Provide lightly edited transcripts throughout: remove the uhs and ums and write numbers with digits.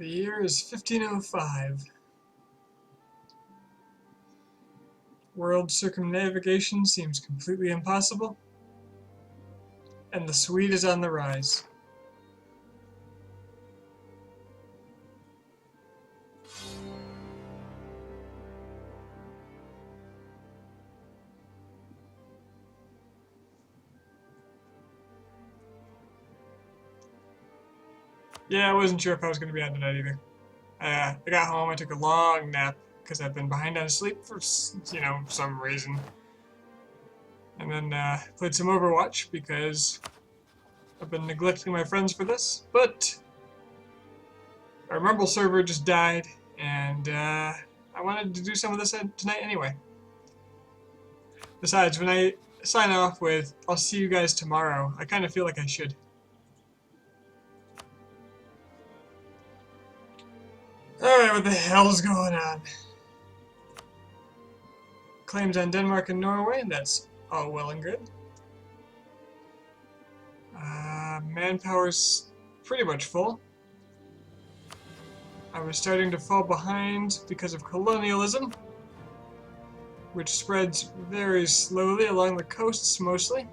The year is 1505. World circumnavigation seems completely impossible, and the Swede is on the rise. Yeah, I wasn't sure if I was going to be on tonight either. I got home, I took a long nap because I've been behind on sleep for, some reason. And then played some Overwatch because I've been neglecting my friends for this. But our Rumble server just died, and I wanted to do some of this tonight anyway. Besides, when I sign off with, I'll see you guys tomorrow, I kind of feel like I should. Alright, what the hell's going on? Claims on Denmark and Norway, that's all well and good. Manpower's pretty much full. I was starting to fall behind because of colonialism, which spreads very slowly along the coasts mostly.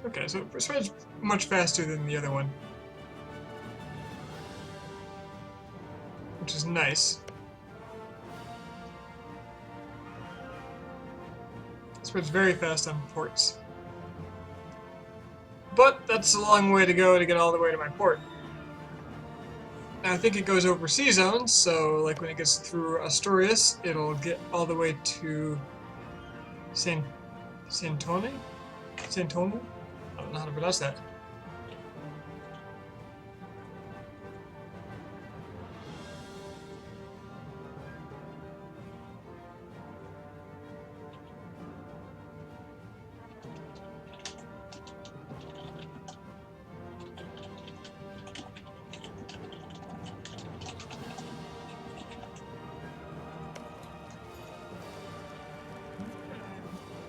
Okay, so it spreads much faster than the other one, which is nice. It spreads very fast on ports. But that's a long way to go to get all the way to my port. Now I think it goes over sea zones, so like when it gets through Asturias, it'll get all the way to Santone? Santone? I don't know how to pronounce that.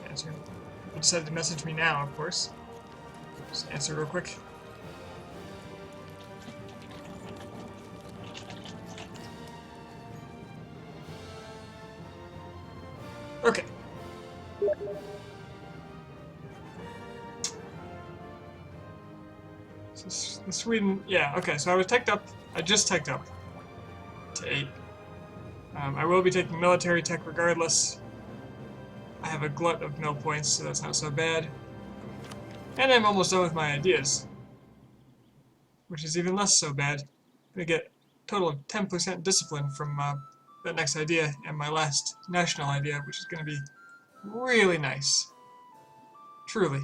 Answer. You decided to message me now, of course. Just answer real quick. Okay. So the Sweden, yeah, okay, so I was teched up, I just teched up to 8. I will be taking military tech regardless. I have a glut of mill points, so that's not so bad. And I'm almost done with my ideas, which is even less so bad. I'm gonna get a total of 10% discipline from that next idea and my last national idea, which is gonna be really nice. Truly.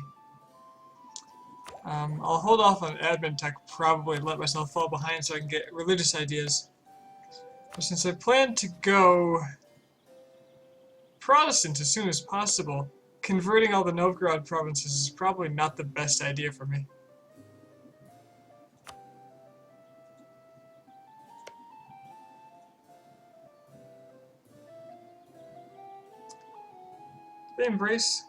I'll hold off on admin tech, probably let myself fall behind so I can get religious ideas. But since I plan to go Protestant as soon as possible, converting all the Novgorod provinces is probably not the best idea for me. They embrace.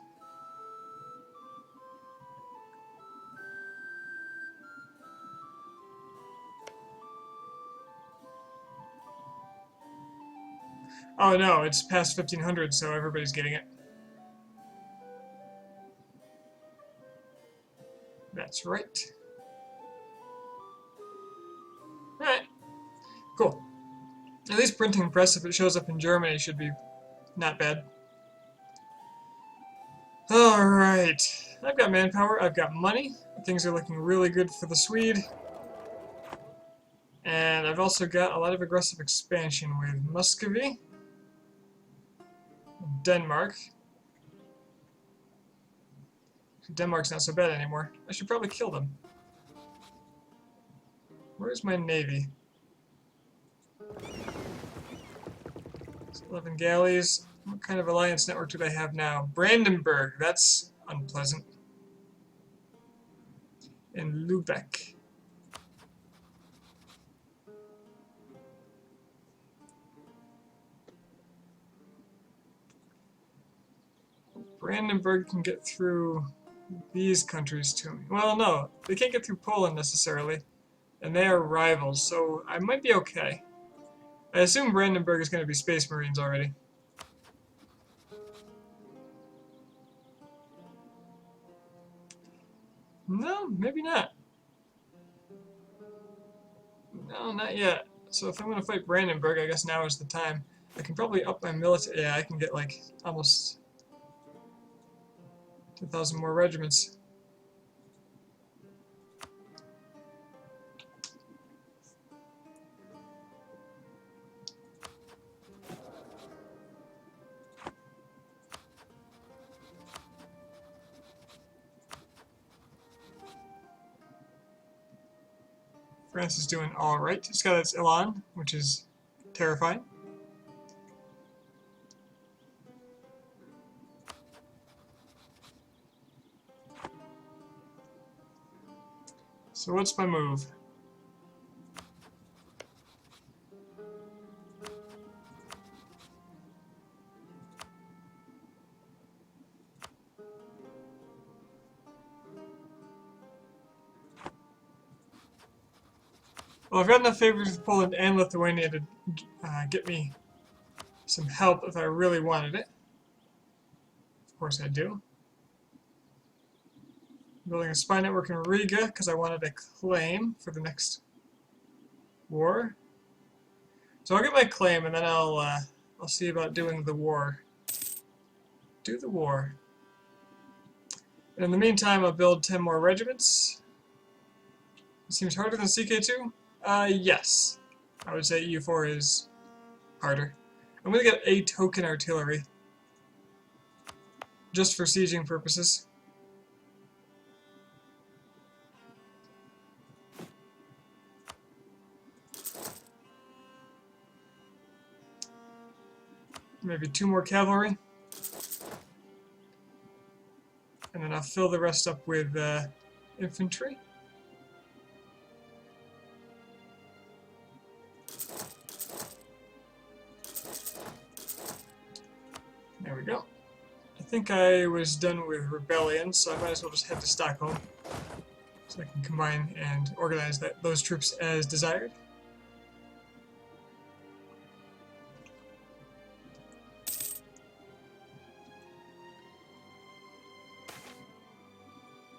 Oh no, it's past 1500, so everybody's getting it. That's right. Alright. Cool. At least printing press, if it shows up in Germany, should be not bad. Alright. I've got manpower, I've got money. Things are looking really good for the Swede. And I've also got a lot of aggressive expansion with Muscovy, Denmark. Denmark's not so bad anymore. I should probably kill them. Where's my navy? It's 11 galleys. What kind of alliance network do they have now? Brandenburg. That's unpleasant. in Lubeck. Brandenburg can get through these countries to me. Well, no, they can't get through Poland necessarily, and they are rivals, so I might be okay. I assume Brandenburg is going to be Space Marines already. No, maybe not. No, not yet. So if I'm going to fight Brandenburg, I guess now is the time. I can probably up my military. Yeah, I can get like almost 2,000 more regiments. France is doing alright. It's got its Elan, which is terrifying. So what's my move? Well, I've got enough favors with Poland and Lithuania to get me some help if I really wanted it. Of course I do. Building a spy network in Riga because I wanted a claim for the next war. So I'll get my claim and then I'll see about doing the war. Do the war. And in the meantime, I'll build 10 more regiments. It seems harder than CK2? Yes. I would say EU4 is harder. I'm going to get a token artillery. Just for sieging purposes. Maybe 2 more cavalry. And then I'll fill the rest up with infantry. There we go. I think I was done with rebellion, so I might as well just head to Stockholm. So I can combine and organize those troops as desired.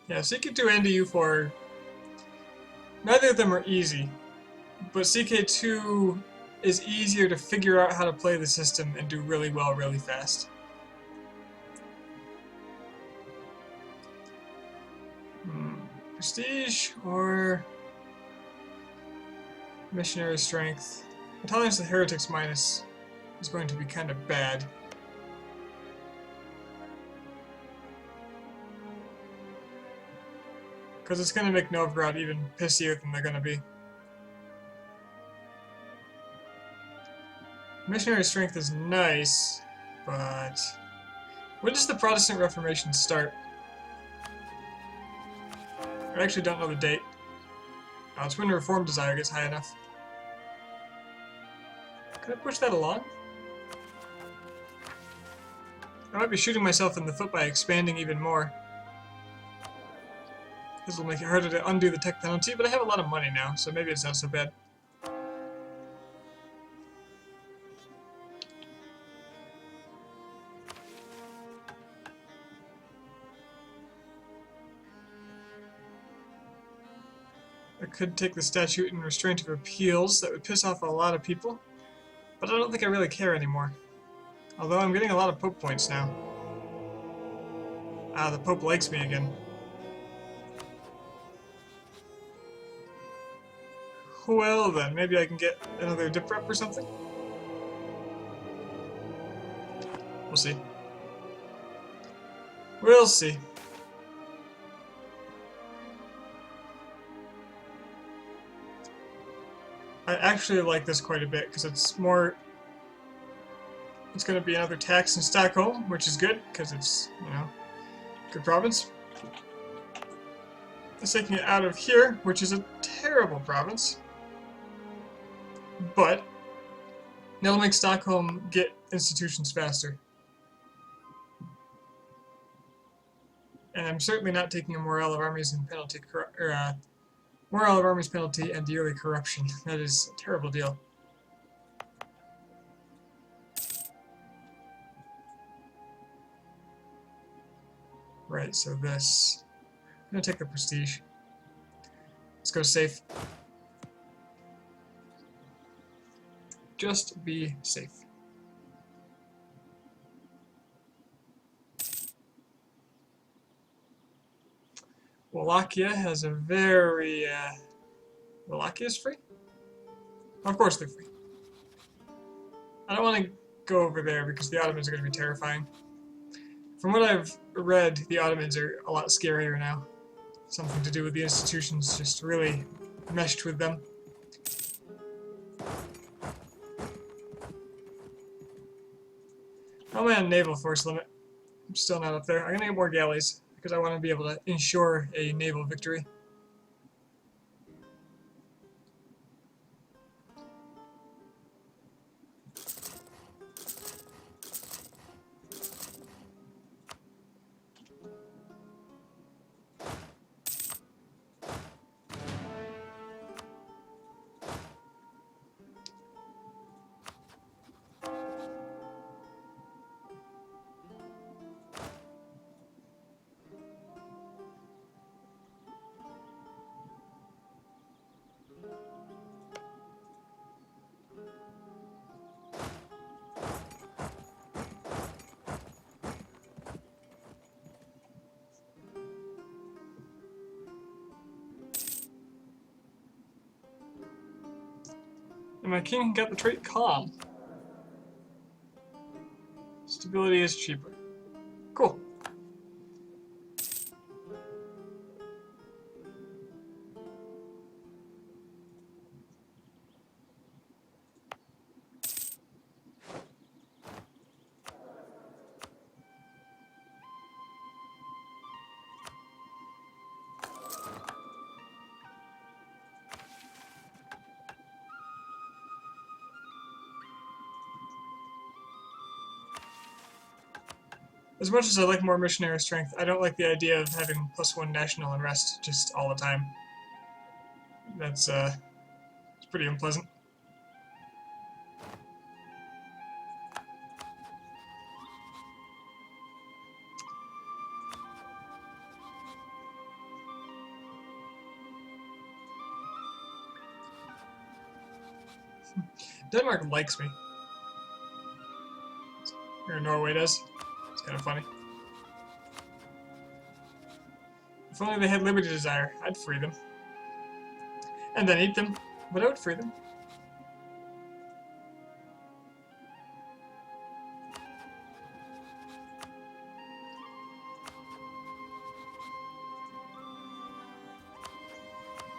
Yeah, CK2 and EU4, neither of them are easy, but CK2 is easier to figure out how to play the system and do really well really fast. Prestige or missionary strength? Intolerance to heretics minus is going to be kind of bad. Because it's going to make Novgorod even pissier than they're going to be. Missionary strength is nice, but when does the Protestant Reformation start? I actually don't know the date. Oh, it's when the Reform Desire gets high enough. Can I push that along? I might be shooting myself in the foot by expanding even more. This will make it harder to undo the tech penalty, but I have a lot of money now, so maybe it's not so bad. I could take the statute in restraint of appeals. That would piss off a lot of people, but I don't think I really care anymore. Although I'm getting a lot of Pope points now. Ah, the Pope likes me again. Well then, maybe I can get another dip rep or something? We'll see. We'll see. I actually like this quite a bit, because it's more... It's going to be another tax in Stockholm, which is good, because it's, you know, good province. is taking it out of here, which is a terrible province. But that'll make Stockholm get institutions faster. And I'm certainly not taking a morale of armies and penalty, morale of armies penalty and yearly corruption. That is a terrible deal. Right, so this. I'm gonna take the prestige. Let's go safe. Just be safe. Wallachia has a very... Wallachia's free? Of course they're free. I don't want to go over there because the Ottomans are going to be terrifying. From what I've read, the Ottomans are a lot scarier now. Something to do with the institutions just really meshed with them. How am I on naval force limit? I'm still not up there. I'm going to get more galleys because I want to be able to ensure a naval victory. And my king got the trait calm. Stability is cheaper. Cool. As much as I like more missionary strength, I don't like the idea of having +1 national unrest just all the time. That's, it's pretty unpleasant. Denmark likes me. Or Norway does. It's kind of funny. If only they had Liberty Desire, I'd free them. And then eat them, but I would free them.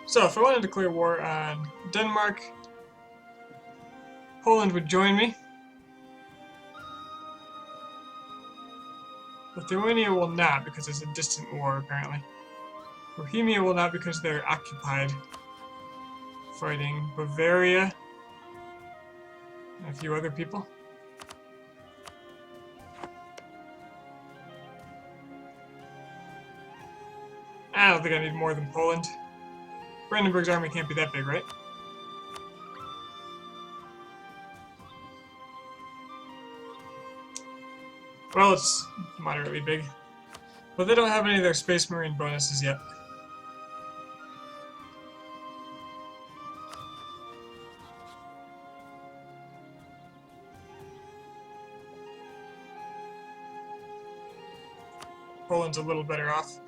So, if I wanted to declare war on Denmark, Poland would join me. Lithuania will not, because it's a distant war, apparently. Bohemia will not, because they're occupied. Fighting Bavaria. And a few other people. I don't think I need more than Poland. Brandenburg's army can't be that big, right? Well, it's moderately big. But they don't have any of their Space Marine bonuses yet. Poland's a little better off.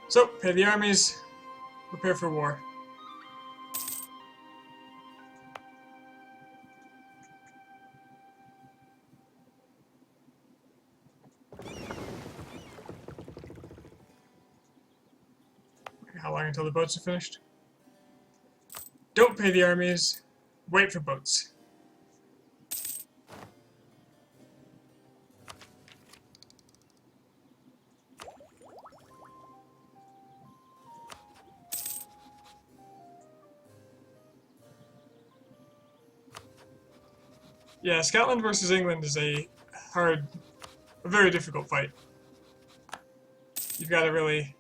So, pay the armies, prepare for war. How long until the boats are finished? Don't pay the armies, wait for boats. Yeah, Scotland versus England is a very difficult fight. You've got to really...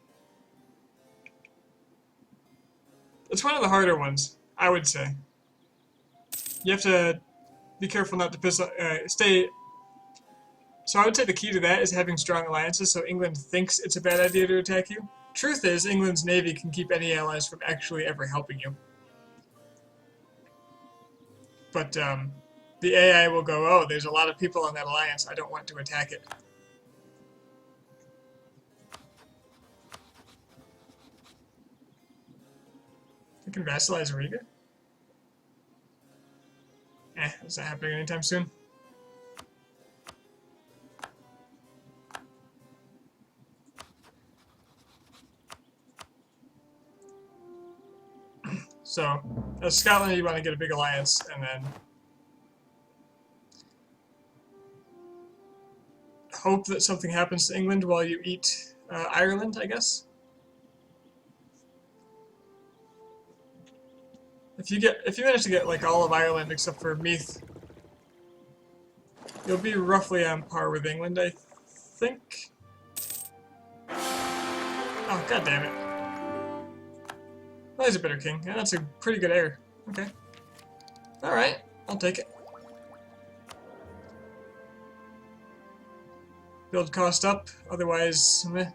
It's one of the harder ones, I would say. You have to be careful not to stay... So I would say the key to that is having strong alliances, so England thinks it's a bad idea to attack you. Truth is, England's navy can keep any allies from actually ever helping you. But the AI will go, oh, there's a lot of people on that alliance, I don't want to attack it. I can vassalize Riga? Is that happening anytime soon? So, as Scotland, you want to get a big alliance, and then hope that something happens to England while you eat Ireland, I guess. If you manage to get like all of Ireland except for Meath, you'll be roughly on par with England, I think. Oh, god damn it. Well, he's a bitter king, and that's a pretty good heir. Okay. Alright, I'll take it. Build cost up, otherwise, meh.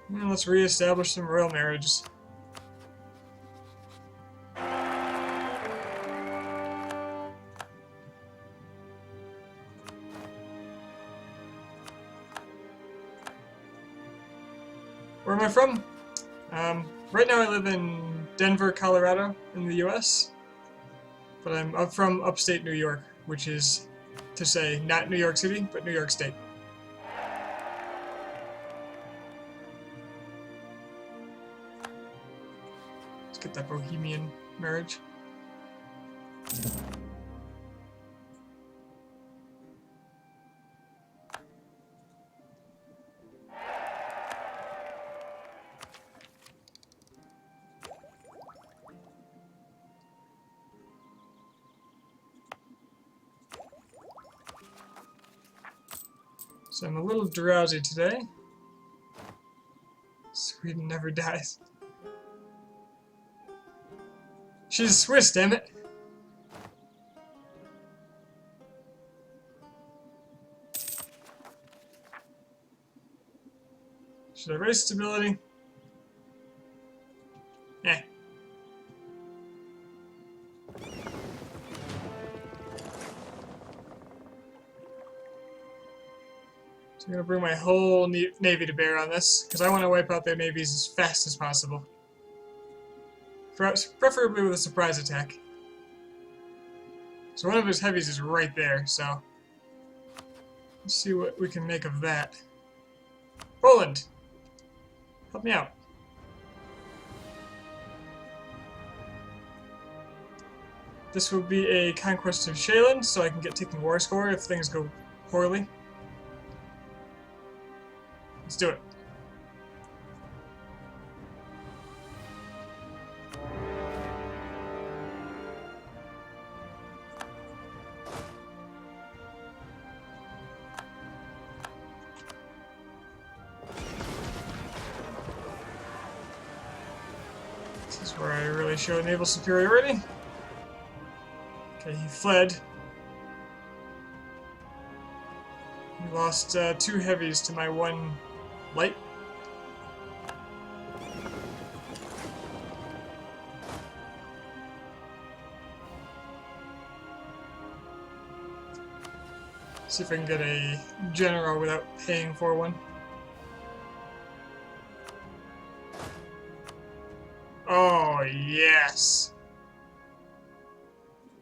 And let's re-establish some royal marriages. Where am I from? Right now I live in Denver, Colorado, in the US. But I'm from upstate New York, which is to say not New York City, but New York State. Let's get that bohemian marriage. So I'm a little drowsy today. Sweden never dies. She's Swiss, damn it. Should I raise stability? Eh. I'm going to bring my whole navy to bear on this, because I want to wipe out their navies as fast as possible. Preferably with a surprise attack. So one of his heavies is right there, so... Let's see what we can make of that. Poland! Help me out. This will be a conquest of Shaland, so I can get taken war score if things go poorly. Let's do it. This is where I really show naval superiority. Okay, he fled. He lost 2 heavies to my 1 light. See if I can get a general without paying for one. Oh, yes.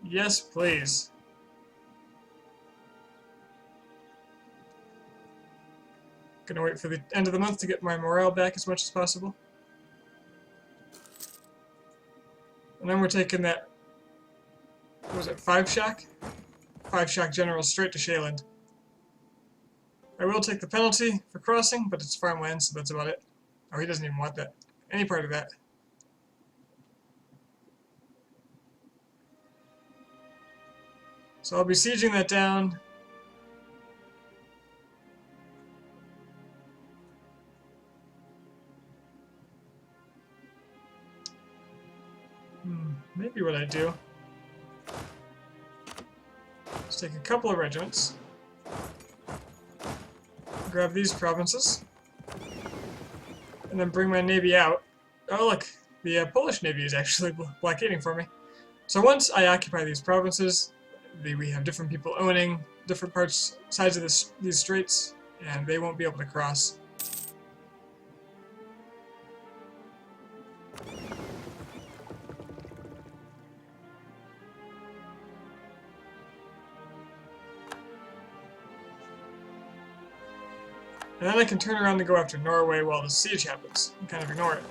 Yes, please. Gonna wait for the end of the month to get my morale back as much as possible. And then we're taking that, what was it, 5-shock? 5-shock general straight to Shaland. I will take the penalty for crossing, but it's farmland, so that's about it. Oh, he doesn't even want that. Any part of that. So I'll be sieging that down. Maybe what I do is take a couple of regiments, grab these provinces, and then bring my navy out. Oh look, the Polish navy is actually blockading for me. So once I occupy these provinces, we have different people owning different sides of these straits, and they won't be able to cross. And then I can turn around and go after Norway while the siege happens, and kind of ignore it.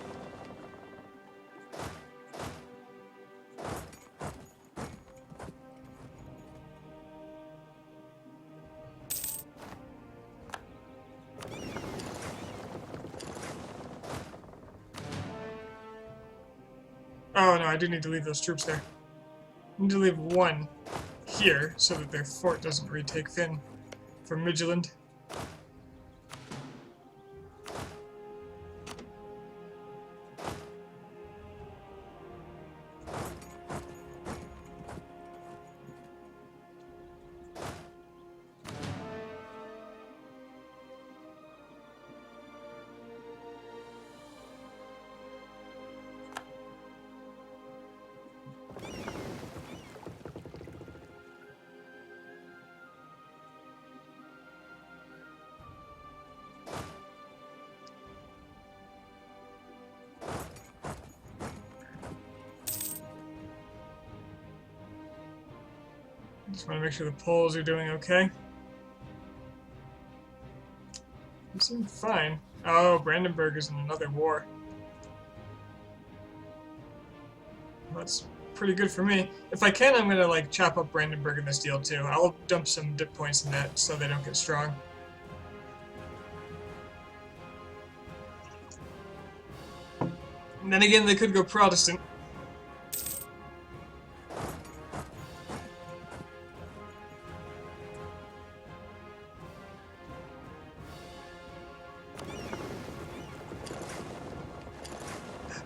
Oh no, I do need to leave those troops there. I need to leave one here so that their fort doesn't retake Finn from Midtjylland. Just want to make sure the Poles are doing okay. They seem fine. Oh, Brandenburg is in another war. That's pretty good for me. If I can, I'm gonna like chop up Brandenburg in this deal too. I'll dump some dip points in that so they don't get strong. And then again, they could go Protestant.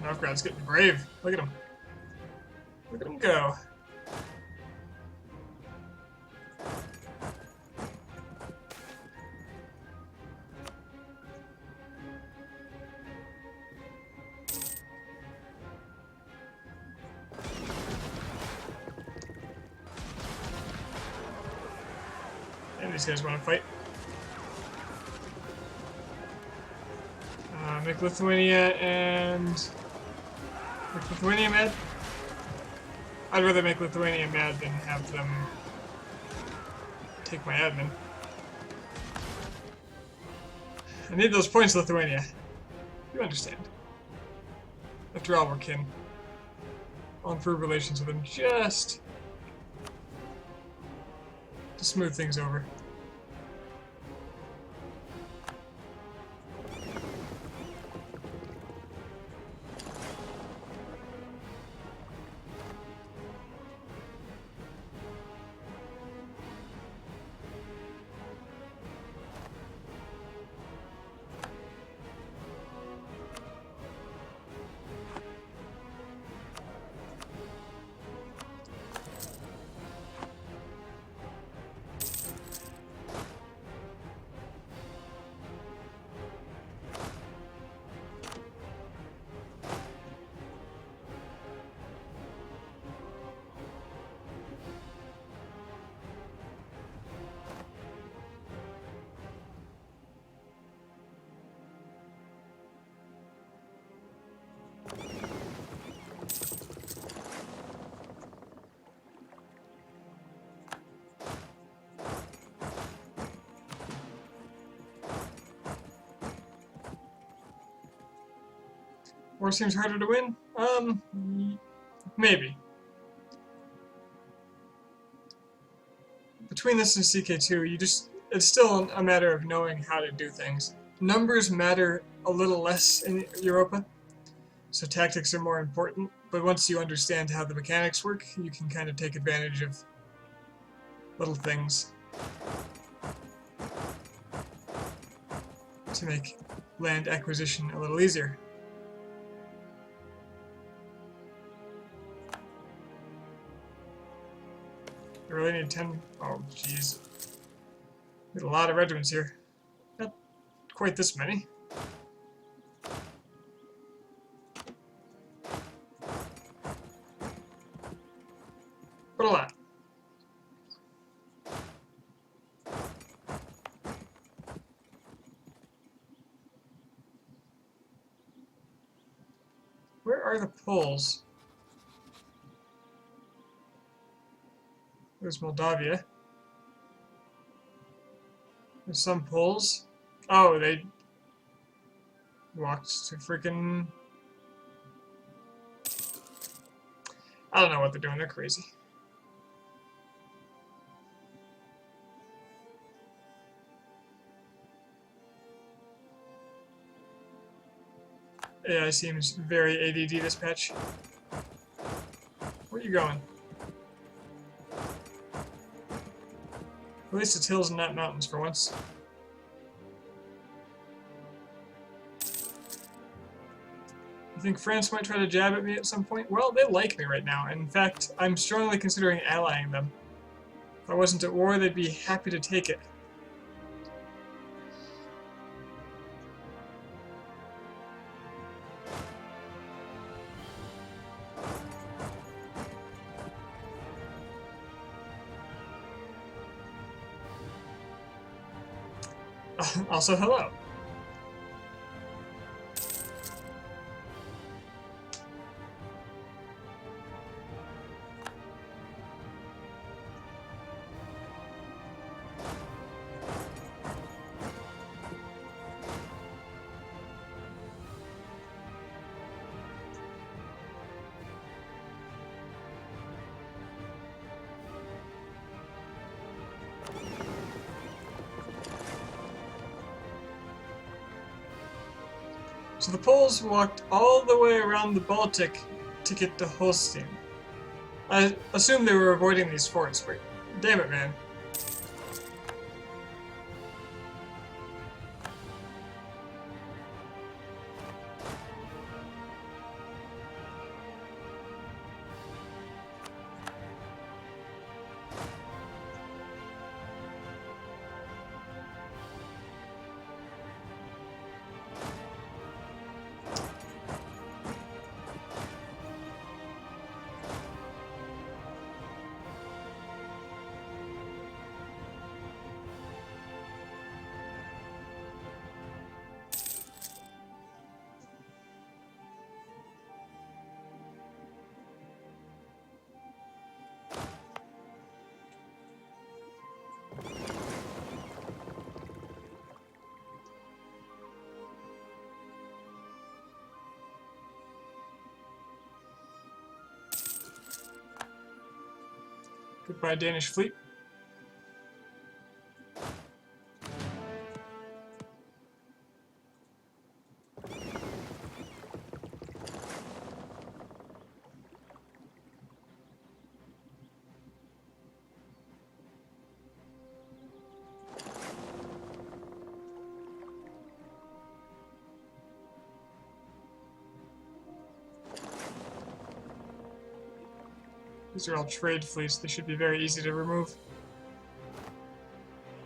Novgorod's getting brave. Look at him. Look at him go. And these guys want to fight. Make Lithuania and... Make Lithuania mad? I'd rather make Lithuania mad than have them take my admin. I need those points, Lithuania. You understand. After all, we're kin. I'll improve relations with them just to smooth things over. War seems harder to win? Maybe. Between this and CK2, it's still a matter of knowing how to do things. Numbers matter a little less in Europa, so tactics are more important, but once you understand how the mechanics work, you can kind of take advantage of little things to make land acquisition a little easier. I really need 10. Oh, jeez. Need a lot of regiments here. Not quite this many. But a lot. Where are the Poles? There's Moldavia. There's some Poles. Oh, they walked to freaking... I don't know what they're doing. They're crazy. AI seems very ADD this patch. Where are you going? At least it's hills and not mountains for once. You think France might try to jab at me at some point? Well, they like me right now. In fact, I'm strongly considering allying them. If I wasn't at war, they'd be happy to take it. Also, hello. So the Poles walked all the way around the Baltic to get to Holstein. I assume they were avoiding these forts, but damn it, man. Goodbye, Danish fleet. These are all trade fleets. They should be very easy to remove.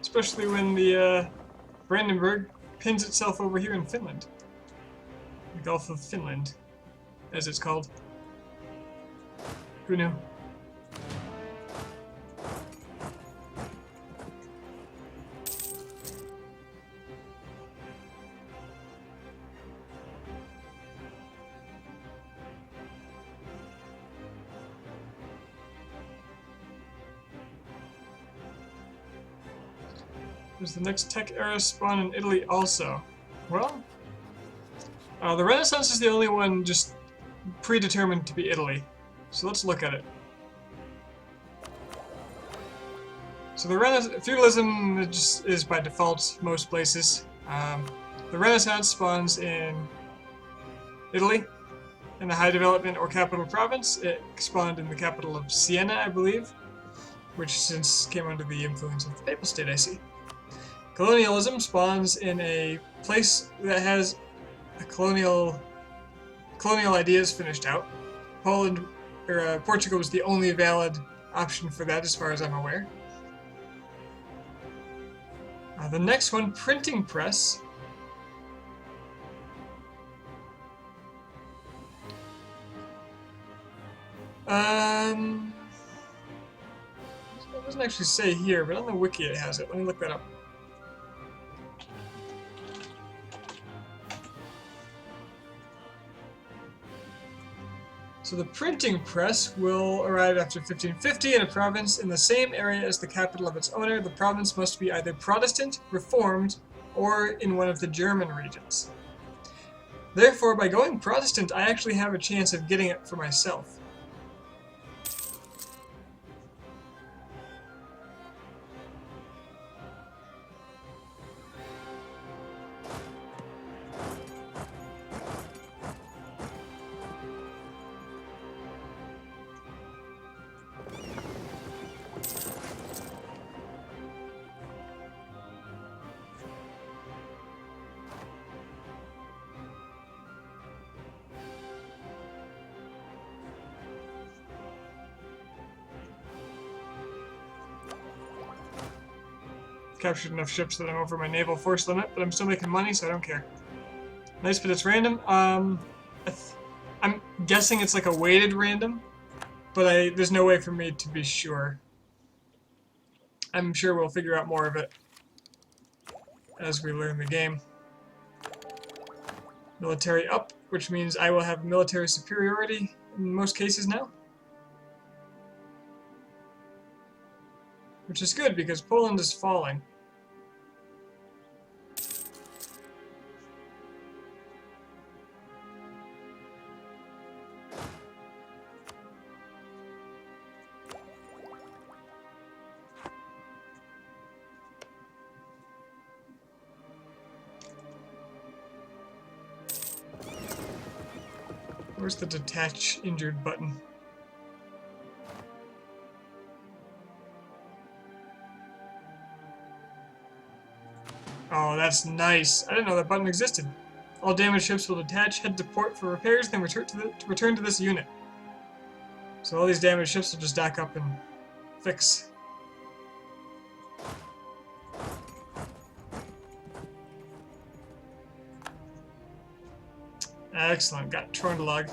Especially when the Brandenburg pins itself over here in Finland. The Gulf of Finland, as it's called. Who knew? There's the next tech era spawn in Italy also. Well, the Renaissance is the only one just predetermined to be Italy. So let's look at it. So the feudalism is by default most places. The Renaissance spawns in Italy, in the high development or capital province. It spawned in the capital of Siena, I believe. which since came under the influence of the Papal State, I see. Colonialism spawns in a place that has a colonial ideas finished out. Portugal was the only valid option for that, as far as I'm aware. The next one, printing press. It doesn't actually say here, but on the wiki it has it. Let me look that up. So the printing press will arrive after 1550 in a province in the same area as the capital of its owner. The province must be either Protestant, Reformed, or in one of the German regions. Therefore, by going Protestant, I actually have a chance of getting it for myself. Captured enough ships that I'm over my naval force limit, but I'm still making money, so I don't care. Nice, but it's random. I'm guessing it's like a weighted random, but there's no way for me to be sure. I'm sure we'll figure out more of it as we learn the game. Military up, which means I will have military superiority in most cases now. Which is good, because Poland is falling. Where's the detach injured button? Oh, that's nice. I didn't know that button existed. All damaged ships will detach, head to port for repairs, then return to this unit. So all these damaged ships will just dock up and fix. Excellent, got Trøndelag.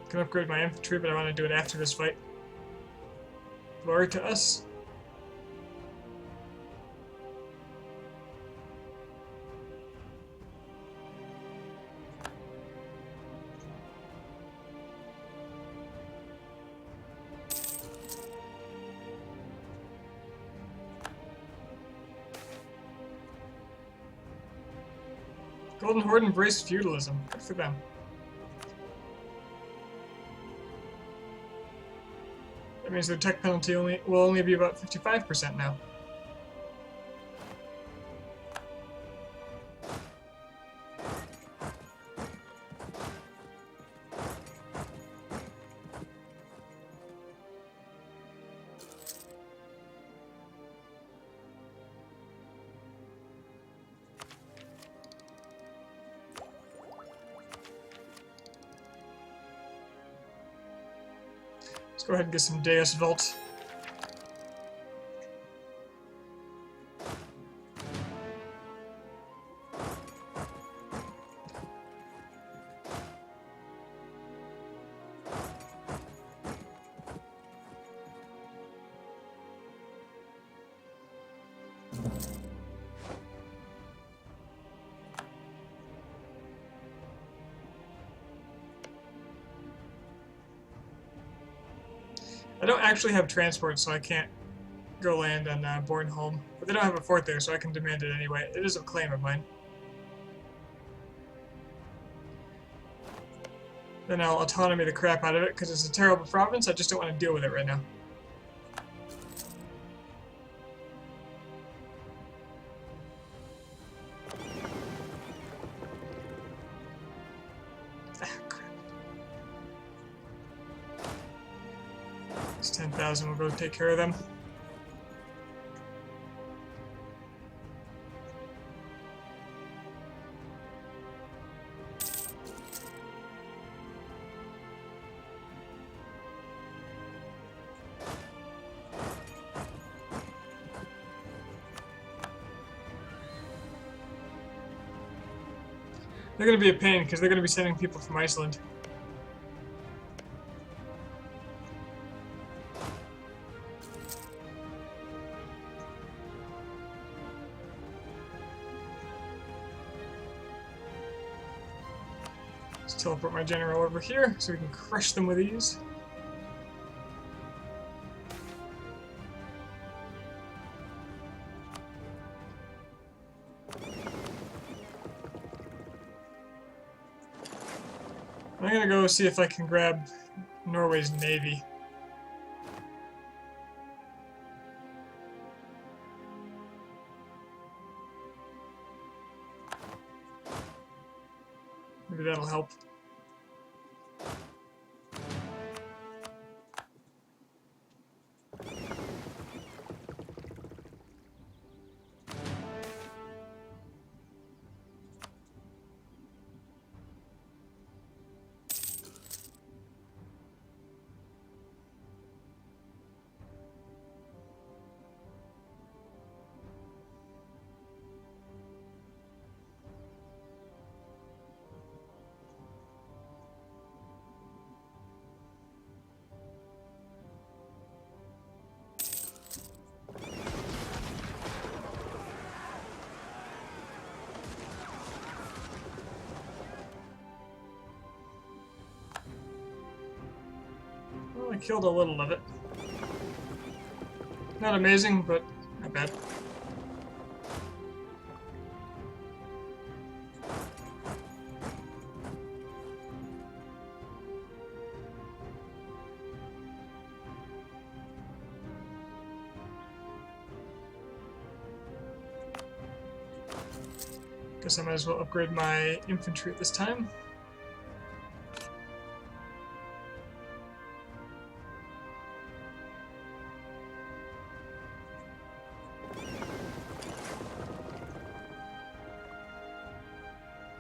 Can upgrade my infantry, but I want to do it after this fight. Glory to us. Golden Horde embraced feudalism. Good for them. That means their tech penalty will only be about 55% now. Let's go ahead and get some Deus Vult. I don't actually have transport, so I can't go land on Bornholm. But they don't have a fort there, so I can demand it anyway. It is a claim of mine. Then I'll autonomy the crap out of it, because it's a terrible province. I just don't want to deal with it right now. 10,000 will go take care of them. They're going to be a pain because they're going to be sending people from Iceland. Let's teleport my general over here so we can crush them with ease. I'm gonna go see if I can grab Norway's navy. Maybe that'll help. Well, I killed a little of it. Not amazing, but not bad. Guess I might as well upgrade my infantry at this time.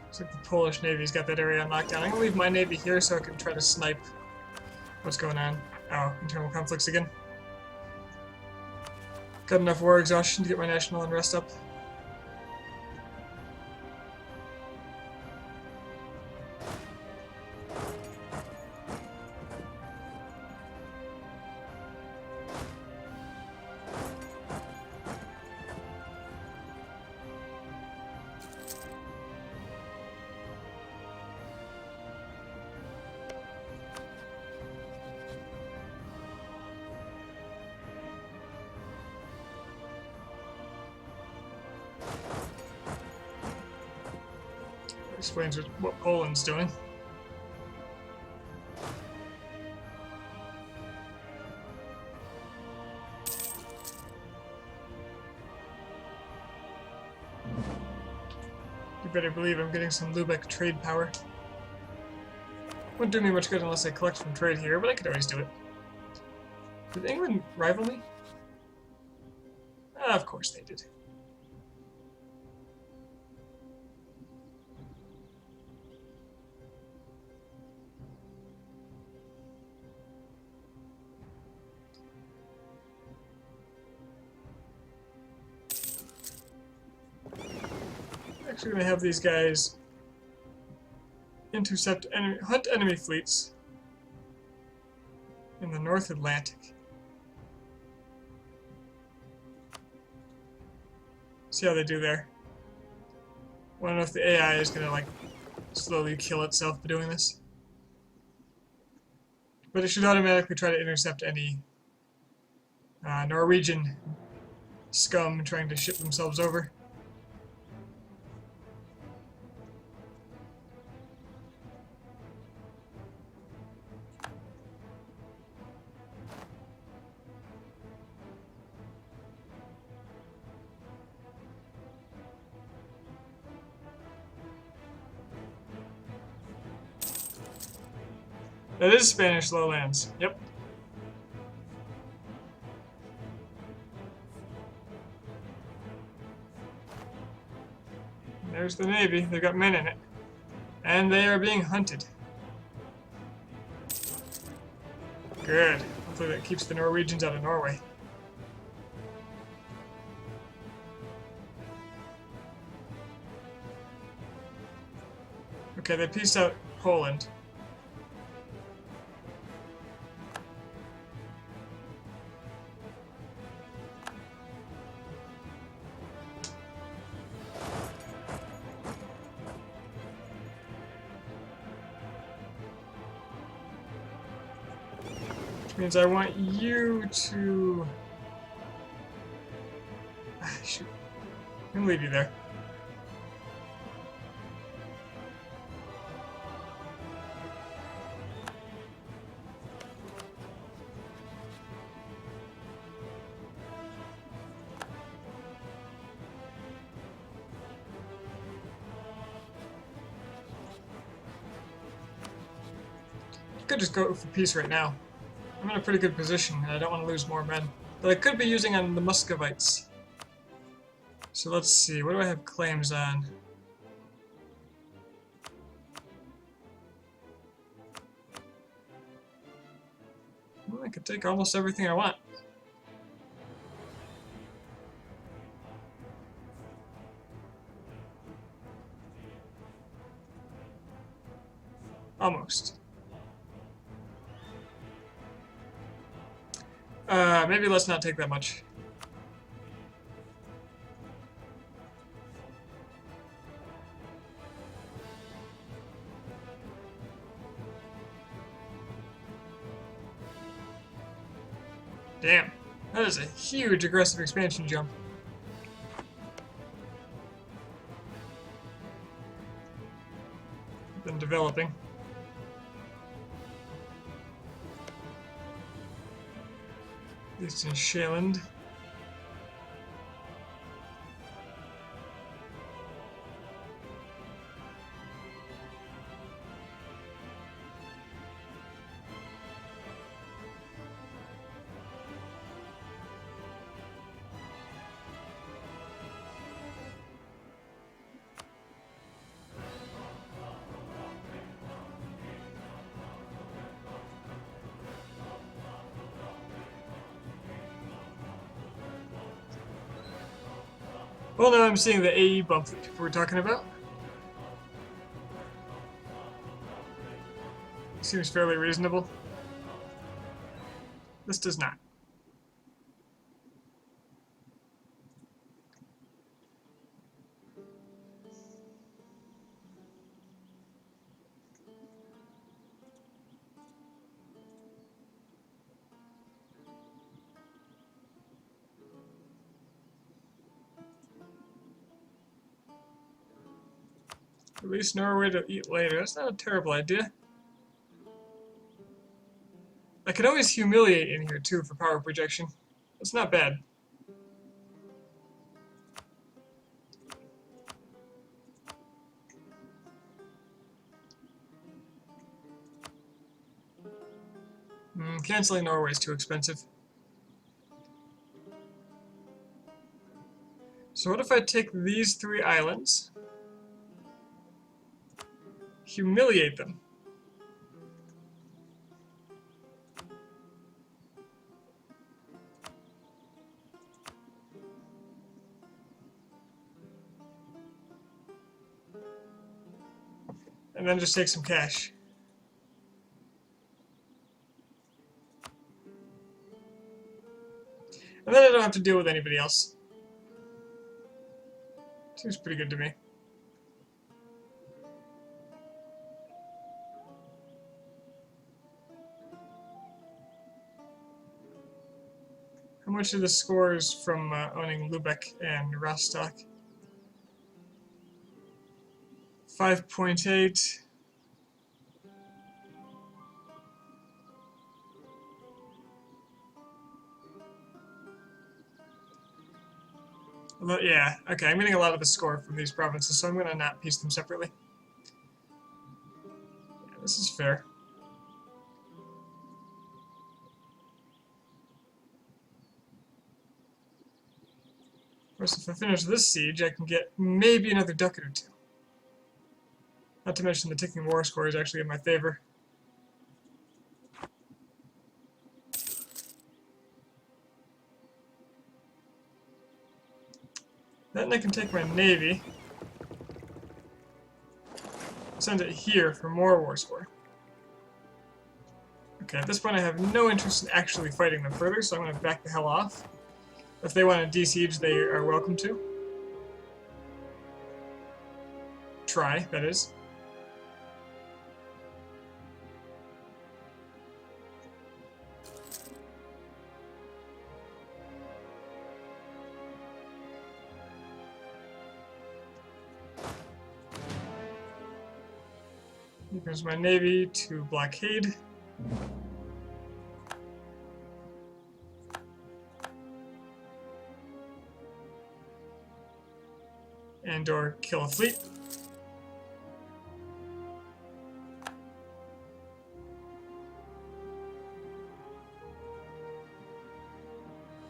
Looks like the Polish Navy's got that area on lockdown. I'm gonna leave my navy here so I can try to snipe what's going on. Oh, internal conflicts again. Got enough war exhaustion to get my national unrest up. Explains what Poland's doing. You better believe I'm getting some Lubeck trade power. Wouldn't do me much good unless I collect from trade here, but I could always do it. Did England rival me? Of course they did. Actually going to have these guys hunt enemy fleets in the North Atlantic. See how they do there. I don't know if the AI is going to like slowly kill itself by doing this. But it should automatically try to intercept any Norwegian scum trying to ship themselves over. That is Spanish lowlands. Yep. There's the Navy. They've got men in it. And they are being hunted. Good. Hopefully that keeps the Norwegians out of Norway. Okay, they pieced out Poland. Which means I want you to... Shoot. I'm gonna leave you there. Could just go for peace right now. I'm in a pretty good position, and I don't want to lose more men. But I could be using on the Muscovites. So let's see, what do I have claims on? Well, I could take almost everything I want. Almost. Maybe let's not take that much. Damn. That is a huge aggressive expansion jump. Been developing. At least in Shaland. Well, now I'm seeing the AE bump that people were talking about. Seems fairly reasonable. This does not. Release Norway to eat later. That's not a terrible idea. I could always humiliate in here too for power projection. That's not bad. Canceling Norway is too expensive. So what if I take these 3 islands, humiliate them, and then just take some cash. And then I don't have to deal with anybody else. Seems pretty good to me. How much are the scores from owning Lubeck and Rostock? 5.8. Well, yeah, okay, I'm getting a lot of the score from these provinces, so I'm going to not piece them separately. Yeah, this is fair. course, if I finish this siege, I can get maybe another ducat or two. Not to mention the ticking war score is actually in my favor. Then I can take my navy, send it here for more war score. Okay, at this point I have no interest in actually fighting them further, so I'm going to back the hell off. If they want to de-siege, they are welcome to. Try, that is. Here comes my navy to blockade. And or kill a fleet.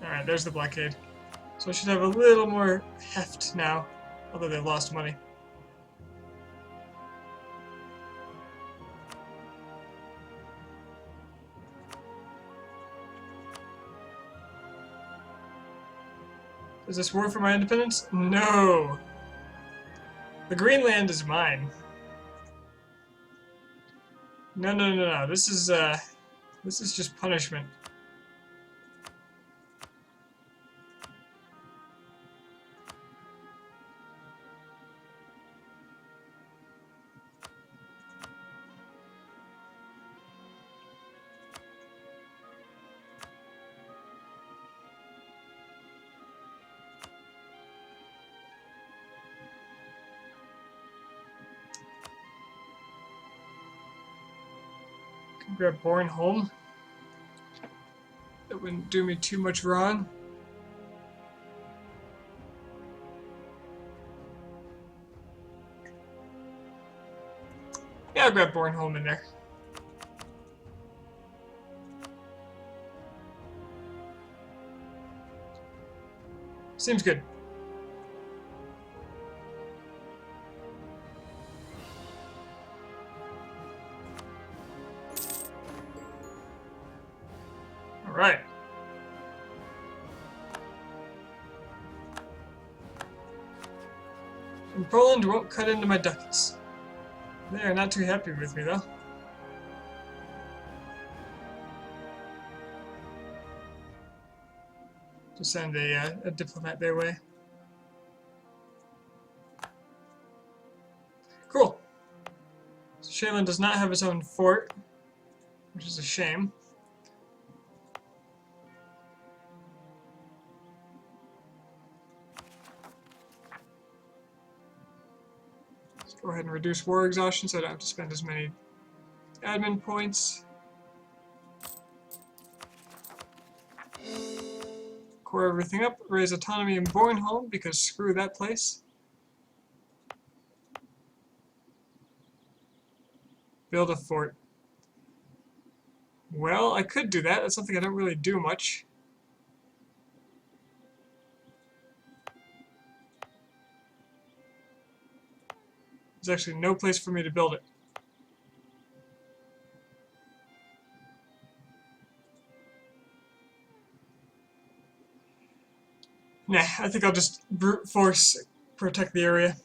Alright, there's the blockade. So I should have a little more heft now, although they've lost money. Is this war for my independence? No! The Greenland is mine. No, no, no, no. This is just punishment. Grab Bornholm. That wouldn't do me too much wrong. Yeah, I'll grab Bornholm in there. Seems good. Alright. And Poland won't cut into my ducats. They are not too happy with me, though. To send a diplomat their way. Cool. So Shaylin does not have his own fort, which is a shame. Go ahead and reduce war exhaustion so I don't have to spend as many admin points. Core everything up, raise autonomy in Bornholm because screw that place. Build a fort. Well, I could do that. That's something I don't really do much. There's actually no place for me to build it. Nah, I think I'll just brute force protect the area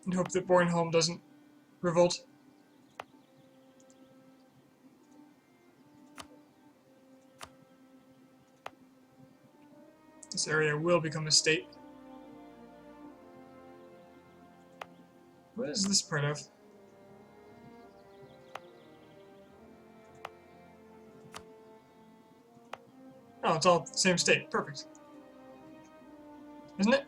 and hope that Bornholm doesn't revolt. This area will become a state. What is this part of? Oh, it's all the same state. Perfect. Isn't it?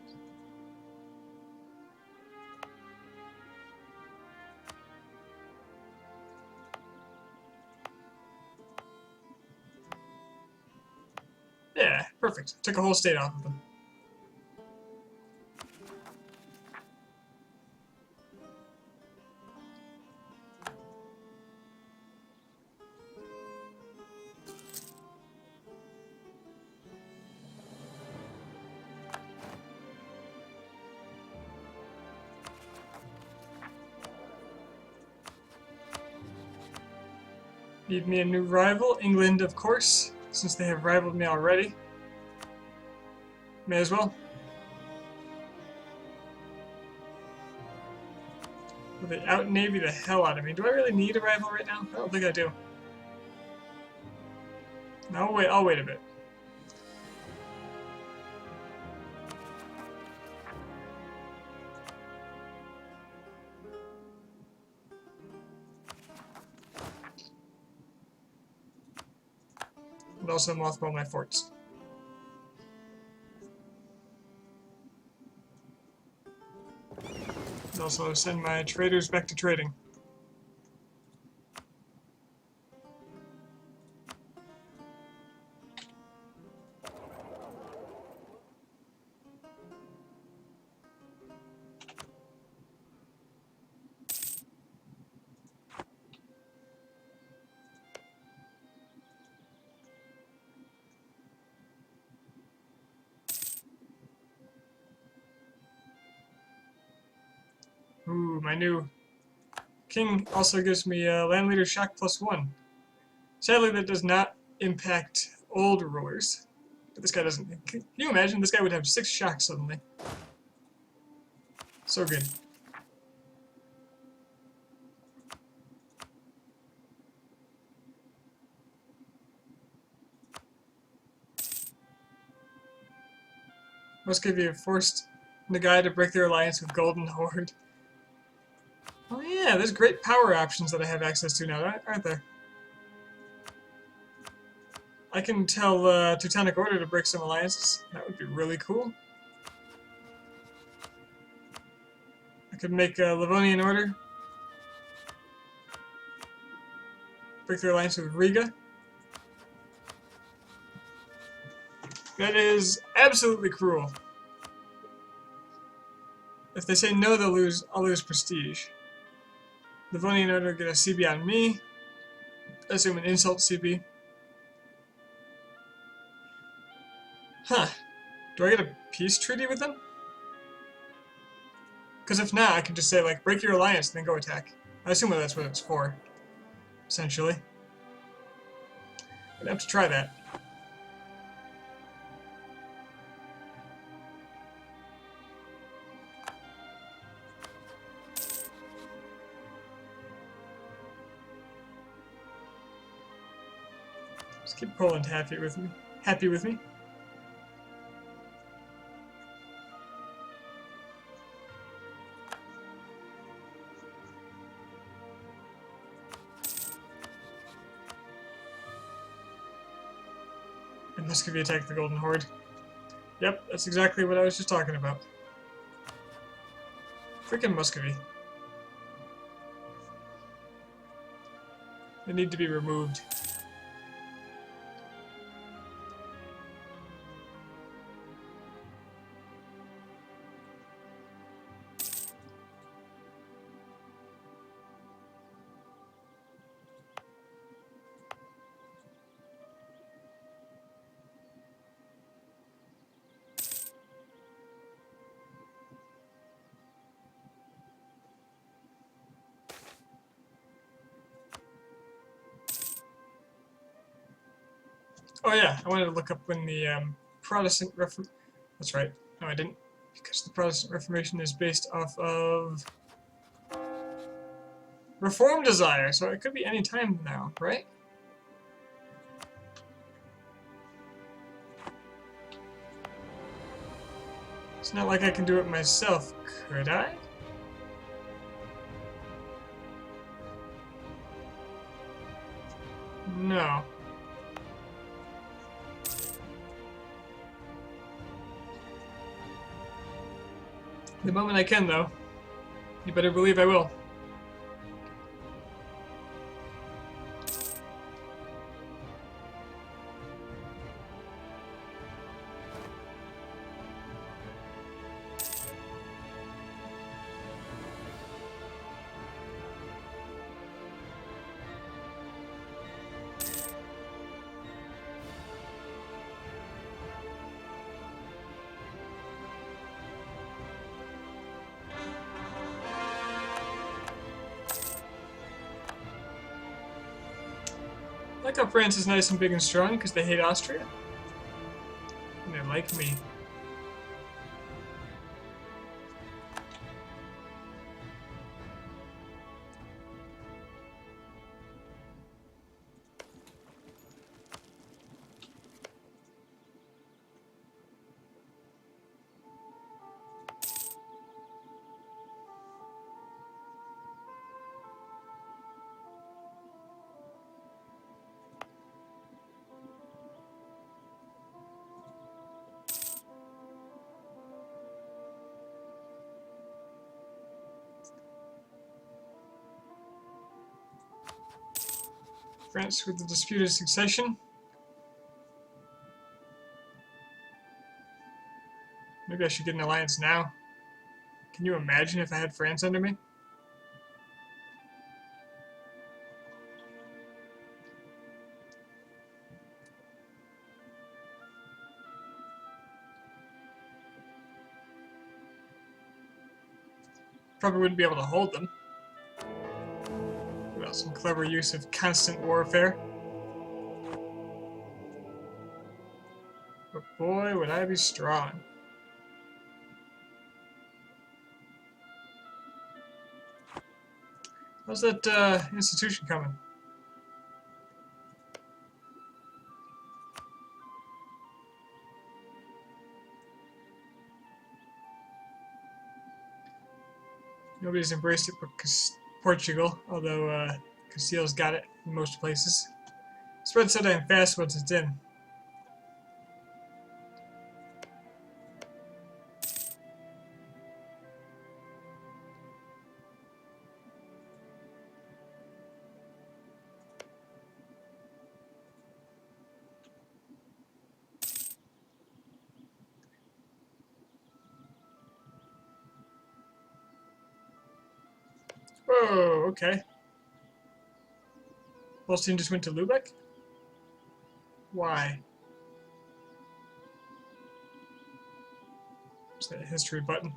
Yeah, perfect. Took a whole state off of them. Need me a new rival. England, of course, since they have rivaled me already. May as well. Will they out-navy the hell out of me? Do I really need a rival right now? I don't think I do. No, wait, I'll wait a bit. And also mothball my forts. And also send my traders back to trading. Ooh, my new king also gives me land leader shock +1. Sadly, that does not impact old rulers. But this guy doesn't. Can you imagine? This guy would have 6 shocks suddenly. So good. Muscovy forced Nagai to break their alliance with Golden Horde. Oh yeah, there's great power options that I have access to now, aren't there? I can tell Teutonic Order to break some alliances. That would be really cool. I could make Livonian Order break their alliance with Riga. That is absolutely cruel. If they say no, they'll lose. I'll lose prestige. Livonian Order get a CB on me. I assume an insult CB. Huh. Do I get a peace treaty with them? Because if not, I can just say, like, break your alliance and then go attack. I assume that's what it's for, essentially. I'd have to try that. Just keep Poland happy with me. And Muscovy attack the Golden Horde. Yep, that's exactly what I was just talking about. Freaking Muscovy. They need to be removed. Oh yeah, I wanted to look up when the Protestant Reformation... That's right. No, I didn't. Because the Protestant Reformation is based off of... Reform Desire, so it could be any time now, right? It's not like I can do it myself, could I? No. The moment I can, though. You better believe I will. like how France is nice and big and strong because they hate Austria. And they like me. France with the disputed succession. Maybe I should get an alliance now. Can you imagine if I had France under me? Probably wouldn't be able to hold them. Without some clever use of constant warfare. But boy, would I be strong. How's that institution coming? Nobody's embraced it but Portugal, although Castile's got it in most places. Spread so damn fast once it's in. Whoa, okay. Holstein just went to Lubeck? Why? What's that history button?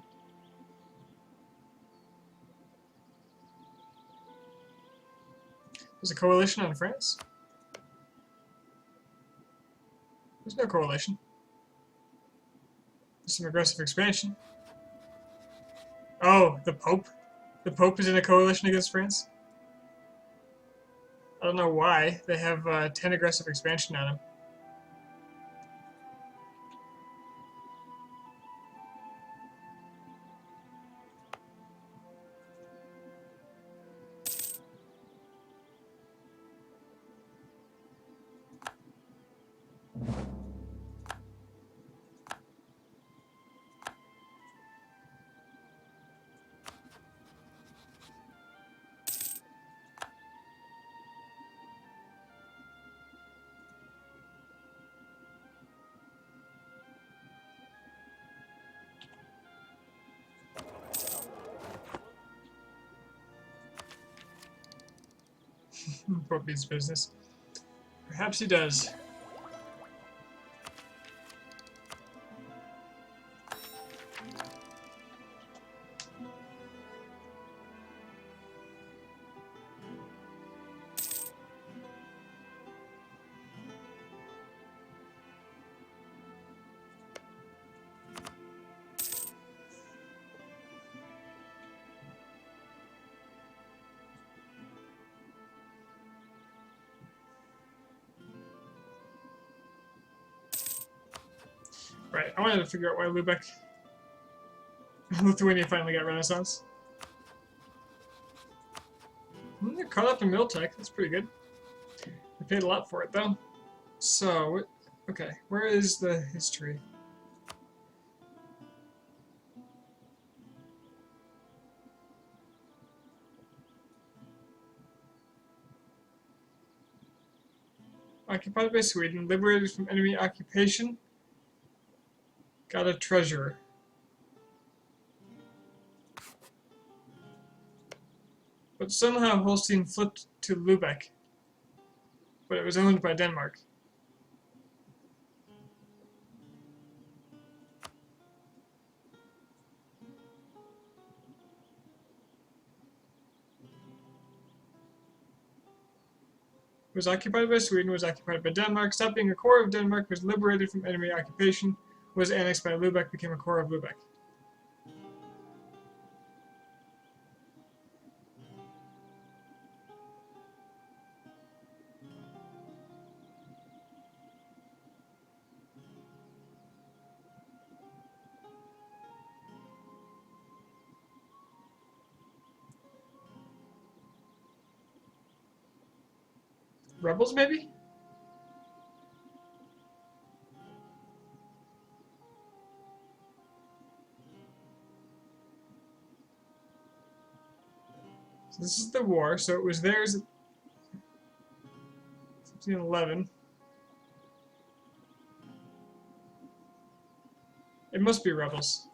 There's a coalition on France? There's no coalition. There's some aggressive expansion. Oh, the Pope? The Pope is in a coalition against France? I don't know why. They have 10 aggressive expansion on him. Pope means business. Perhaps he does. Right, I wanted to figure out why Lubeck, Lithuania finally got Renaissance. They're caught up in middle tech, that's pretty good. They paid a lot for it though. So, okay, where is the history? Occupied by Sweden, liberated from enemy occupation, got a treasure. But somehow Holstein flipped to Lubeck, but it was owned by Denmark. Was occupied by Sweden, was occupied by Denmark, stopped being a core of Denmark, was liberated from enemy occupation, was annexed by Lubeck, became a core of Lubeck. Rebels, maybe? So this is the war, so it was theirs at 1511. It must be rebels.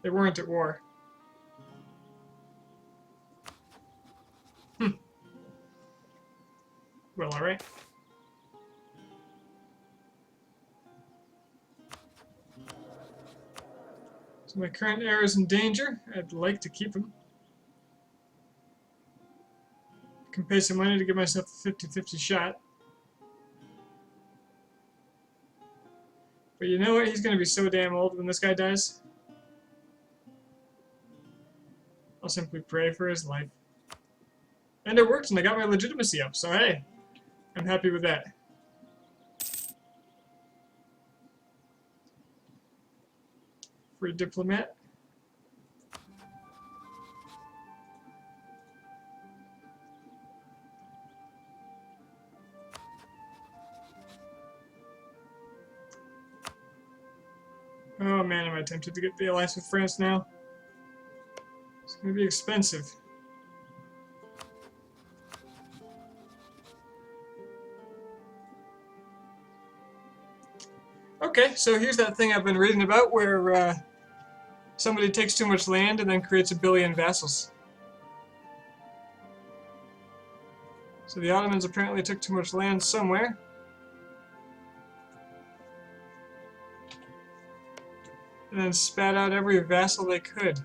They weren't at war. Well, alright. So my current heir is in danger. I'd like to keep him. I can pay some money to give myself a 50-50 shot. But you know what? He's going to be so damn old when this guy dies. I'll simply pray for his life. And it worked, and I got my legitimacy up, so hey, I'm happy with that. Free diplomat. Oh man, am I tempted to get the alliance with France now? It's going to be expensive. Okay, so here's that thing I've been reading about where somebody takes too much land and then creates a billion vassals. So the Ottomans apparently took too much land somewhere. And then spat out every vassal they could.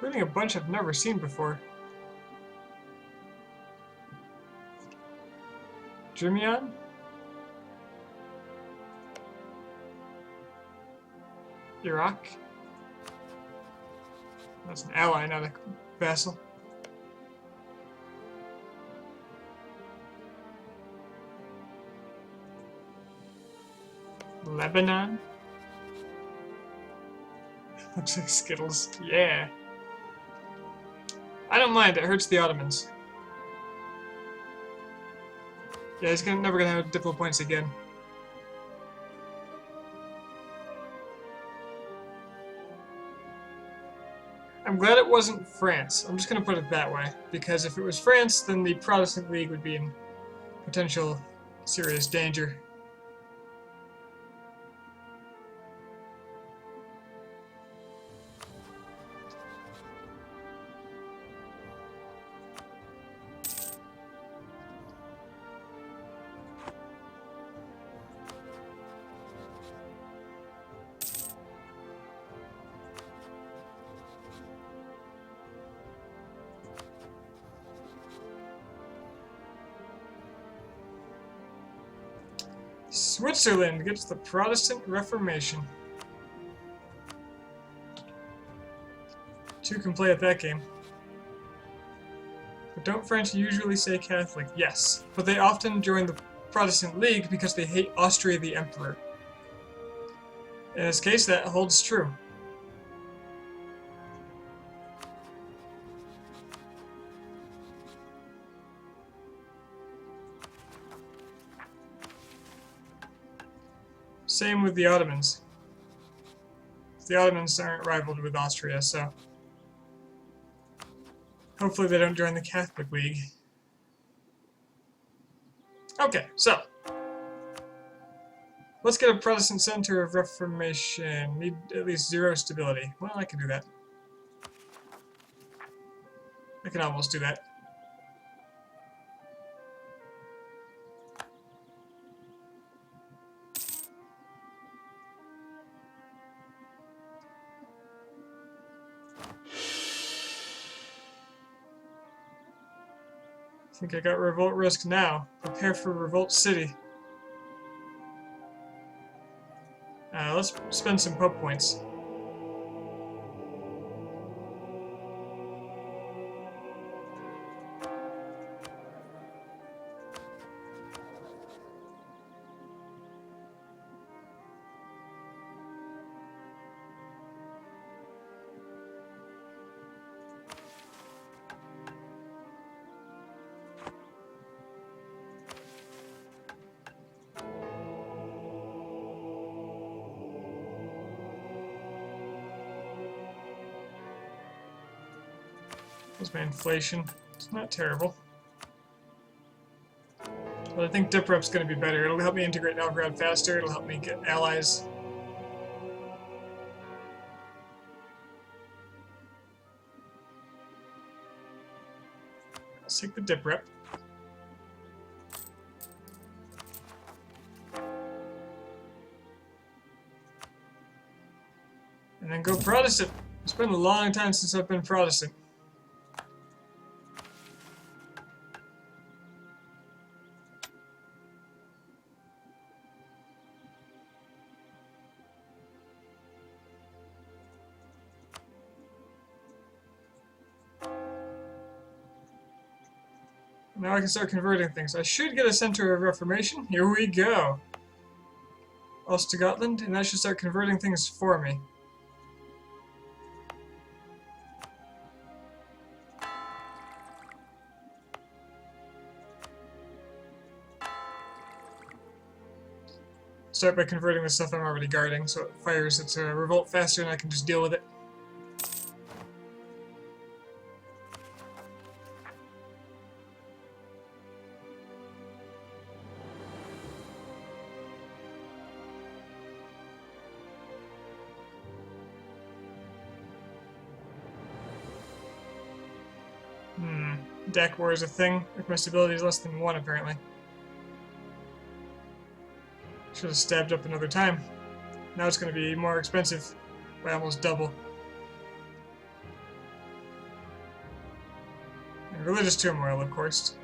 Reading a bunch I've never seen before. Drimion? Iraq? That's an ally, not a vassal. Lebanon? Looks like Skittles. Yeah. I don't mind, it hurts the Ottomans. Yeah, he's never gonna have diplo points again. I'm glad it wasn't France. I'm just gonna put it that way. Because if it was France, then the Protestant League would be in potential serious danger. Switzerland gets the Protestant Reformation. Two can play at that game. But don't French usually say Catholic? Yes, but they often join the Protestant League because they hate Austria the Emperor. In this case, that holds true. Same with the Ottomans. The Ottomans aren't rivaled with Austria, so hopefully they don't join the Catholic League. Okay, so let's get a Protestant center of Reformation. Need at least 0 stability. Well, I can do that. I can almost do that. think I got Revolt Risk now. Prepare for Revolt City. Let's spend some Pope points. What's my inflation? It's not terrible. But I think Dip Rep's going to be better. It'll help me integrate Novgorod faster. It'll help me get allies. Let's take the Dip Rep. And then go Protestant. It's been a long time since I've been Protestant. Now I can start converting things. I should get a Center of Reformation. Here we go. Ostgotland, and that should start converting things for me. Start by converting the stuff I'm already guarding, so it fires its revolt faster and I can just deal with it. Deck war is a thing. If my stability is less than 1, apparently. Should have stabbed up another time. Now it's going to be more expensive by almost double. And religious turmoil, of course.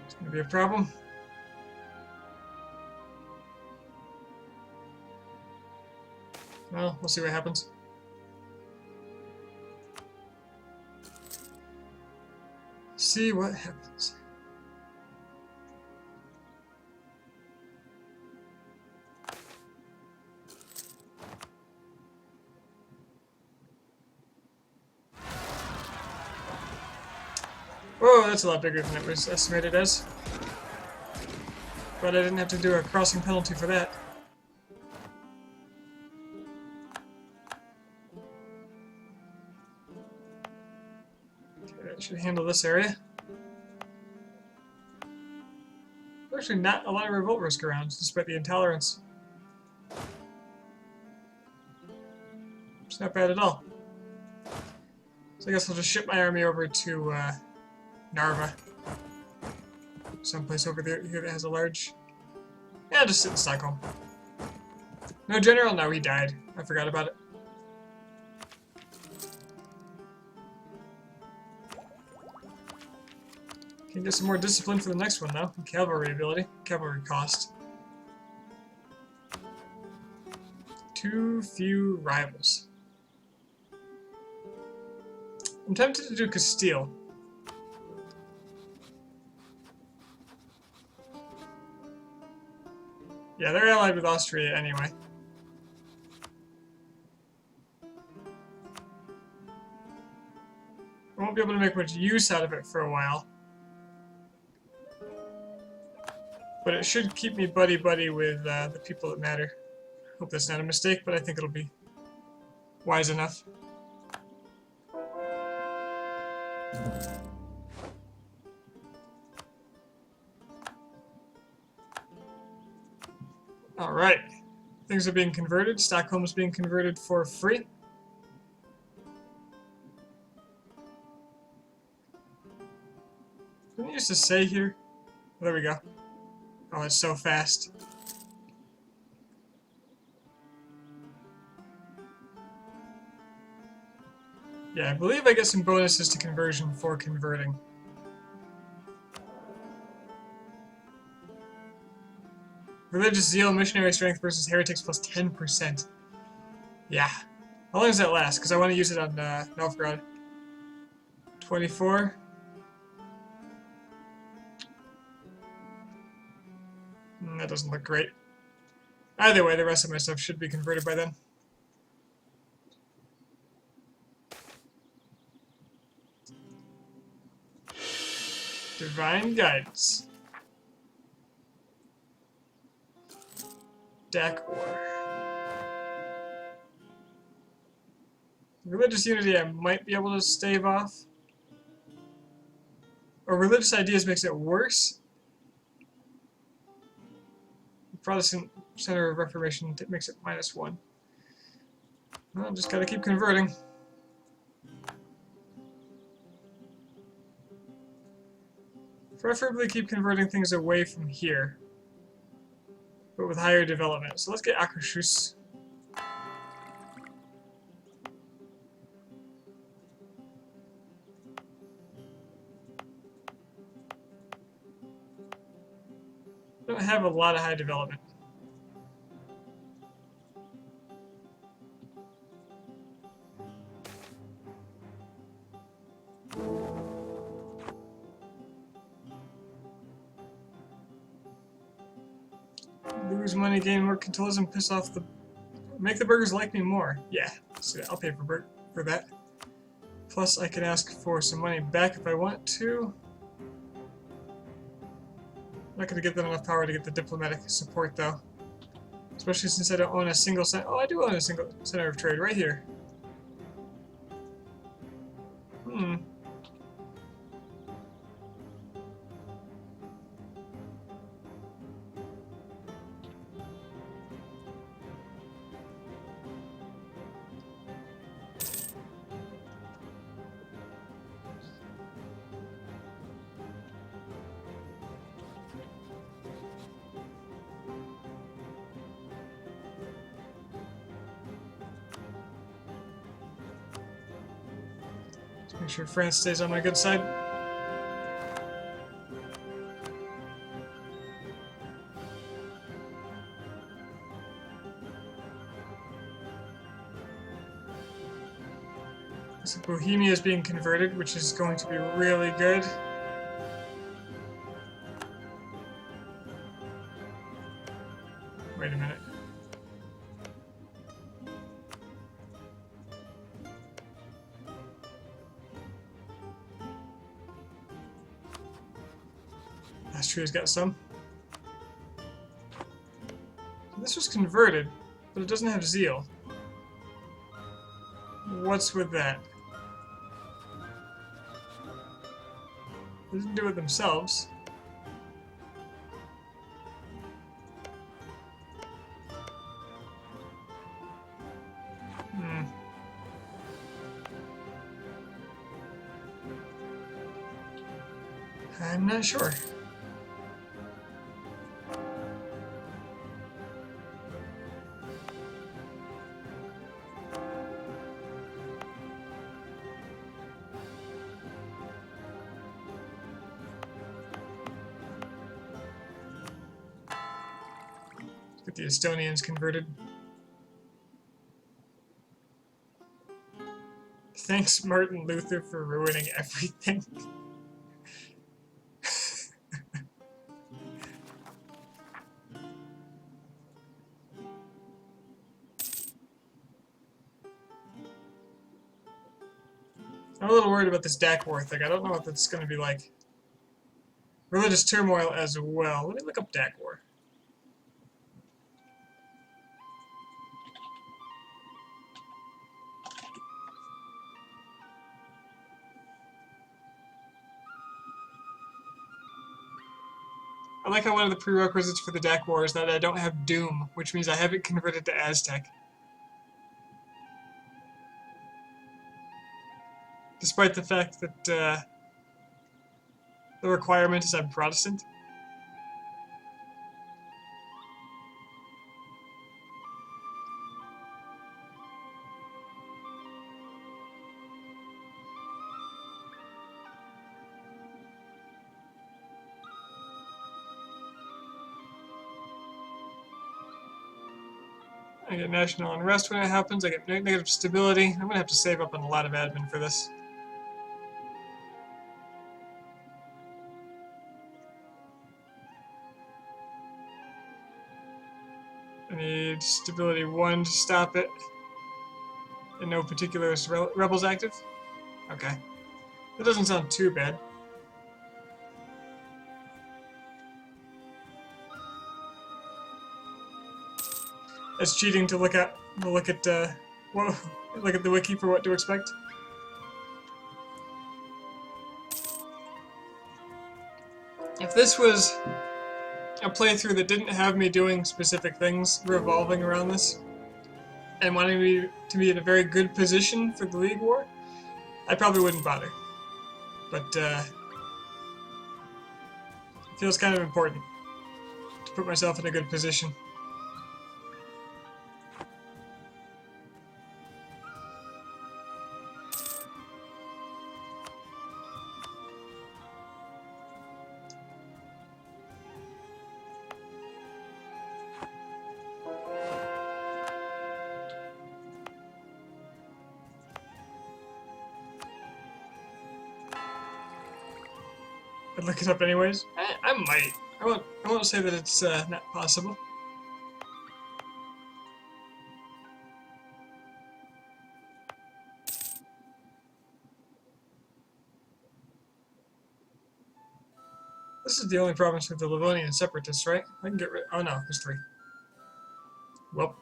It's going to be a problem. Well, we'll see what happens. See what happens. Whoa, that's a lot bigger than it was estimated as. But I didn't have to do a crossing penalty for that. Okay, that should handle this area. There's actually not a lot of revolt risk around, despite the intolerance. It's not bad at all. So I guess I'll just ship my army over to Narva. Someplace over there here that has a large... Yeah, just sit in Stockholm. No general? No, he died. I forgot about it. Can get some more discipline for the next one, though. Cavalry ability. Cavalry cost. Too few rivals. I'm tempted to do Castile. Yeah, they're allied with Austria anyway. I won't be able to make much use out of it for a while. But it should keep me buddy-buddy with the people that matter. Hope that's not a mistake, but I think it'll be wise enough. Alright. Things are being converted. Stockholm is being converted for free. Didn't it used to say here? Oh, there we go. Oh, it's so fast. Yeah, I believe I get some bonuses to conversion for converting. Religious zeal, missionary strength versus heretics plus 10%. Yeah. How long does that last? Because I want to use it on Novgorod. 24. That doesn't look great. Either way, the rest of my stuff should be converted by then. Divine Guidance. Dakor. Religious unity I might be able to stave off. Or religious ideas makes it worse. Protestant Center of Reformation makes it -1. Well, just gotta keep converting. Preferably keep converting things away from here, but with higher development. So let's get Akershus. Don't have a lot of high development. Lose money, gain mercantilism, piss off the... Make the burgers like me more. Yeah, so I'll pay for that. Plus, I can ask for some money back if I want to. I'm not going to give them enough power to get the diplomatic support, though. Especially since I don't own a single center. Oh, I do own a single center of trade right here. Make sure France stays on my good side. So Bohemia is being converted, which is going to be really good. Wait a minute. Austria's got some. This was converted, but it doesn't have zeal. What's with that? They didn't do it themselves. I'm not sure. Get the Estonians converted. Thanks, Martin Luther, for ruining everything. I'm a little worried about this Dakor thing. I don't know what that's going to be like. Religious turmoil as well. Let me look up Dakor. I like how one of the prerequisites for the Dakor is that I don't have Doom, which means I haven't converted to Aztec. Despite the fact that the requirement is I'm Protestant. I get national unrest when it happens. I get negative stability. I'm gonna have to save up on a lot of admin for this. I need stability 1 to stop it. And no particular rebels active? Okay. That doesn't sound too bad. It's cheating to look at the wiki for what to expect. If this was a playthrough that didn't have me doing specific things revolving around this, and wanting me to be in a very good position for the League War, I probably wouldn't bother. But it feels kind of important to put myself in a good position. I'd look it up anyways. I might. I won't say that it's not possible. This is the only province with the Livonian separatists, right? I can get rid. Oh no, there's 3. Well,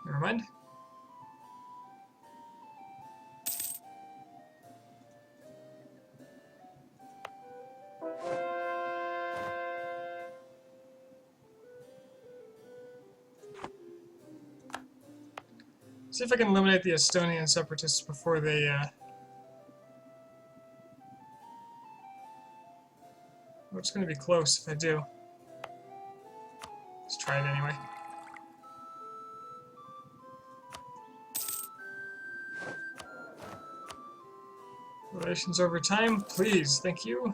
never mind. See if I can eliminate the Estonian separatists before they. Well, it's going to be close if I do. Let's try it anyway. Relations over time, please. Thank you.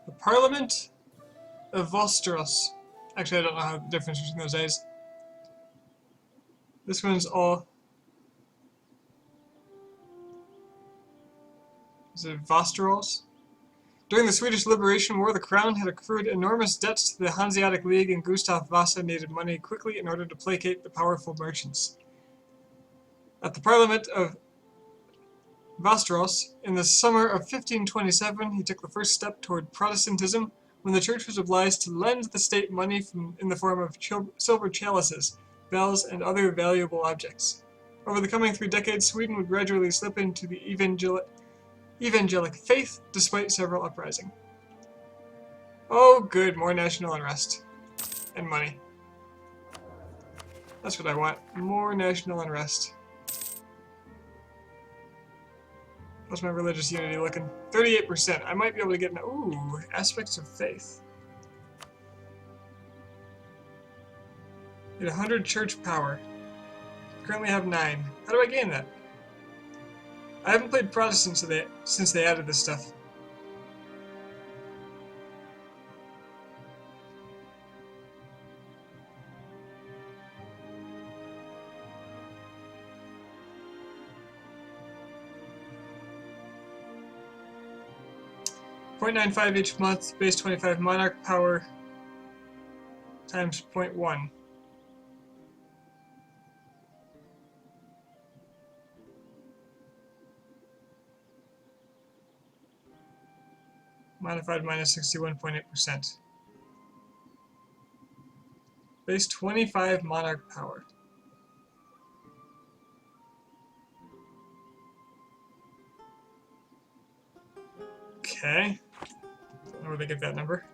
The Parliament of Vostros. Actually, I don't know how the difference between those A's. This one's all. Is it Vostros? During the Swedish Liberation War, the Crown had accrued enormous debts to the Hanseatic League, and Gustav Vasa needed money quickly in order to placate the powerful merchants. At the Parliament of Vostros, in the summer of 1527, he took the first step toward Protestantism when the church was obliged to lend the state money in the form of silver chalices, bells, and other valuable objects. Over the coming 3 decades, Sweden would gradually slip into the evangelic faith, despite several uprisings. Oh good, more national unrest. And money. That's what I want. More national unrest. How's my religious unity looking? 38%. I might be able to get an... Ooh, aspects of faith. Get 100 church power. Currently have 9. How do I gain that? I haven't played Protestant since they added this stuff. .95 each month, base 25 monarch power times 0.1. Modified minus 61.8%. Base 25 monarch power. Okay. I don't know where they get that number.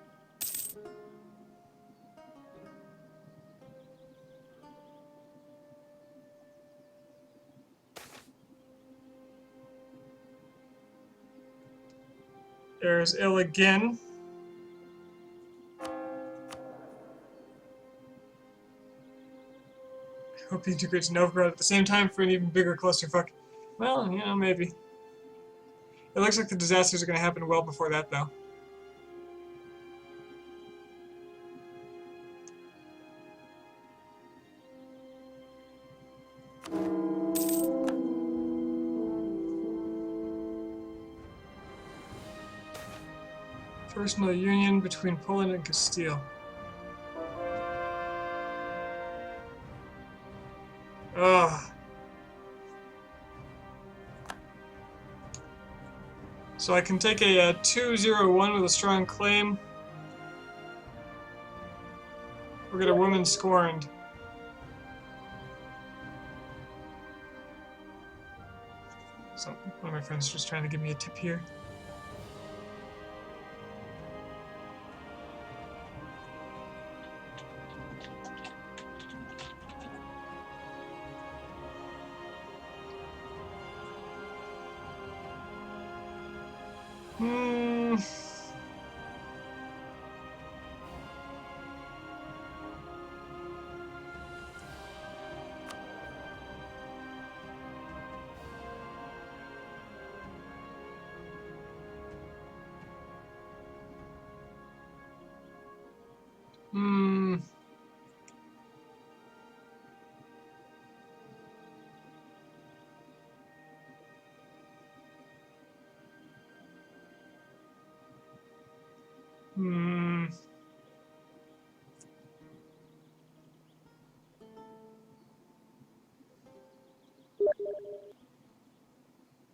Empire is ill again. I hope he integrates Novgorod at the same time for an even bigger clusterfuck. Well, you know, maybe. It looks like the disasters are going to happen well before that, though. Personal union between Poland and Castile. Ugh. So I can take a 201 with a strong claim. We'll get a woman scorned. So one of my friends is just trying to give me a tip here.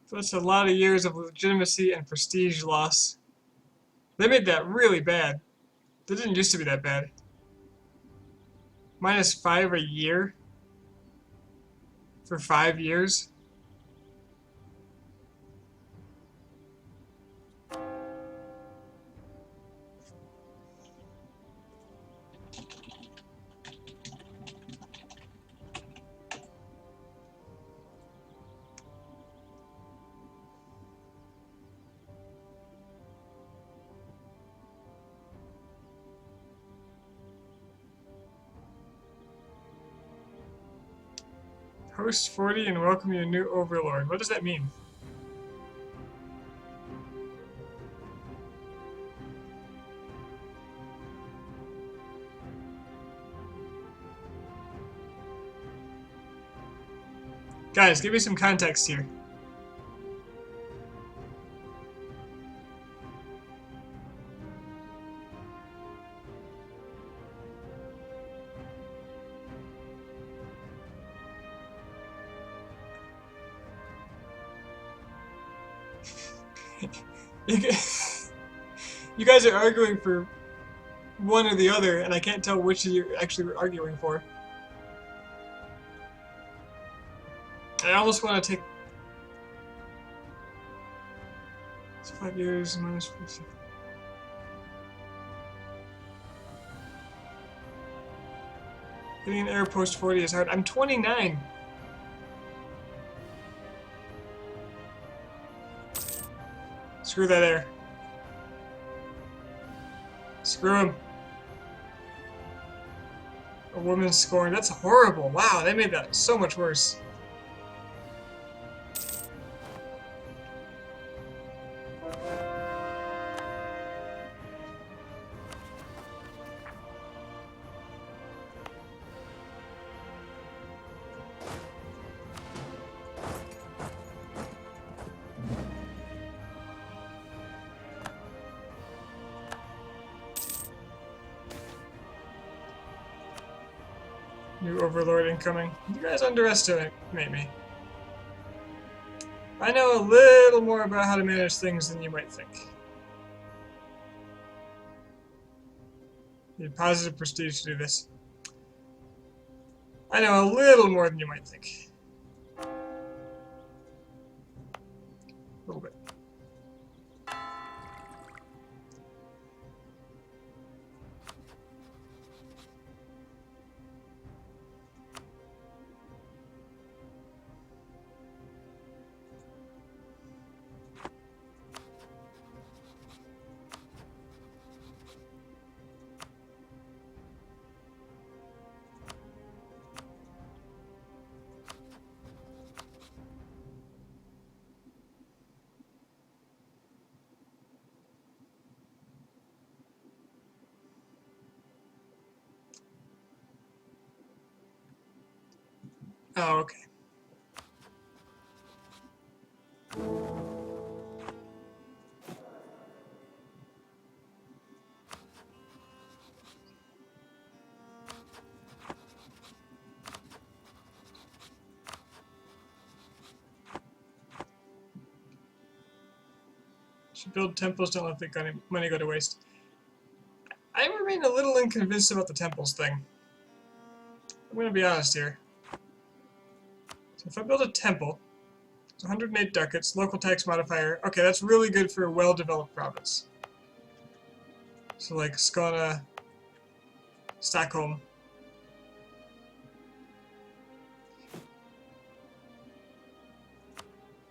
So that's a lot of years of legitimacy and prestige loss. They made that really bad. That didn't used to be that bad. -5 a year? For 5 years? Host 40 and welcome your new overlord. What does that mean? Guys, give me some context here. You guys are arguing for one or the other, and I can't tell which you're actually arguing for. I almost want to take... It's 5 years minus 50. Getting an air post 40 is hard. I'm 29. Screw that air. Screw him. A woman scorned. That's horrible. Wow, they made that so much worse. New overlord incoming. You guys underestimate me. I know a little more about how to manage things than you might think. Need positive prestige to do this. I know a little more than you might think. A little bit. Oh, okay. Should build temples, don't let the money go to waste. I remain a little unconvinced about the temples thing. I'm going to be honest here. So if I build a temple, it's 108 ducats, local tax modifier. Okay, that's really good for a well-developed province. So like Skåne, Stockholm.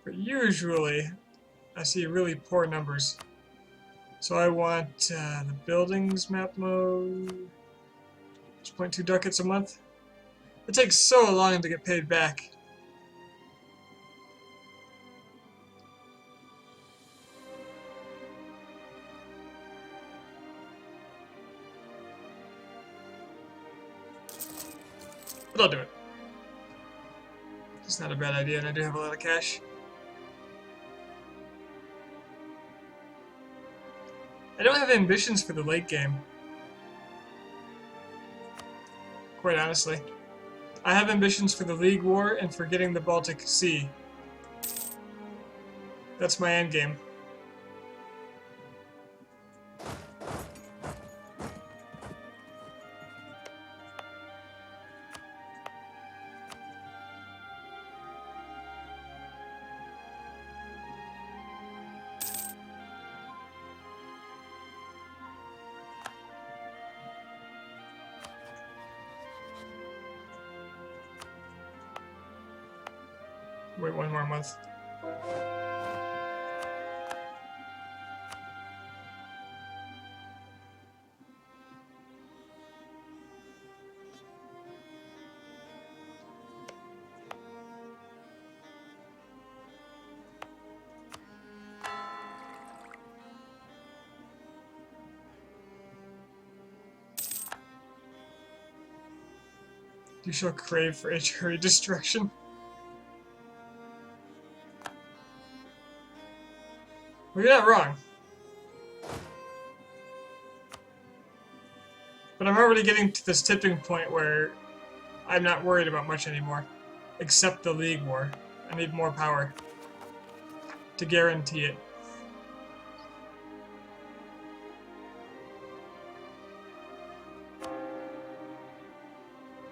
But usually, I see really poor numbers. So I want the buildings map mode. 0.2 ducats a month. It takes so long to get paid back. But I'll do it. It's not a bad idea, and I do have a lot of cash. I don't have ambitions for the late game. Quite honestly. I have ambitions for the League War and for getting the Baltic Sea. That's my endgame. Wait one more month. You shall crave for HRE destruction. Well, you're not wrong. But I'm already getting to this tipping point where I'm not worried about much anymore. Except the League War. I need more power to guarantee it.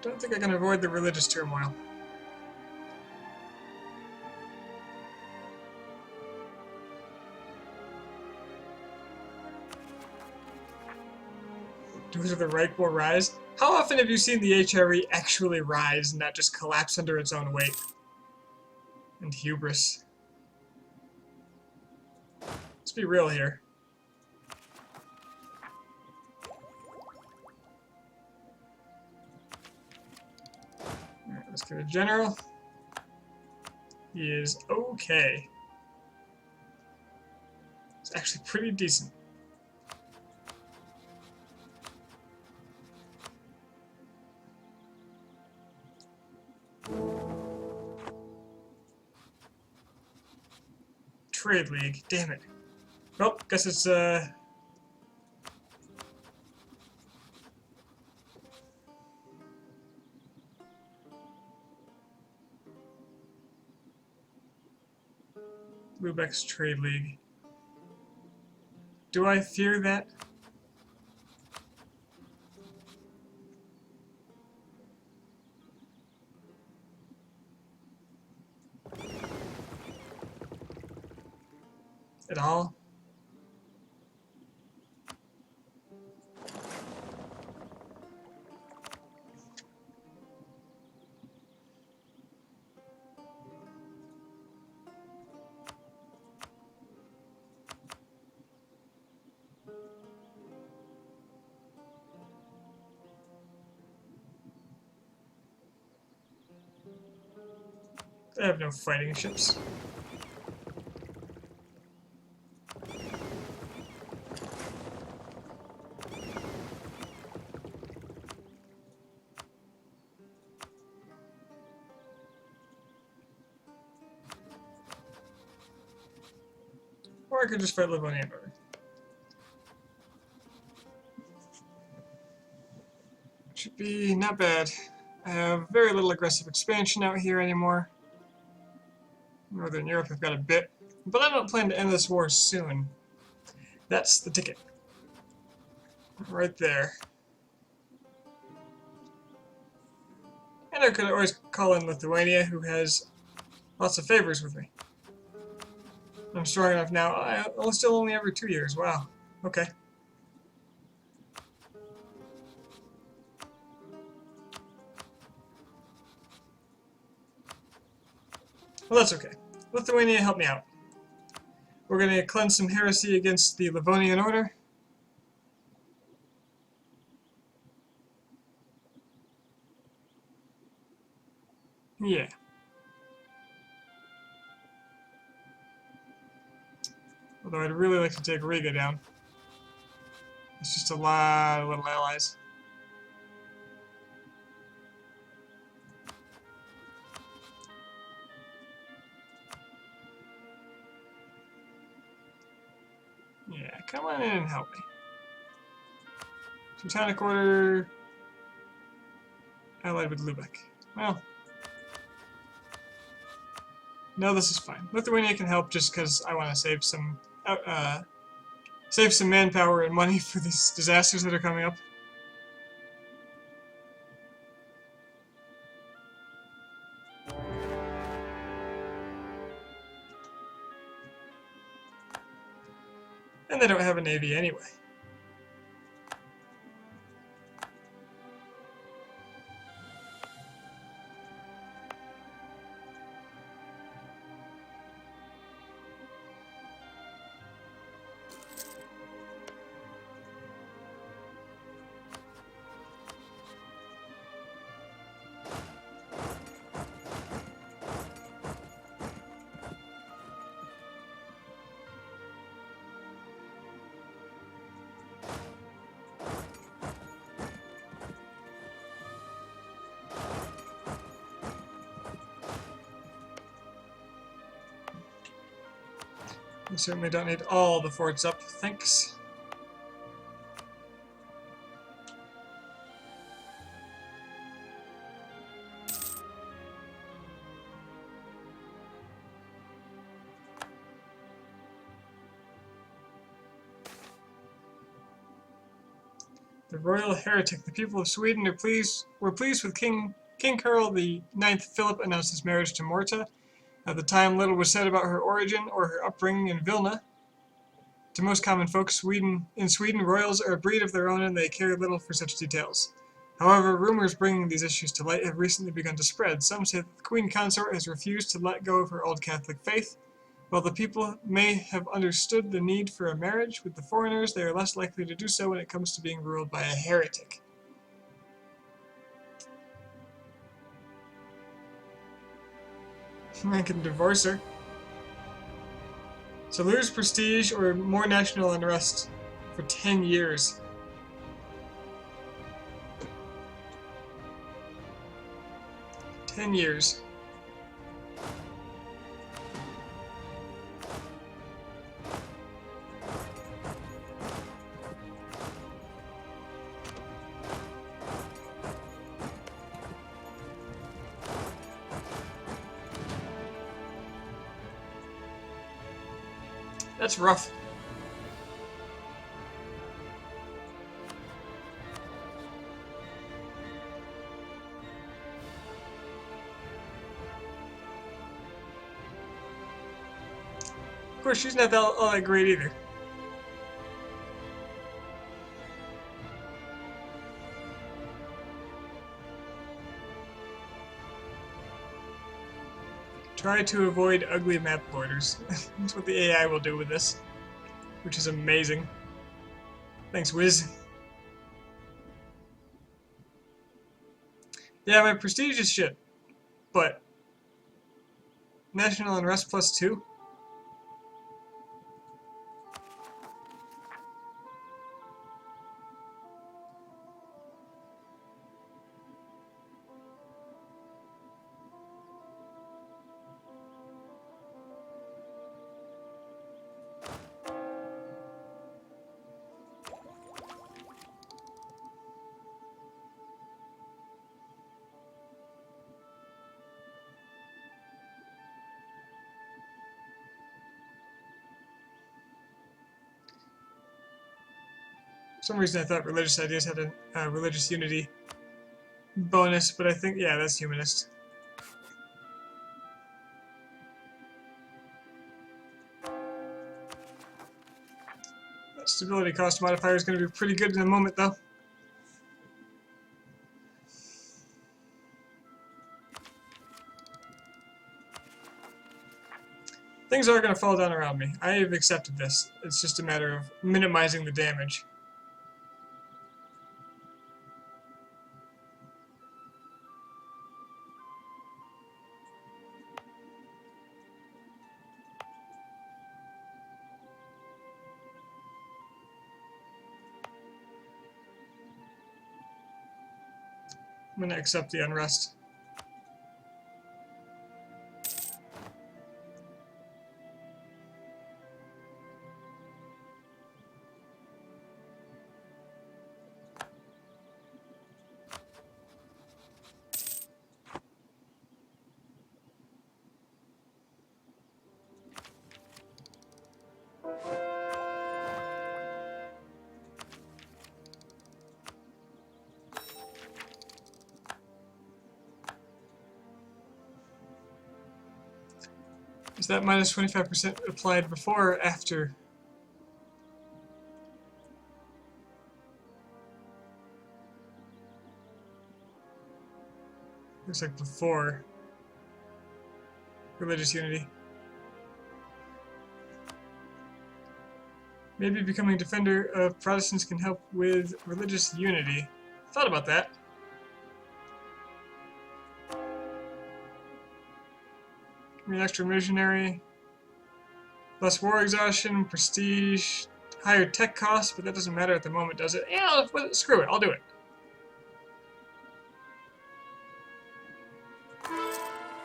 Don't think I can avoid the religious turmoil. Do the Reich will rise? How often have you seen the HRE actually rise and not just collapse under its own weight? And hubris. Let's be real here. Alright, let's get a general. He is okay. It's actually pretty decent. Trade League, damn it. Well, guess it's Lubeck's Trade League. Do I fear that? At all? I have no fighting ships. Or I could just fight Livonia and Order. Should be not bad. I have very little aggressive expansion out here anymore. Northern Europe have got a bit, but I don't plan to end this war soon. That's the ticket. Right there. And I could always call in Lithuania, who has lots of favors with me. I'm strong enough now. I'll still only every 2 years. Wow. Okay. Well, that's okay. Lithuania, help me out. We're going to cleanse some heresy against the Livonian Order. Yeah. Although I'd really like to take Riga down. It's just a lot of little allies. Yeah, come on in and help me. Teutonic Order allied with Lubeck. Well, no, this is fine. Lithuania can help just because I want to save some manpower and money for these disasters that are coming up. And they don't have a navy anyway. We certainly don't need all the forts up, thanks. The royal heretic. The people of Sweden were pleased with King Karl the IX Philip announced his marriage to Morta. At the time, little was said about her origin or her upbringing in Vilna. To most common folk, in Sweden, royals are a breed of their own and they care little for such details. However, rumors bringing these issues to light have recently begun to spread. Some say that the Queen Consort has refused to let go of her old Catholic faith. While the people may have understood the need for a marriage with the foreigners, they are less likely to do so when it comes to being ruled by a heretic. I can divorce her. So lose prestige or more national unrest for 10 years. $10. That's rough. Of course, she's not all that great either. Try to avoid ugly map borders. That's what the AI will do with this, which is amazing. Thanks, Wiz. Yeah, my prestige is shit, but national unrest +2? For some reason I thought religious ideas had a religious unity bonus, but I think, yeah, that's humanist. That stability cost modifier is going to be pretty good in a moment, though. Things are going to fall down around me. I have accepted this. It's just a matter of minimizing the damage. I'm going to accept the unrest. Is that minus 25% applied before or after? Looks like before religious unity. Maybe becoming defender of Protestants can help with religious unity. Thought about that. Give me an extra missionary. Less war exhaustion, prestige, higher tech costs, but that doesn't matter at the moment, does it? Yeah, screw it, I'll do it.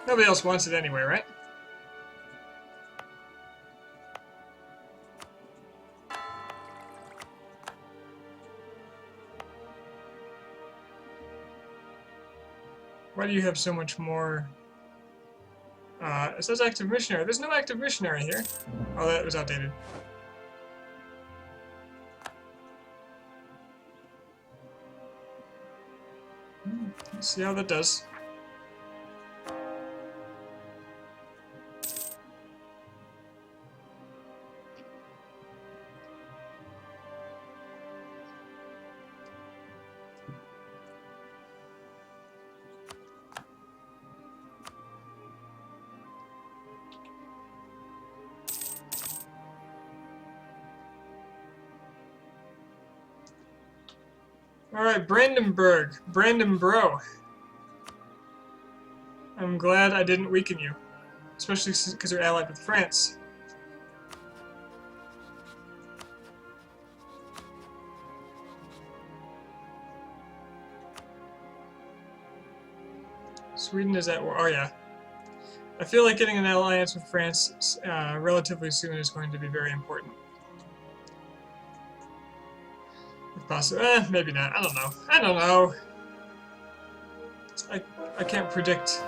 Nobody else wants it anyway, right? Why do you have so much more? It says active missionary. There's no active missionary here. Oh, that was outdated. Let's see how that does. Alright, Brandenburg. Brandenbro. I'm glad I didn't weaken you. Especially because you're allied with France. Sweden is at war. Oh, yeah. I feel like getting an alliance with France relatively soon is going to be very important. If possible. Maybe not. I don't know. I don't know. I can't predict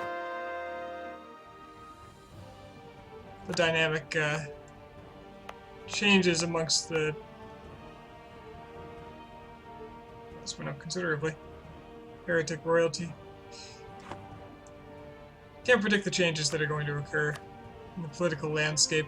the dynamic changes amongst the... This went up considerably. Heretic royalty. Can't predict the changes that are going to occur in the political landscape.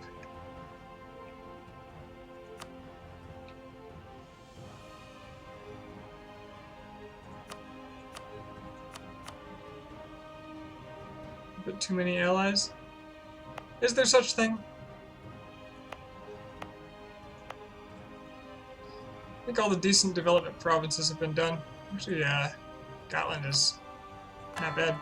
A bit too many allies. Is there such thing? I think all the decent development provinces have been done. Actually, Gotland is not bad.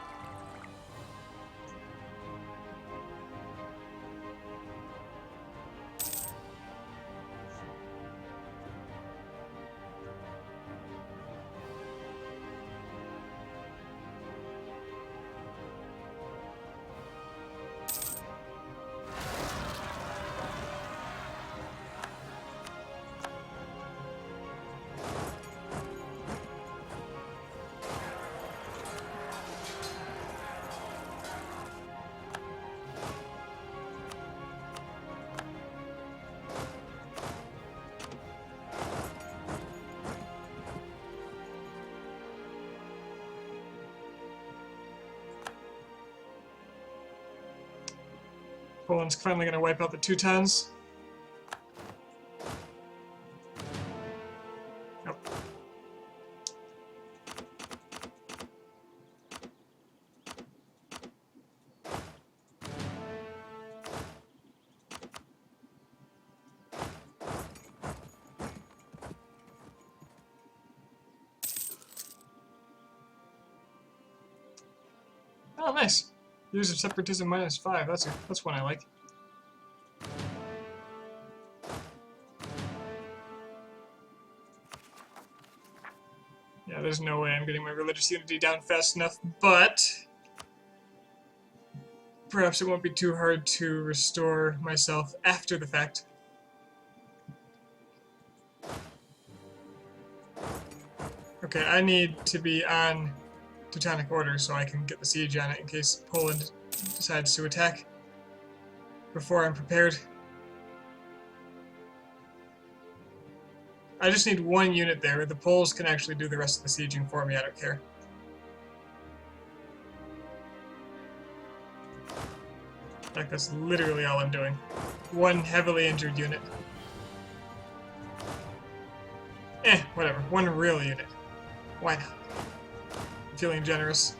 Poland's finally going to wipe out the Teutons. Yep. Oh, nice. Years of separatism -5. That's one I like. Yeah, there's no way I'm getting my religious unity down fast enough, but perhaps it won't be too hard to restore myself after the fact. Okay, I need to be on Teutonic Order so I can get the siege on it in case Poland decides to attack before I'm prepared. I just need one unit there. The Poles can actually do the rest of the sieging for me, I don't care. In fact, that's literally all I'm doing. One heavily injured unit. Whatever. One real unit. Why not? I'm feeling generous.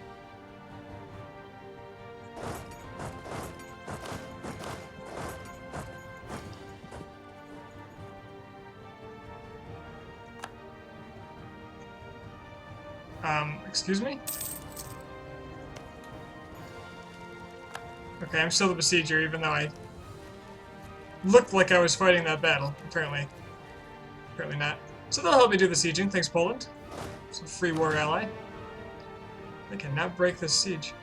Excuse me? Okay, I'm still the besieger, even though I looked like I was fighting that battle. Apparently not. So they'll help me do the sieging. Thanks, Poland. It's a free war ally. They cannot break this siege.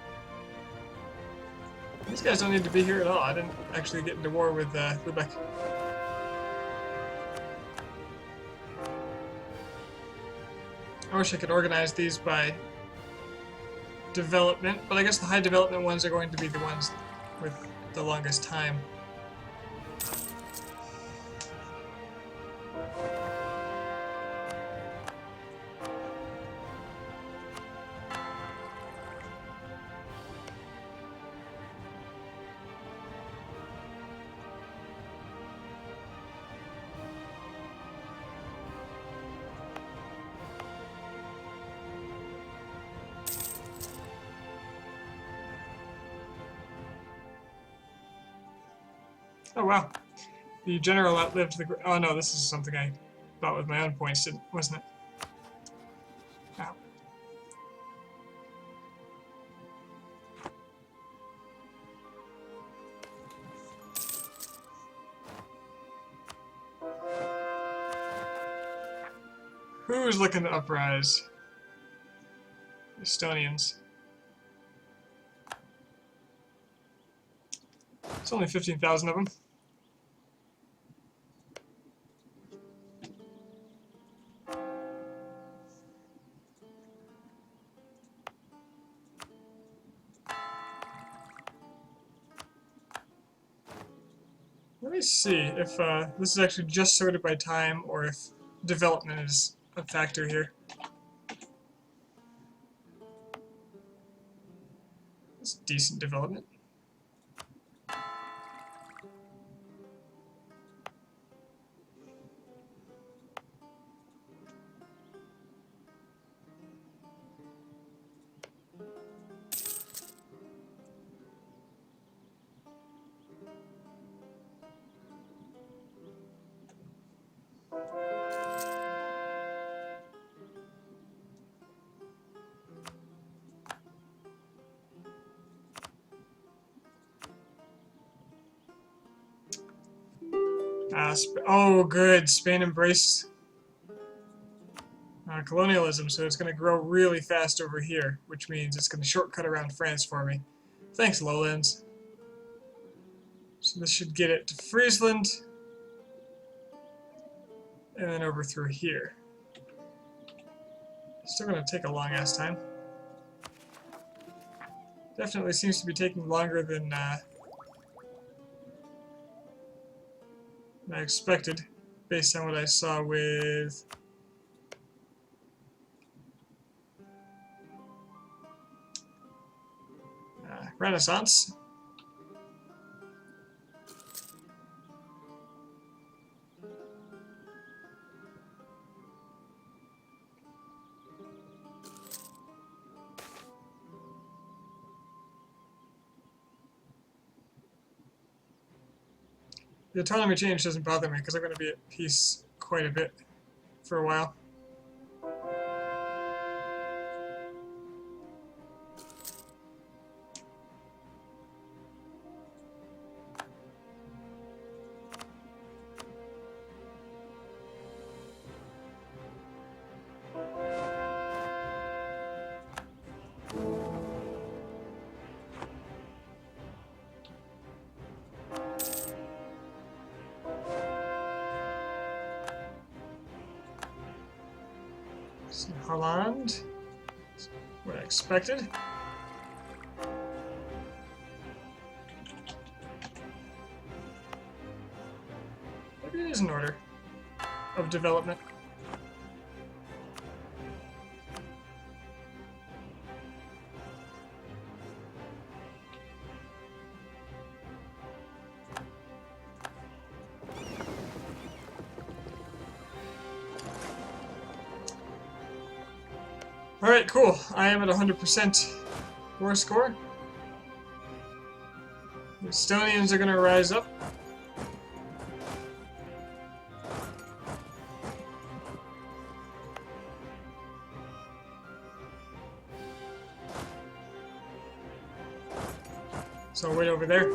These guys don't need to be here at all. I didn't actually get into war with Lubeck. I wish I could organize these by development, but I guess the high development ones are going to be the ones with the longest time. Oh wow. The general outlived the... Oh no, this is something I bought with my own points, wasn't it? Ow. Who's looking to uprise? Estonians. It's only 15,000 of them. Let me see if this is actually just sorted by time or if development is a factor here. It's decent development. Oh, good. Spain embraced colonialism, so it's going to grow really fast over here, which means it's going to shortcut around France for me. Thanks, Lowlands. So this should get it to Friesland, and then over through here. Still going to take a long-ass time. Definitely seems to be taking longer than I expected, based on what I saw with Renaissance. the autonomy change doesn't bother me because I'm going to be at peace quite a bit for a while. So Holland, what I expected. Maybe it is an order of development. Alright, cool. I am at 100% war score. The Estonians are going to rise up. So I'll wait over there.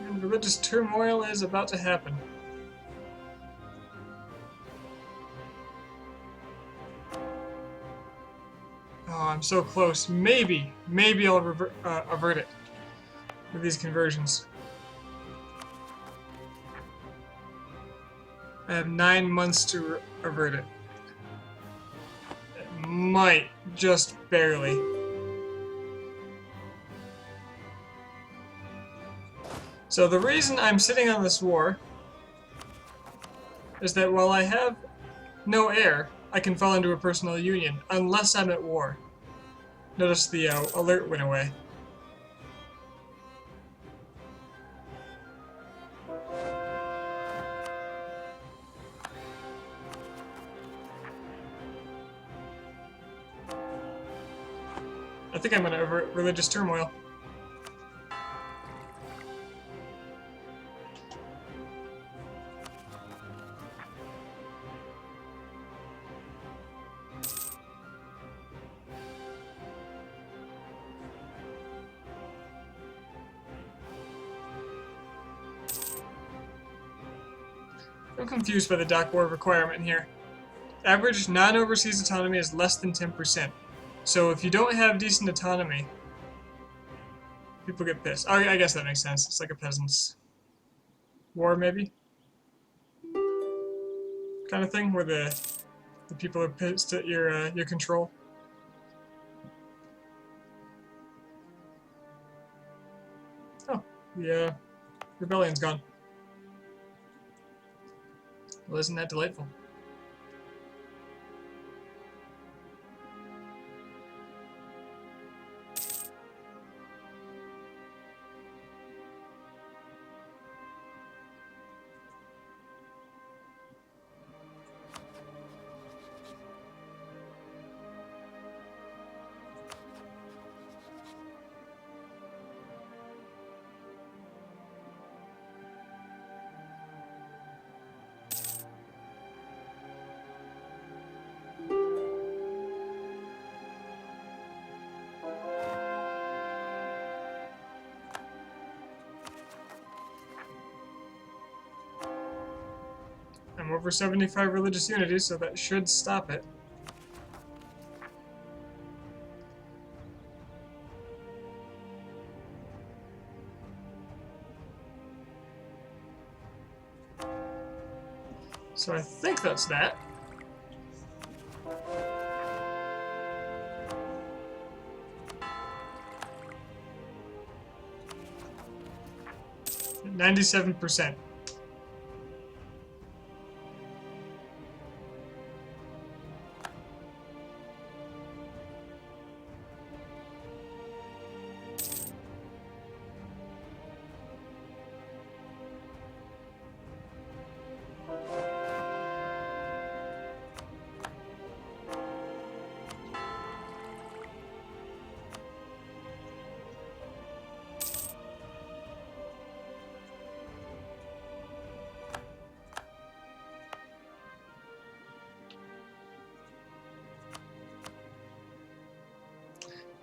And religious turmoil is about to happen. Oh, I'm so close. Maybe I'll avert it with these conversions. I have 9 months to avert it. It might, just barely. So the reason I'm sitting on this war is that while I have no heir, I can fall into a personal union, unless I'm at war. Notice the alert went away. I think I'm going to avert religious turmoil. I'm confused by the dock war requirement here. Average non-overseas autonomy is less than 10%. So if you don't have decent autonomy, people get pissed. Oh, I guess that makes sense. It's like a peasants' war, maybe? Kind of thing, where the people are pissed at your control. Oh, the rebellion's gone. Well, isn't that delightful? I'm over 75 religious unity, so that should stop it. So I think that's that. At 97%.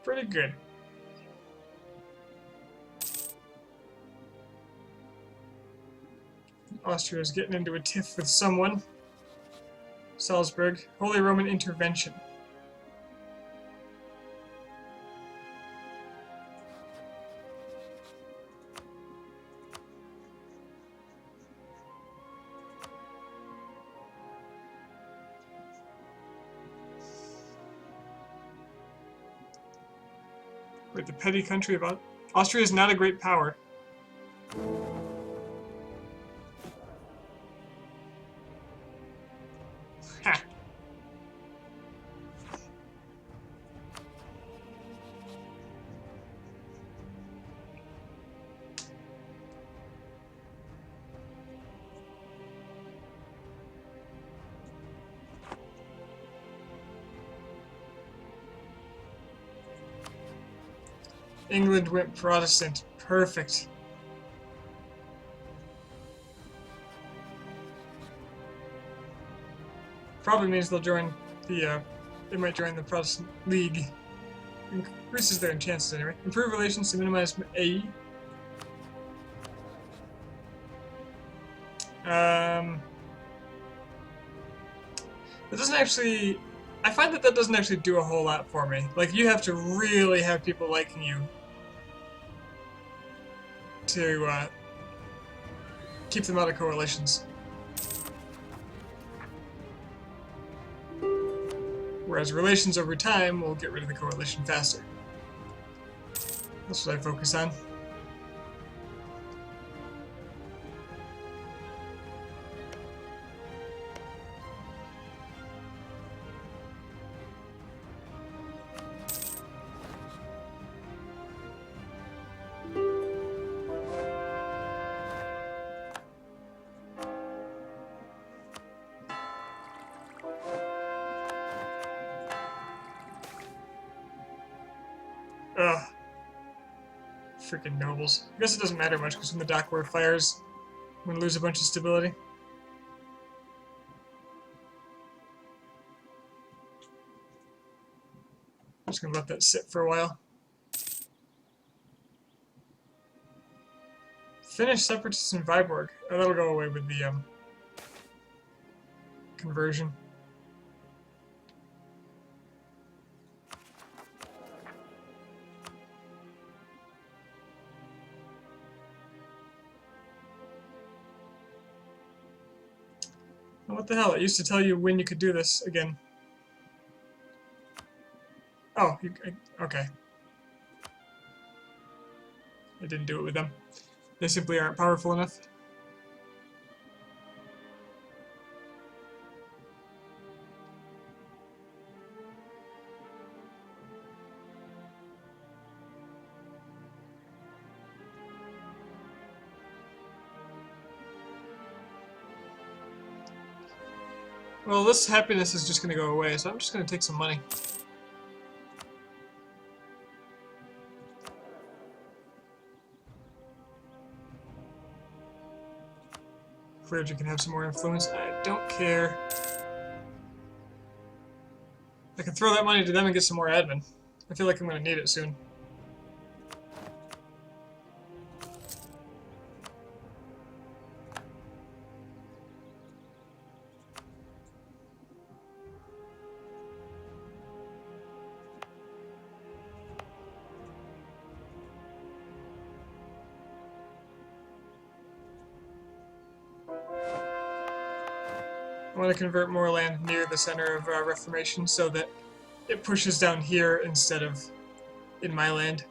pretty good. Austria is getting into a tiff with someone. Salzburg. Holy Roman intervention. Wait, the petty country of Austria is not a great power. Ha! England went Protestant. Perfect. Probably means they'll join the, they might join the Protestant League. Increases their chances anyway. Improve relations to minimize AE. That doesn't actually... I find that doesn't actually do a whole lot for me. Like, you have to really have people liking you to keep them out of coalitions. Whereas relations over time will get rid of the coalition faster. That's what I focus on. Ugh. Freaking nobles. I guess it doesn't matter much because when the dock war fires, I'm gonna lose a bunch of stability. I'm just gonna let that sit for a while. Finnish separatists in Viborg. Oh, that'll go away with the conversion. Oh, what the hell? It used to tell you when you could do this again. Oh, okay. I didn't do it with them. They simply aren't powerful enough. Well, this happiness is just going to go away, so I'm just going to take some money. Clergy can have some more influence. I don't care. I can throw that money to them and get some more admin. I feel like I'm going to need it soon. I want to convert more land near the center of Reformation so that it pushes down here instead of in my land.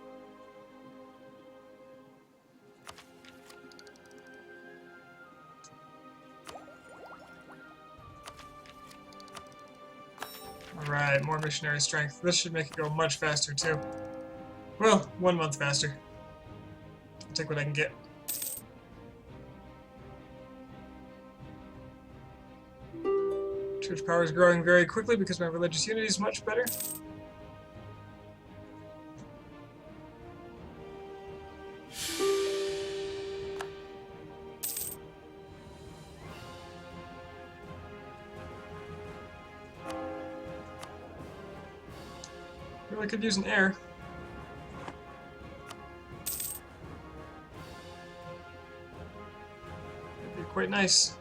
Alright, more missionary strength. This should make it go much faster too. Well, 1 month faster. I'll take what I can get. Church power is growing very quickly because my religious unity is much better. Really could use an heir. quite nice.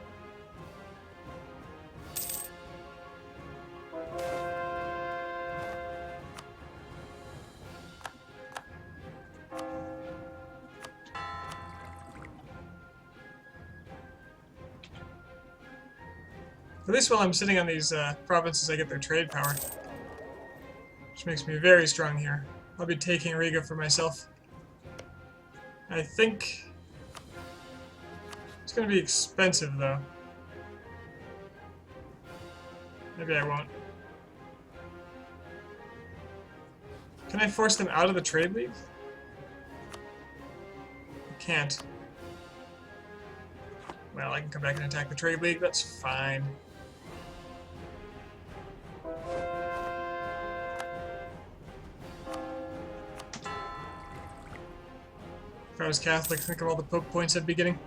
At least while I'm sitting on these provinces, I get their trade power, which makes me very strong here. I'll be taking Riga for myself. I think it's going to be expensive, though. Maybe I won't. Can I force them out of the trade league? I can't. Well, I can come back and attack the trade league. That's fine. If I was Catholic, think of all the Pope points I'd be getting.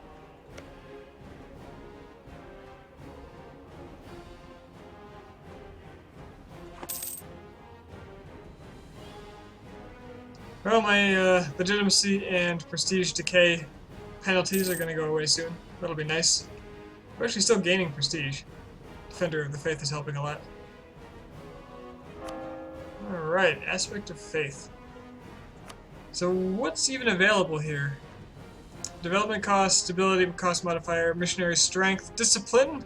Well, my legitimacy and prestige decay penalties are going to go away soon. That'll be nice. We're actually still gaining prestige. Defender of the Faith is helping a lot. Alright, Aspect of Faith. So what's even available here? Development cost, stability cost modifier, missionary strength, discipline,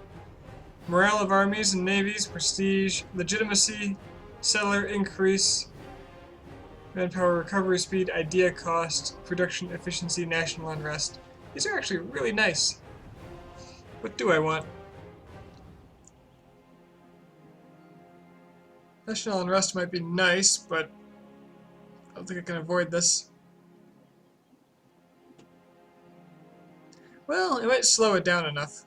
morale of armies and navies, prestige, legitimacy, settler increase, manpower recovery speed, idea cost, production efficiency, national unrest. These are actually really nice. What do I want? National unrest might be nice, but I don't think I can avoid this. Well, it might slow it down enough.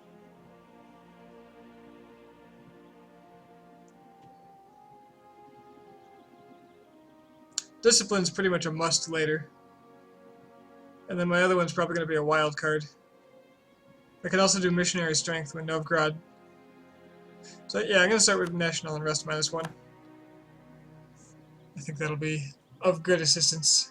Discipline's pretty much a must later. And then my other one's probably going to be a wild card. I can also do missionary strength when Novgorod. So yeah, I'm going to start with national unrest -1. I think that'll be of good assistance.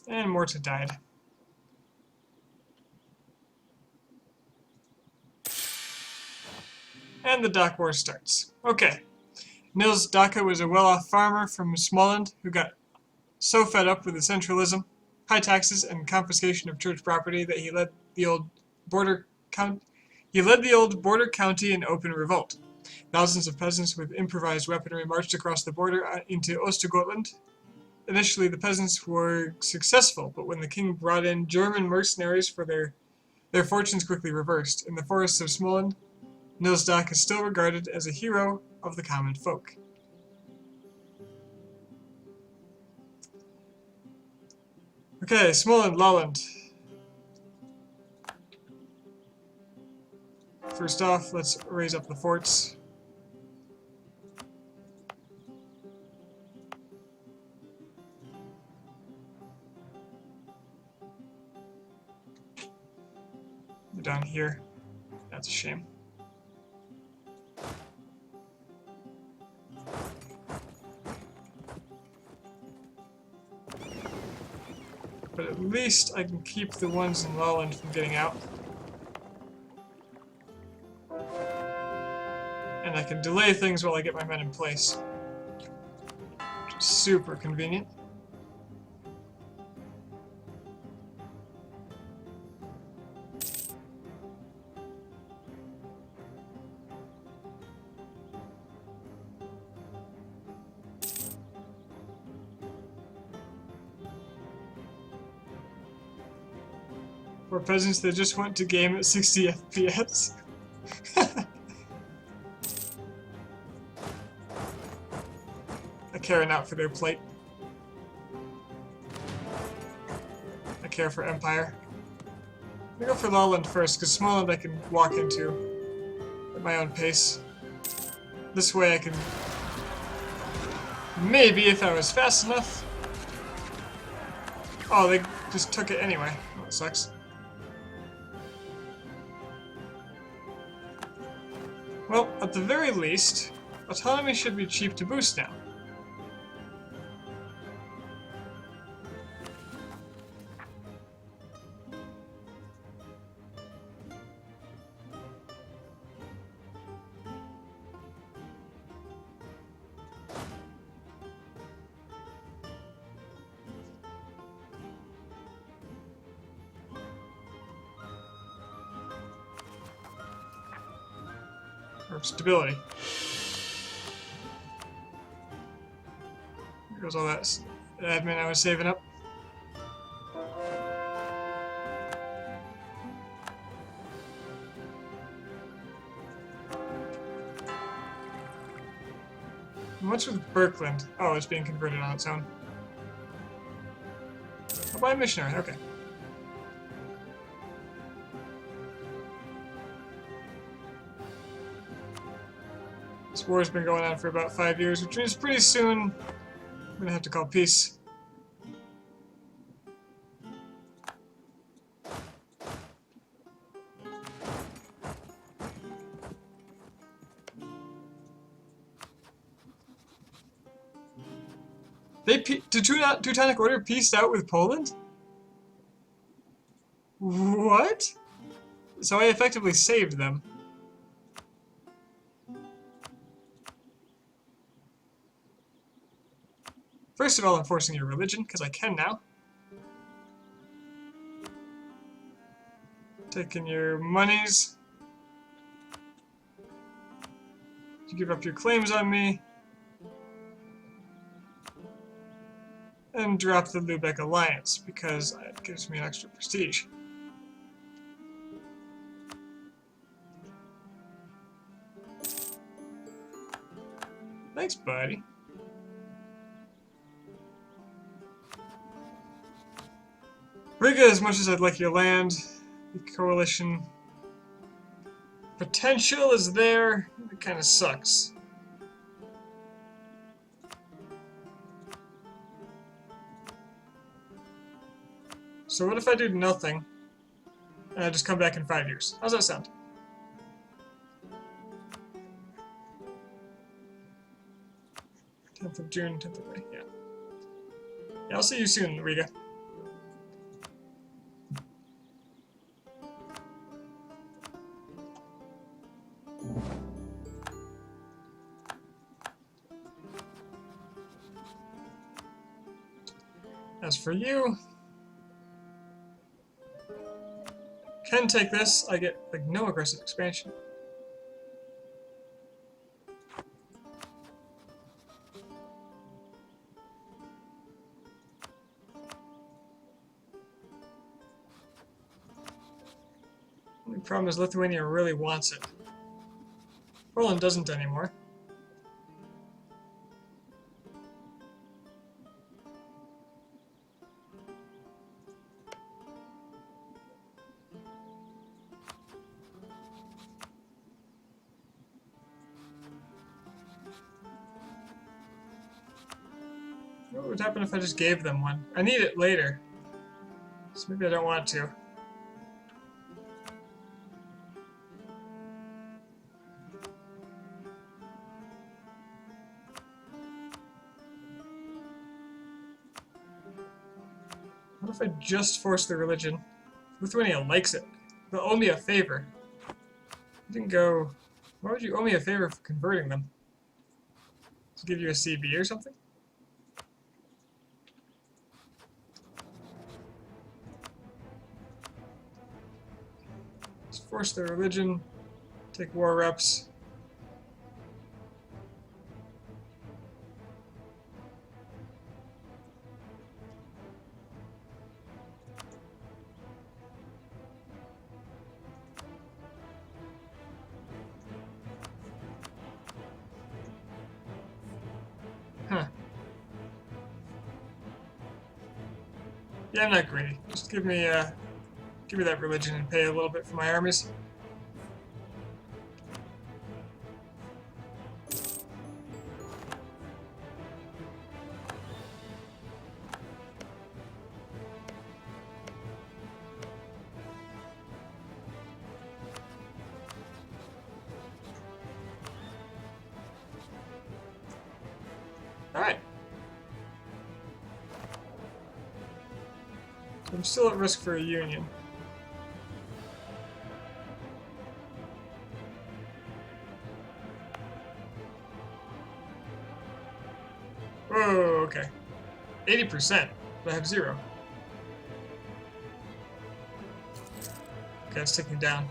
And Morta died. And the dock war starts. Okay. Nils Daka was a well-off farmer from Smolensk who got so fed up with the centralism, high taxes, and confiscation of church property that he led the old border county in open revolt. Thousands of peasants with improvised weaponry marched across the border into Östergötland. Initially, the peasants were successful, but when the king brought in German mercenaries for their fortunes quickly reversed. In the forests of Smolensk, Nils Daka is still regarded as a hero of the common folk. Okay, Smolensk, Lolland. First off, let's raise up the forts. They're down here. That's a shame. But at least I can keep the ones in Lolland from getting out. And I can delay things while I get my men in place. Which is super convenient. For peasants that just want to game at 60 FPS. Caring out for their plate. I care for Empire. I'm gonna go for Lawland first, because Smallland I can walk into at my own pace. This way I can... Maybe, if I was fast enough... Oh, they just took it anyway. Oh, that sucks. Well, at the very least, autonomy should be cheap to boost now. Or stability. Here goes all that admin I was saving up. What's with Birkland? Oh, it's being converted on its own. I'll buy a missionary, okay. This war's been going on for about 5 years, which means pretty soon I'm gonna have to call peace. Did Teutonic Order peaced out with Poland? What? So I effectively saved them. First of all, enforcing your religion, because I can now. Taking your monies. You give up your claims on me. And drop the Lubeck Alliance, because it gives me an extra prestige. Thanks, buddy. Riga, as much as I'd like your land, the coalition potential is there. It kind of sucks. So what if I do nothing, and I just come back in 5 years? How's that sound? June, 10th of May, yeah. Yeah, I'll see you soon, Riga. As for you, can take this. I get like no aggressive expansion. The problem is Lithuania really wants it. Poland doesn't anymore. What would happen if I just gave them one? I need it later. So maybe I don't want to. What if I just force the religion? Lithuania likes it. They'll owe me a favor. You didn't go... Why would you owe me a favor for converting them? To give you a CB or something? Just force their religion. Take war reps. Huh. Yeah, I'm not greedy. Just give me that religion and pay a little bit for my armies. Alright. So I'm still at risk for a union. Whoa, okay. 80%, but I have 0. Okay, it's ticking down.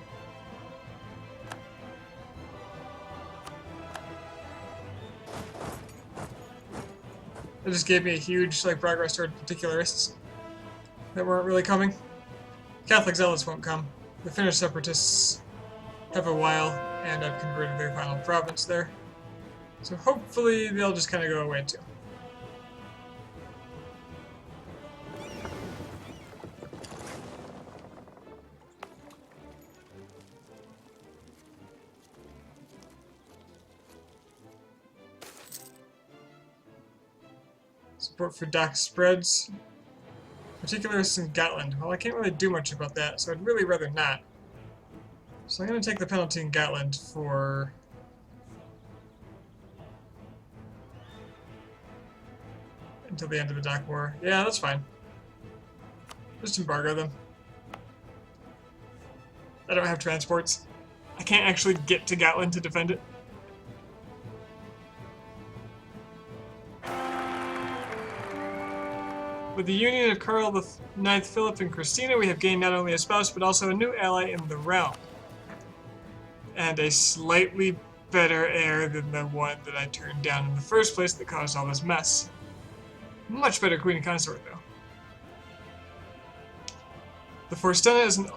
It just gave me a huge progress toward particularists that weren't really coming. Catholic zealots won't come. The Finnish separatists have a while, and I've converted their final province there. So hopefully they'll just kind of go away too. Support for dock spreads. Particularists in Gotland. Well, I can't really do much about that, so I'd really rather not. So I'm going to take the penalty in Gotland for... until the end of the dock war. Yeah, that's fine. Just embargo them. I don't have transports. I can't actually get to Gotland to defend it. With the union of Karl IX Philip and Christina, we have gained not only a spouse, but also a new ally in the realm. And a slightly better heir than the one that I turned down in the first place that caused all this mess. Much better queen and consort, though. The Forstena is an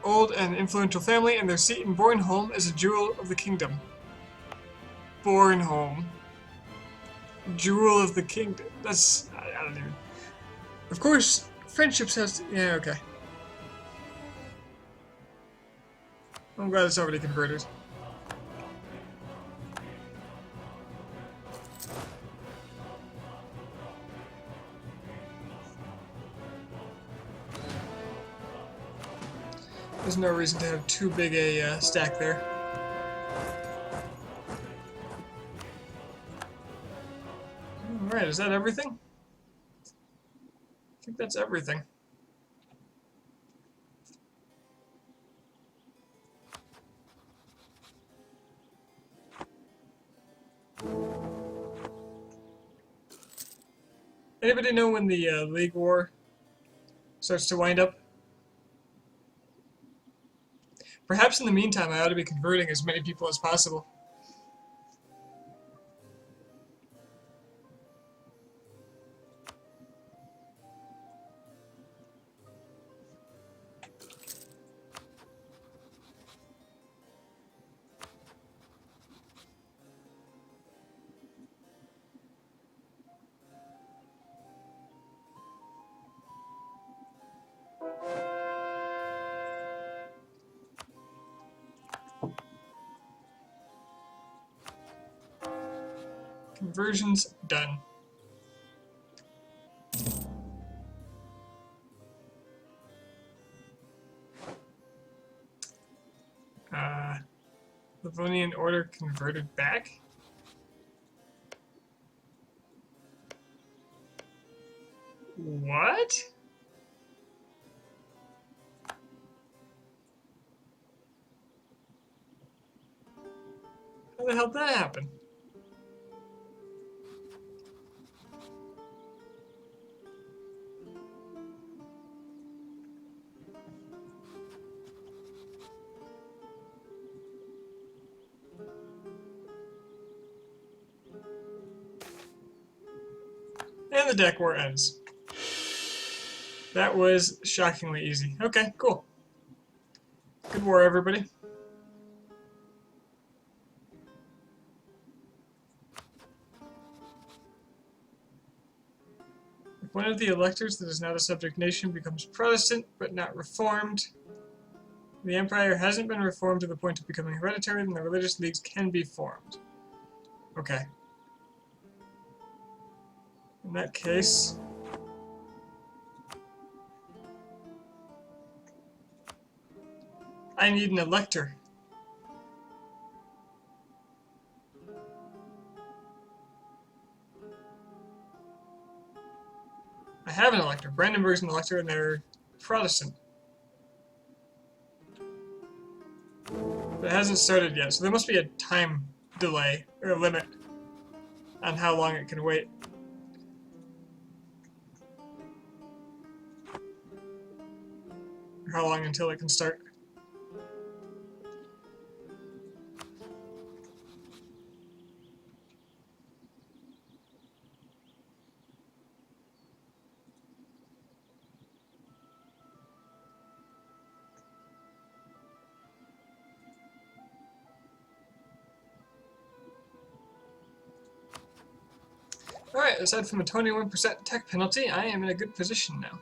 old and influential family, and their seat in Bornholm is a jewel of the kingdom. Bornholm. Jewel of the kingdom. That's... I don't even... Of course, friendships has to... Yeah, okay. I'm glad it's already converted. There's no reason to have too big a stack there. Alright, is that everything? I think that's everything. Anybody know when the League War starts to wind up? Perhaps in the meantime I ought to be converting as many people as possible. Conversions done. Livonian Order converted back? What? How the hell did that happen? And the deck war ends. That was shockingly easy. Okay, cool. Good war, everybody. One of the electors that is now the subject nation becomes Protestant, but not reformed. The empire hasn't been reformed to the point of becoming hereditary, then the religious leagues can be formed. Okay. In that case, I need an elector. I have an elector. Brandenburg's an elector and they're Protestant. But it hasn't started yet, so there must be a time delay, or a limit, on how long it can wait. Or how long until it can start. Alright, aside from a 21% tech penalty, I am in a good position now.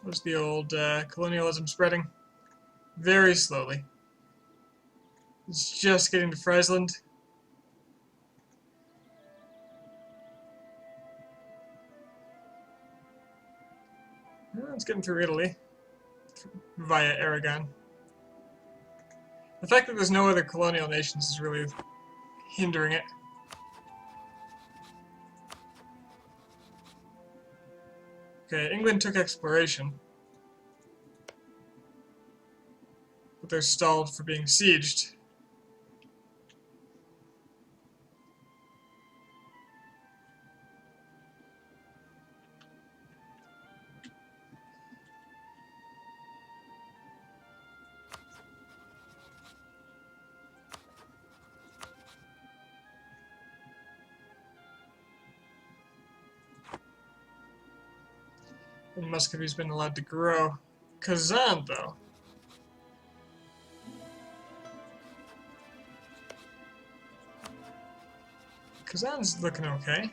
What's the old colonialism spreading? Very slowly. It's just getting to Friesland. Well, it's getting through Italy via Aragon. The fact that there's no other colonial nations is really hindering it. Okay, England took exploration. But they're stalled for being sieged. And Muscovy's been allowed to grow. Kazan, though. Kazan's looking okay.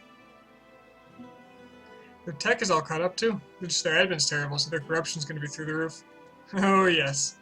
Their tech is all caught up, too. Just their admin's terrible, so their corruption's going to be through the roof. Oh, yes.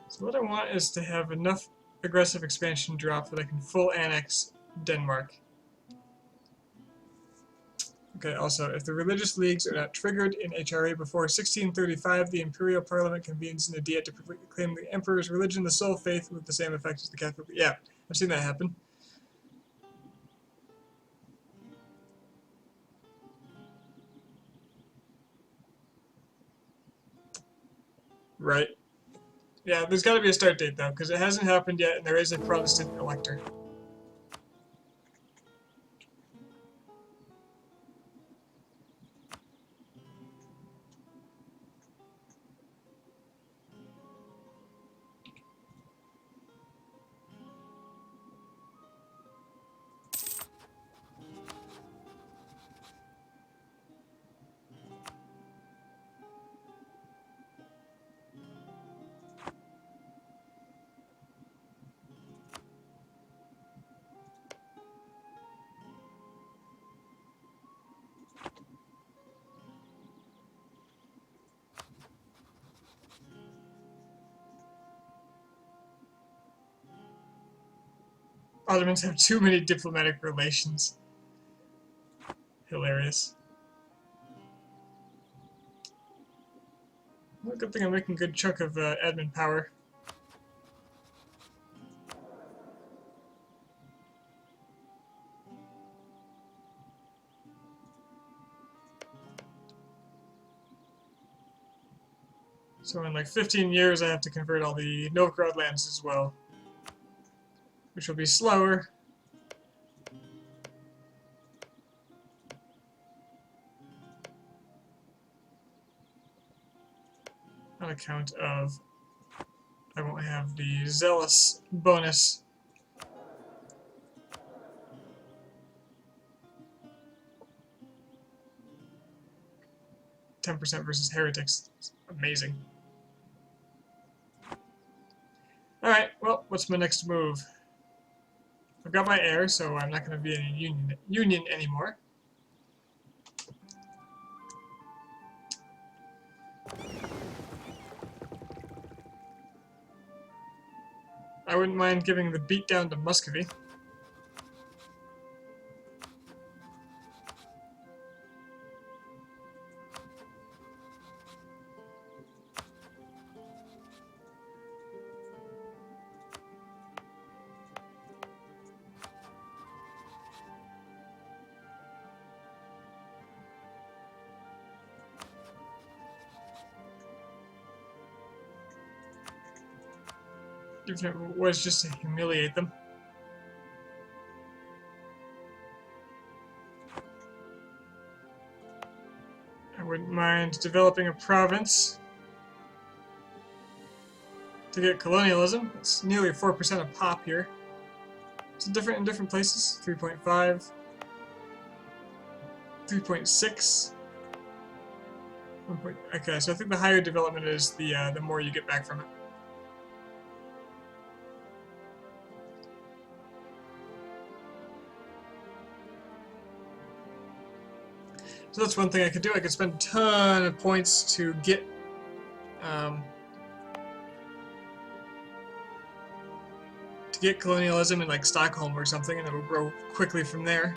So what I want is to have enough aggressive expansion drop that I can full annex Denmark. Okay, also, if the religious leagues are not triggered in HRA before 1635, the Imperial Parliament convenes in a diet to proclaim the Emperor's religion the sole faith with the same effect as the Catholic. Yeah, I've seen that happen. Right. Yeah, there's got to be a start date, though, because it hasn't happened yet, and there is a Protestant elector. Ottomans have too many diplomatic relations. Hilarious. Well, good thing I'm making a good chunk of admin power. So in like 15 years I have to convert all the Novgorod lands as well. which will be slower. On account of I won't have the Zealous bonus. %10 versus Heretics. It's amazing. Alright, well, what's my next move? I've got my heir, so I'm not going to be in a union anymore. I wouldn't mind giving the beat down to Muscovy. Even if it was just to humiliate them. I wouldn't mind developing a province to get colonialism. It's nearly 4% of pop here. It's different in different places. 3.5, 3.6. Okay, so I think the higher development is the more you get back from it. So that's one thing I could do. I could spend a ton of points to get colonialism in like Stockholm or something, and it'll grow quickly from there.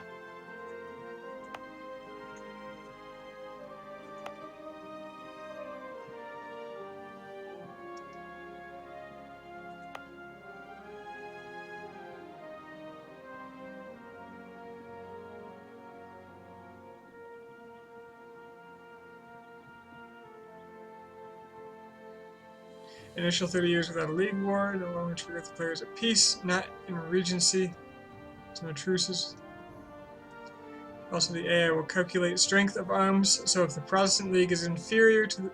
Initial 30 years without a league war, no longer trigger the players at peace, not in regency, so no truces. Also, the AI will calculate strength of arms, so if the Protestant League is inferior to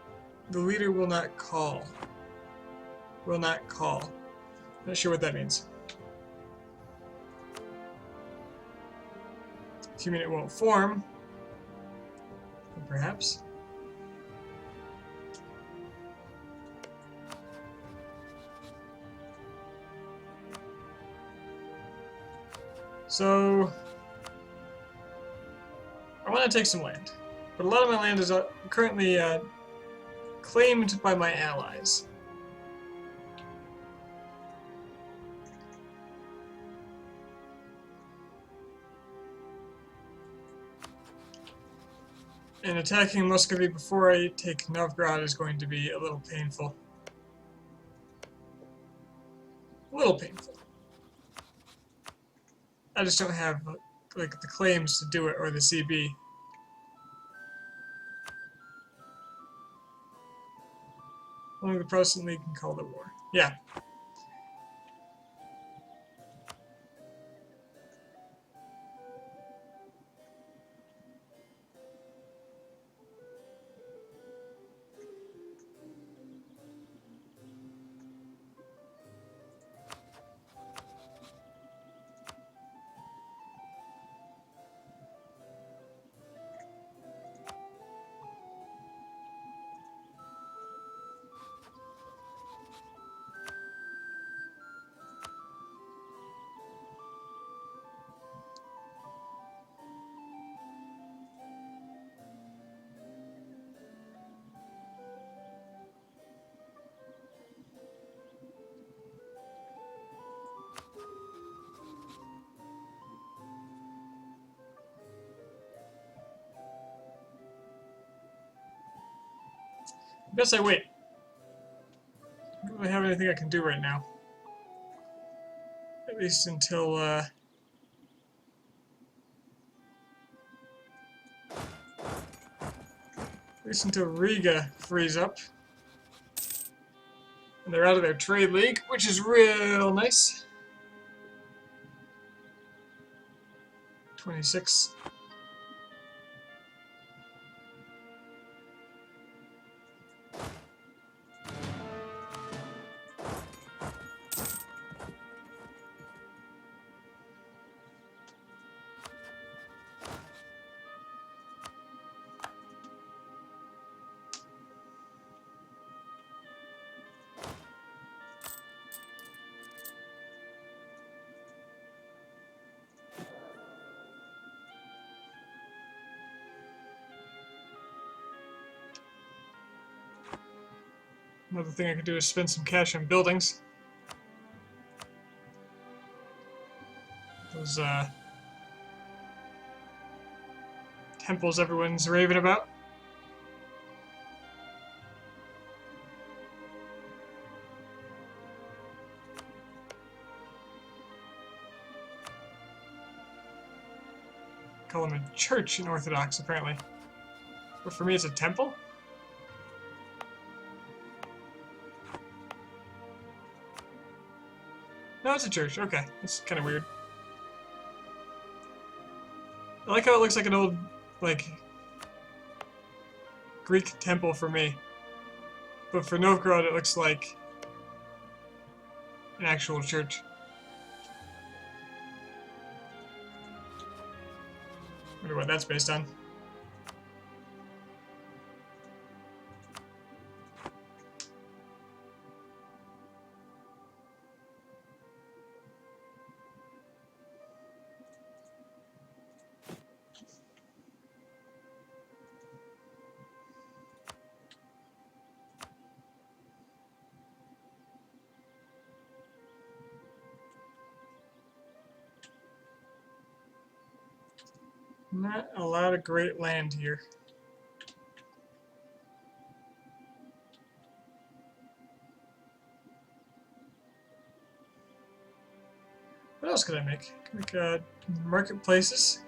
the leader will not call. Will not call. Not sure what that means. Do you mean it won't form? Perhaps. So, I want to take some land, but a lot of my land is currently claimed by my allies. And attacking Muscovy before I take Novgorod is going to be a little painful. A little painful. I just don't have like the claims to do it or the CB. Only the Protestant League can call the war. Yeah. I guess I wait. I don't really have anything I can do right now. At least until Riga frees up. And they're out of their trade league, which is real nice. 26. Another thing I could do is spend some cash on buildings. Those temples everyone's raving about. Call them a church in Orthodox, apparently. But for me, it's a temple? No, it's a church. Okay, that's kind of weird. I like how it looks like an old, like, Greek temple for me. But for Novgorod, it looks like an actual church. Wonder what that's based on. Not a lot of great land here. What else could I make? I could make marketplaces.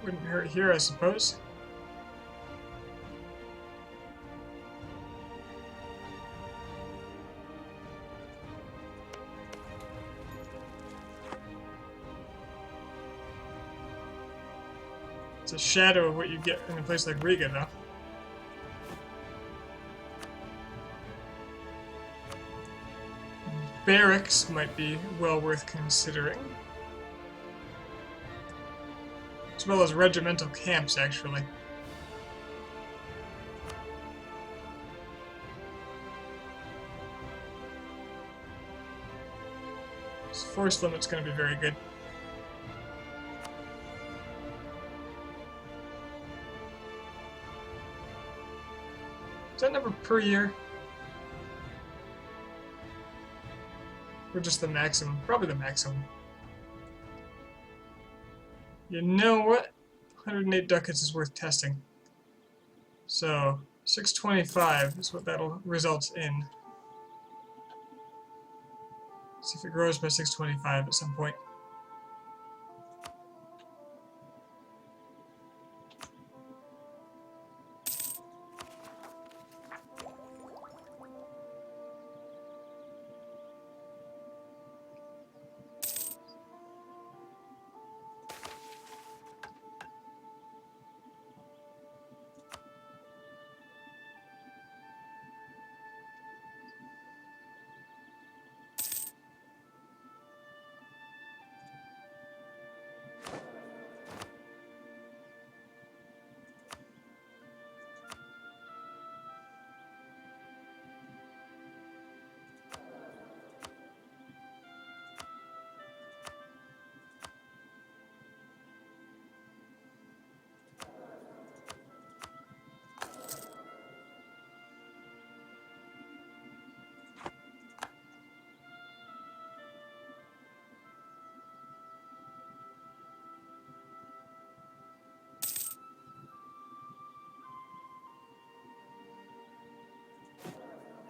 Wouldn't hurt here, I suppose. It's a shadow of what you get in a place like Riga, though. Barracks might be well worth considering. As well as regimental camps, actually. This force limit's going to be very good. Is that number per year? Or just the maximum? Probably the maximum. You know what? 108 ducats is worth testing. So, 625 is what that'll result in. See if it grows by 625 at some point.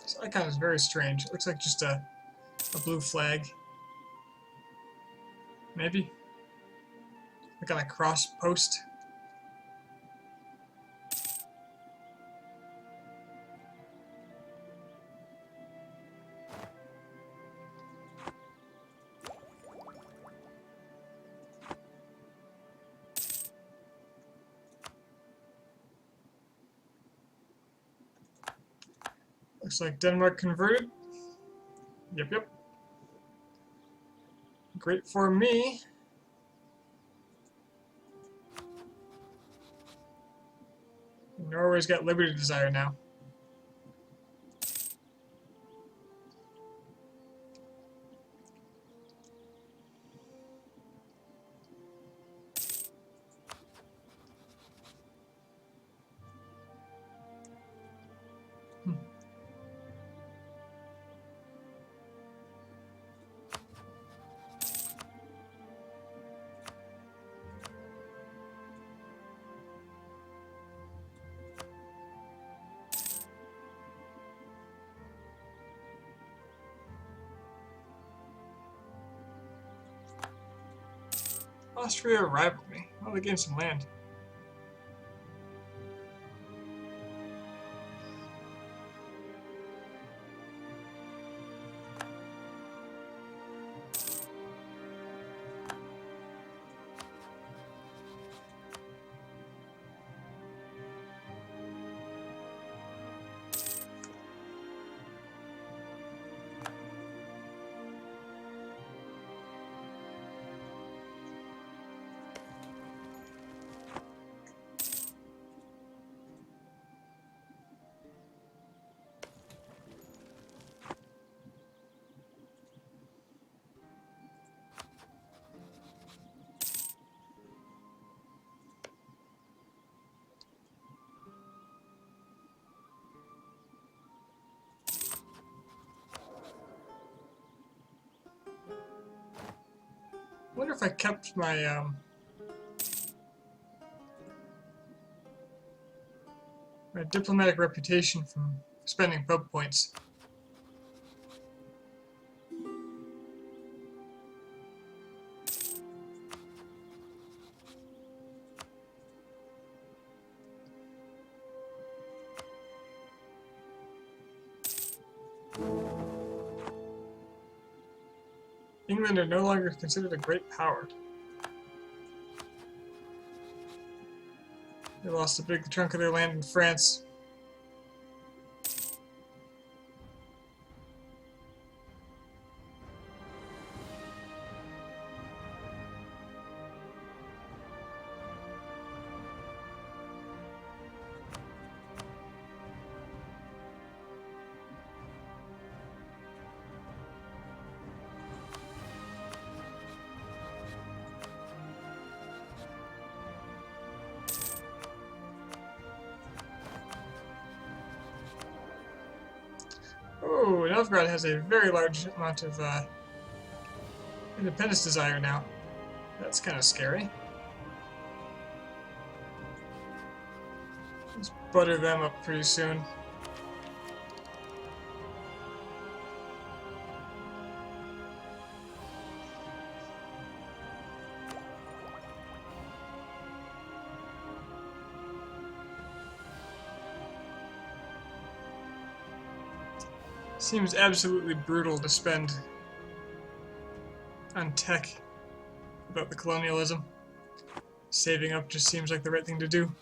This icon is very strange. It looks like just a blue flag. Maybe? Like on a cross post? Looks like Denmark converted. Yep, yep. Great for me. Norway's got Liberty Desire now. Austria rivaled me. Oh, they gained some land. I wonder if I kept my my diplomatic reputation from spending pub points. England are no longer considered a great power. They lost a big chunk of their land in France. Oh, Novgorod has a very large amount of independence desire now. That's kind of scary. Let's butter them up pretty soon. Seems absolutely brutal to spend on tech about the colonialism. Saving up just seems like the right thing to do.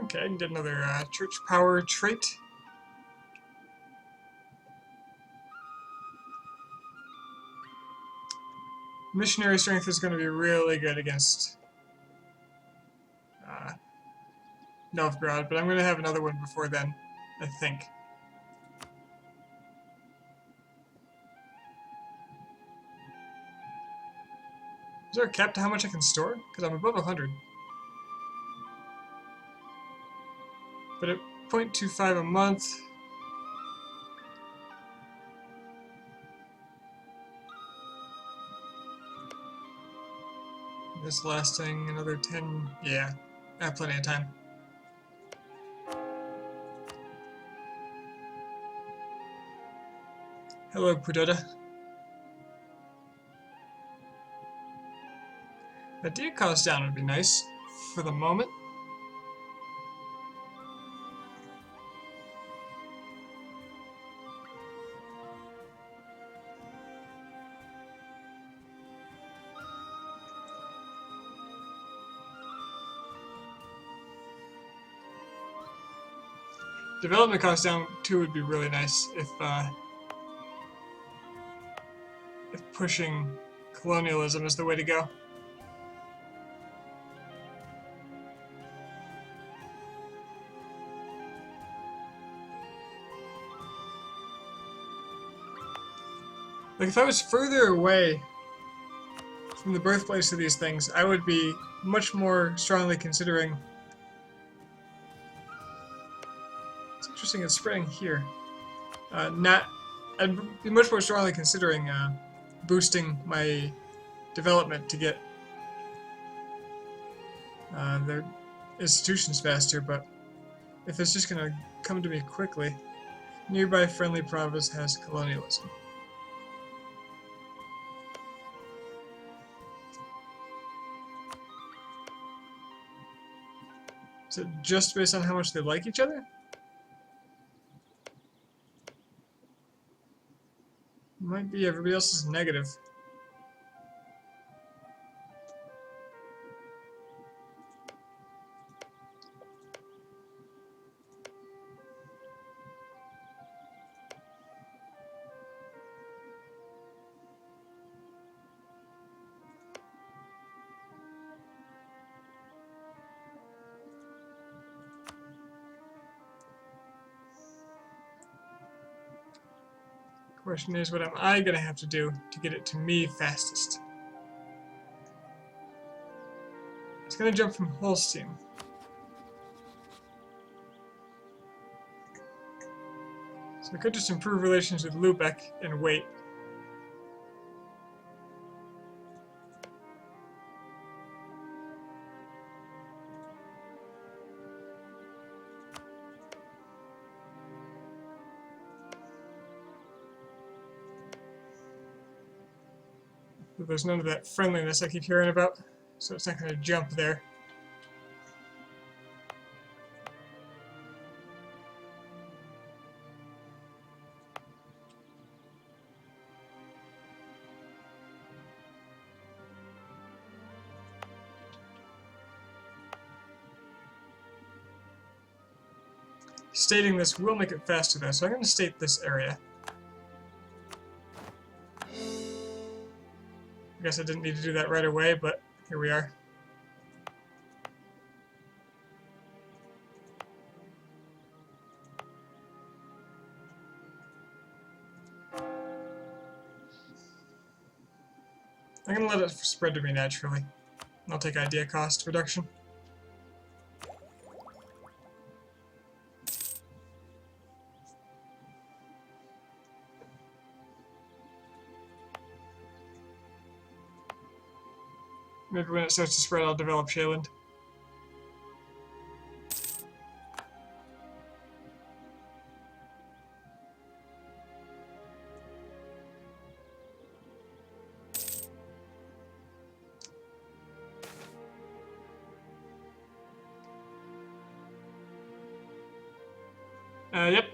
Okay, I can get another church power trait. Missionary strength is going to be really good against Novgorod, but I'm going to have another one before then, I think. Is there a cap to how much I can store? Because I'm above 100. But at 0.25 a month... This lasting another 10... Yeah, I have plenty of time. Hello, Pudota. A deer cost down would be nice for the moment. Development cost down too would be really nice if pushing colonialism is the way to go. Like, if I was further away from the birthplace of these things, I would be much more strongly considering... It's interesting, it's spreading here. I'd be much more strongly considering boosting my development to get their institutions faster, but if it's just gonna come to me quickly, nearby friendly province has colonialism. Is it just based on how much they like each other? Might be everybody else is negative. Question is, what am I gonna have to do to get it to me fastest? It's gonna jump from Holstein. So I could just improve relations with Lubeck and wait. But there's none of that friendliness I keep hearing about, so it's not gonna jump there. Stating this will make it faster though, so I'm going to state this area. I guess I didn't need to do that right away, but here we are. I'm going to let it spread to me naturally. I'll take idea cost reduction. Maybe when it starts to spread, I'll develop Shaland. Yep.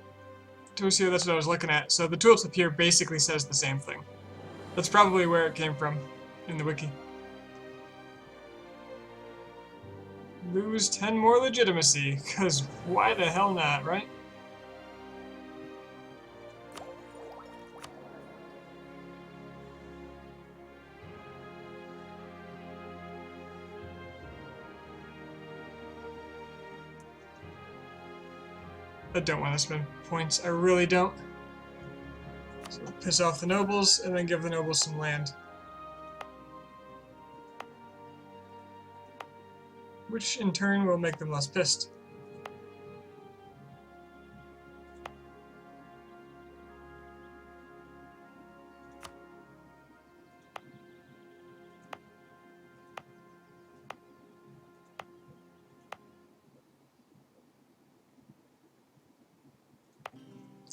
Tosia, that's what I was looking at. So the tooltip here basically says the same thing. That's probably where it came from in the wiki. Lose 10 more legitimacy, because why the hell not, right? I don't want to spend points, I really don't. So piss off the nobles, and then give the nobles some land. Which in turn will make them less pissed.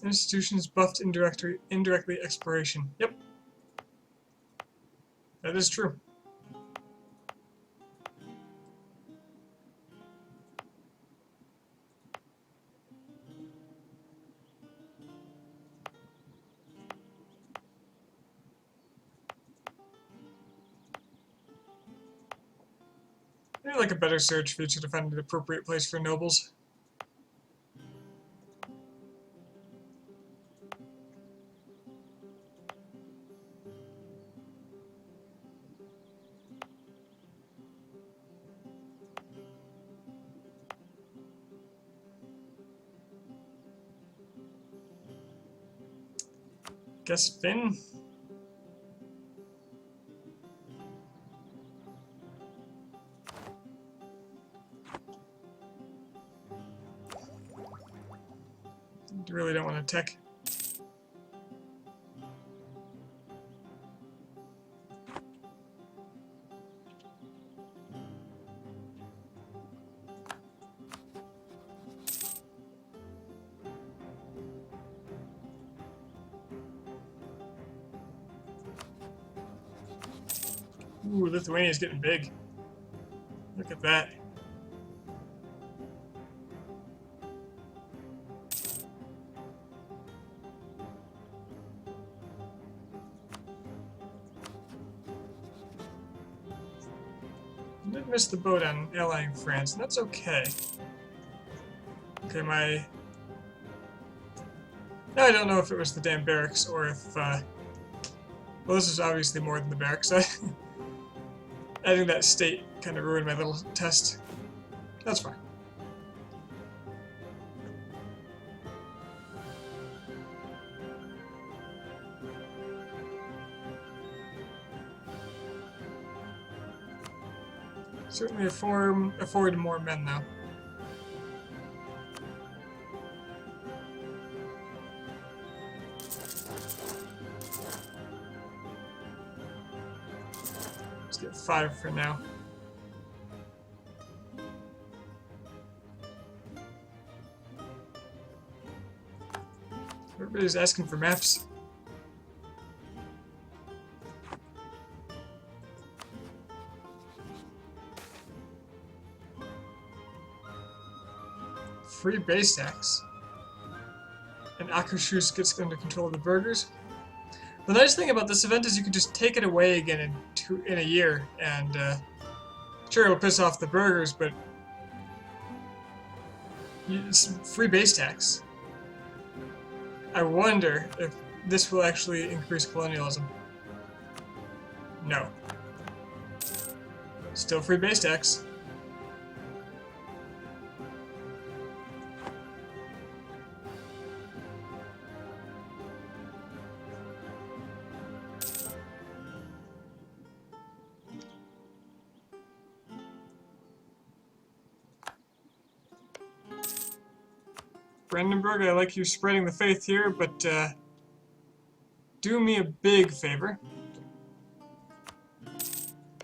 Institutions buffed indirectly exploration. Yep. That is true. Maybe like a better search feature to find an appropriate place for nobles. Guess Finn? Really don't want to tech. Ooh, Lithuania's getting big. Look at that. I did miss the boat on allying France, and that's okay. Okay, my... Now I don't know if it was the damn barracks or if, well, this is obviously more than the barracks. Adding that state kind of ruined my little test. That's fine. Certainly afford more men, though. Let's get 5 for now. Everybody's asking for maps. Free base tax. And Akershus gets under control of the burghers. The nice thing about this event is you can just take it away again in a year, and sure, it'll piss off the burghers, but it's free base tax. I wonder if this will actually increase colonialism. No. Still free base tax. Brandenburg, I like you spreading the faith here, but do me a big favor.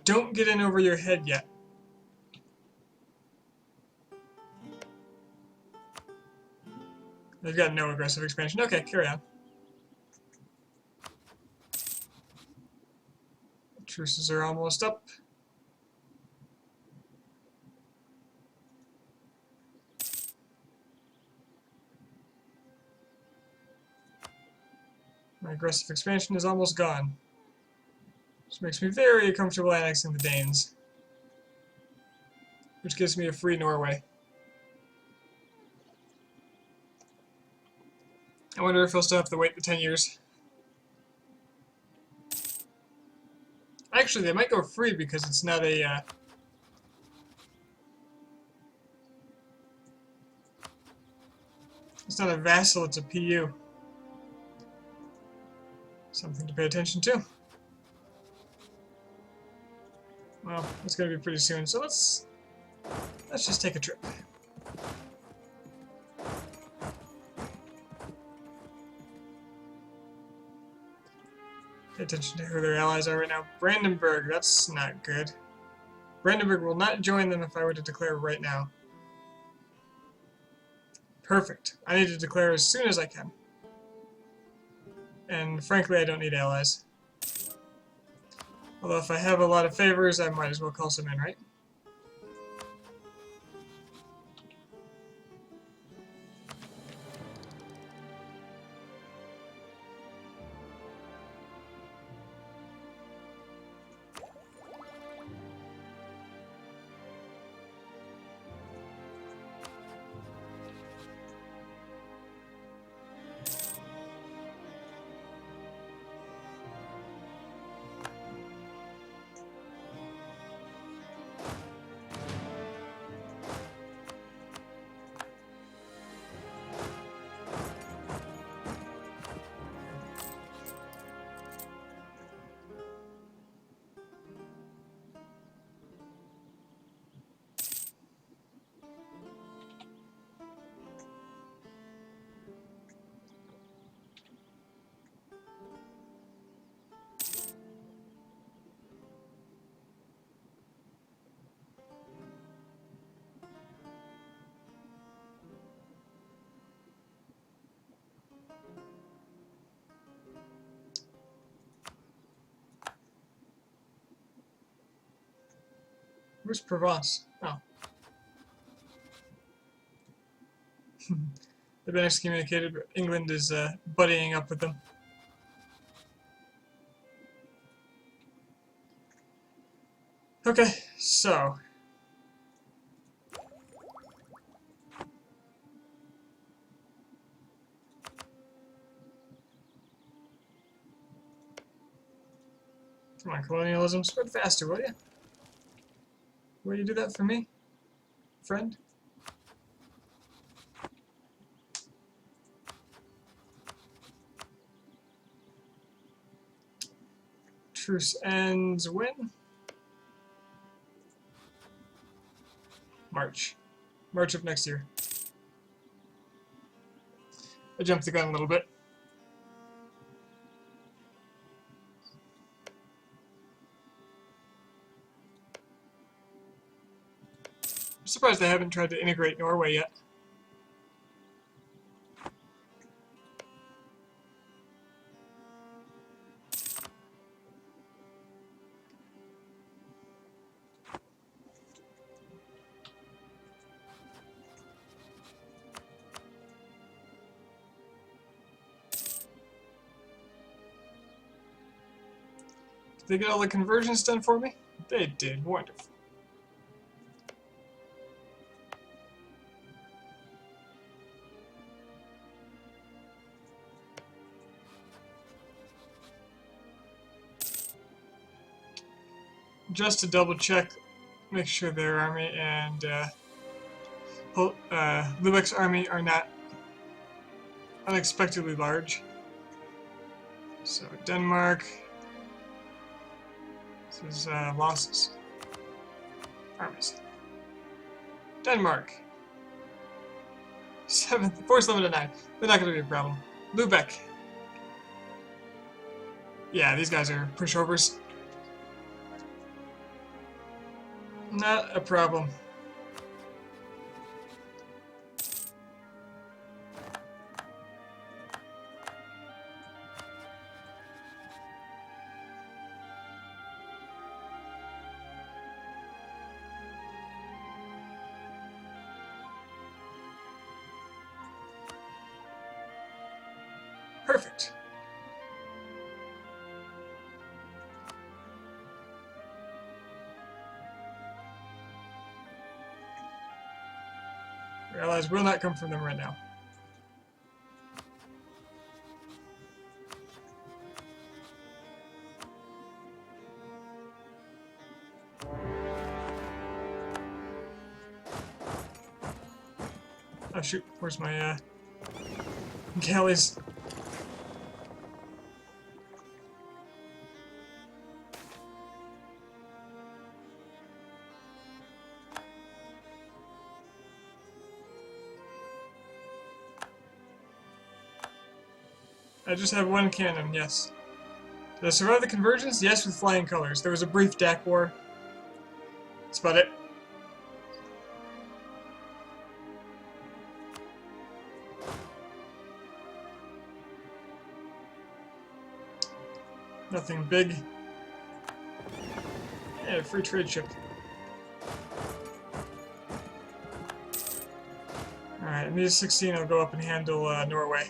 Don't get in over your head yet. They've got no aggressive expansion. Okay, carry on. Truces are almost up. My aggressive expansion is almost gone. Which makes me very comfortable annexing the Danes. Which gives me a free Norway. I wonder if he'll still have to wait the 10 years. Actually, they might go free because it's not a... it's not a vassal, it's a PU. Something to pay attention to. Well, it's going to be pretty soon, so let's just take a trip. Pay attention to who their allies are right now. Brandenburg, that's not good. Brandenburg will not join them if I were to declare right now. Perfect. I need to declare as soon as I can. And frankly, I don't need allies. Although if I have a lot of favors, I might as well call some in, right? Where's Provence? Oh. They've been excommunicated, but England is buddying up with them. Okay, so. Come on, colonialism, spread faster, will you? Will you do that for me, friend? Truce ends when? March. March of next year. I jumped the gun a little bit. I'm surprised they haven't tried to integrate Norway yet. Did they get all the conversions done for me? They did. Wonderful. Just to double check, make sure their army and Lubeck's army are not unexpectedly large. So Denmark. This is losses. Armies. Denmark. 7th, force limit of 9. They're not going to be a problem. Lubeck. Yeah, these guys are pushovers. Not a problem. Perfect. Your allies will not come from them right now. Oh shoot, where's my galleys? I just have one cannon, yes. Did I survive the convergence? Yes, with flying colors. There was a brief DAC war. That's about it. Nothing big. Yeah, free trade ship. Alright, in these 16 I'll go up and handle Norway,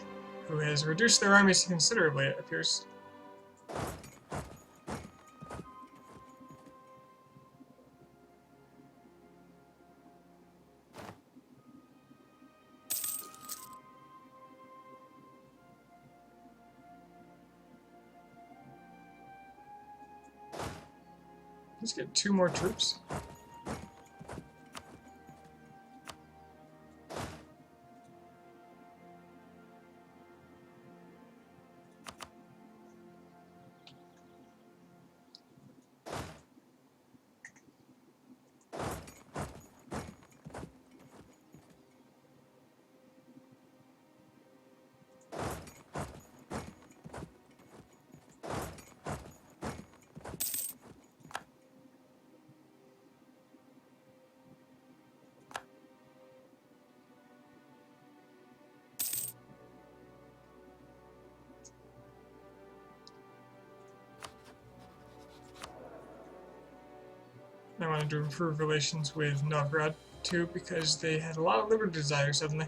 who has reduced their armies considerably, it appears. Let's get 2 more troops. I wanted to improve relations with Novgorod too, because they had a lot of liberty desires suddenly.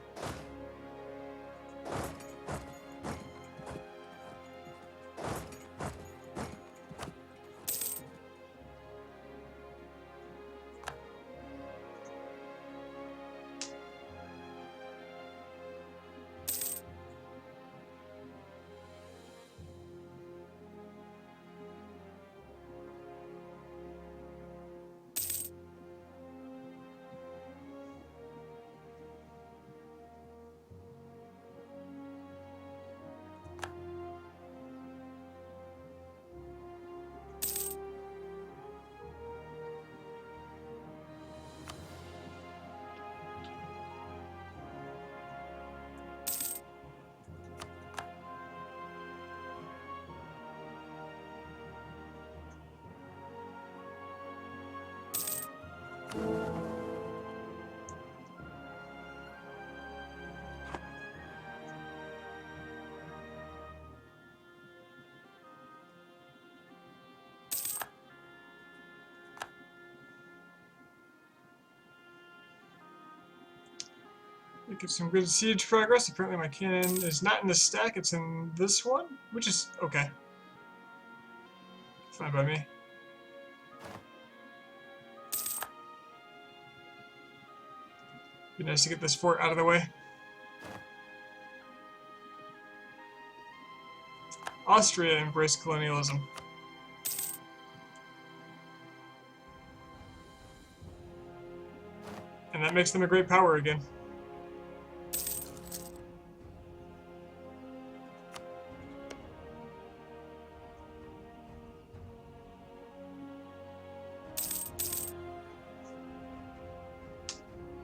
It gives some good siege progress. Apparently my cannon is not in this stack, it's in this one, which is okay. Fine by me. Be nice to get this fort out of the way. Austria embraced colonialism. And that makes them a great power again.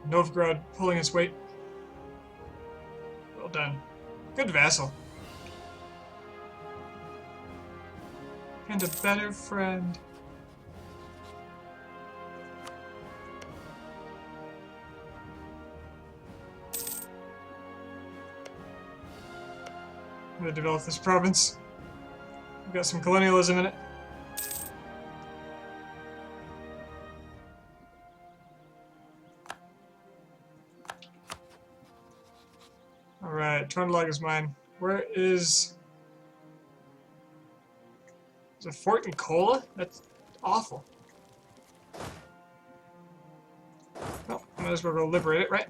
Novgorod pulling its weight. Well done. Good vassal. And a better friend. I'm gonna develop this province. We've got some colonialism in it. Alright, Trøndelag is mine. Where is... Is a fort in Kola? That's awful. Well, I might as well go liberate it, right?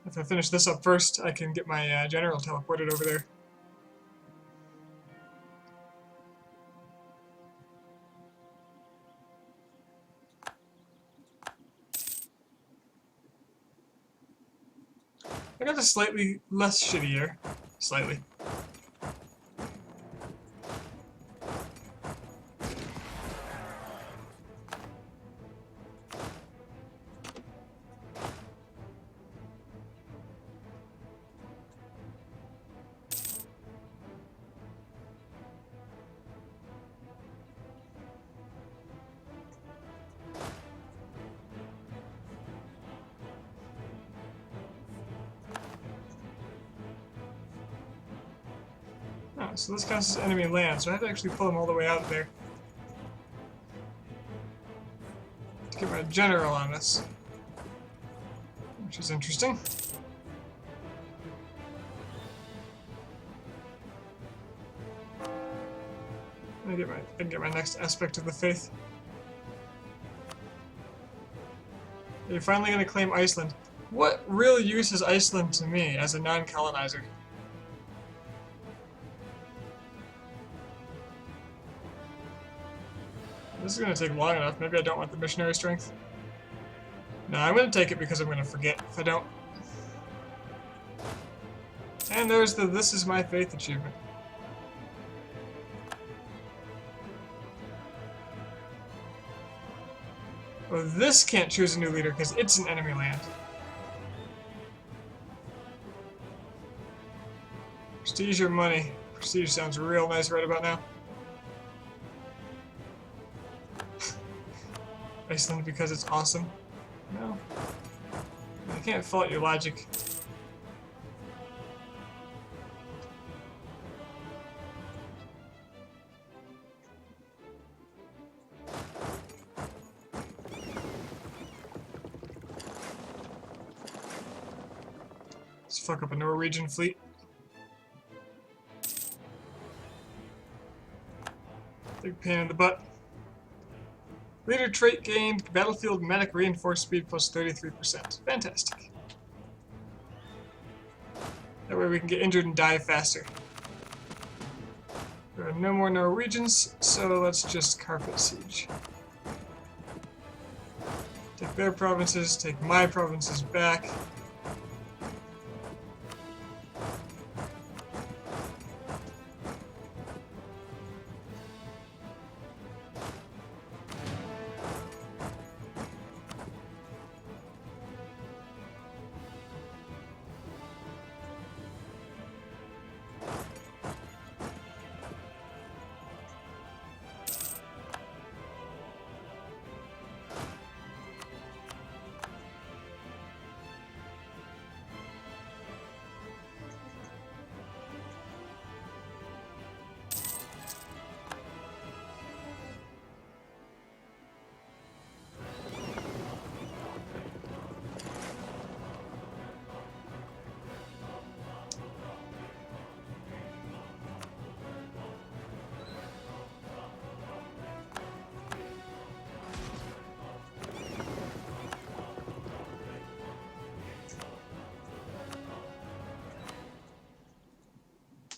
If I finish this up first, I can get my general teleported over there. I got a slightly less shittier. Slightly. So this counts as enemy land, so I have to actually pull them all the way out there to get my general on this, which is interesting. I can get my next aspect of the faith. You're finally going to claim Iceland. What real use is Iceland to me as a non-colonizer? This is going to take long enough. Maybe I don't want the missionary strength. No, I'm going to take it because I'm going to forget if I don't. And there's the This Is My Faith achievement. Well, this can't choose a new leader because it's an enemy land. Prestige or money? Prestige sounds real nice right about now. Iceland because it's awesome. No. I can't fault your logic. Let's fuck up a Norwegian fleet. Big pain in the butt. Leader trait gained, battlefield medic reinforced speed plus 33%. Fantastic. That way we can get injured and die faster. There are no more Norwegians, so let's just carpet siege. Take their provinces, take my provinces back.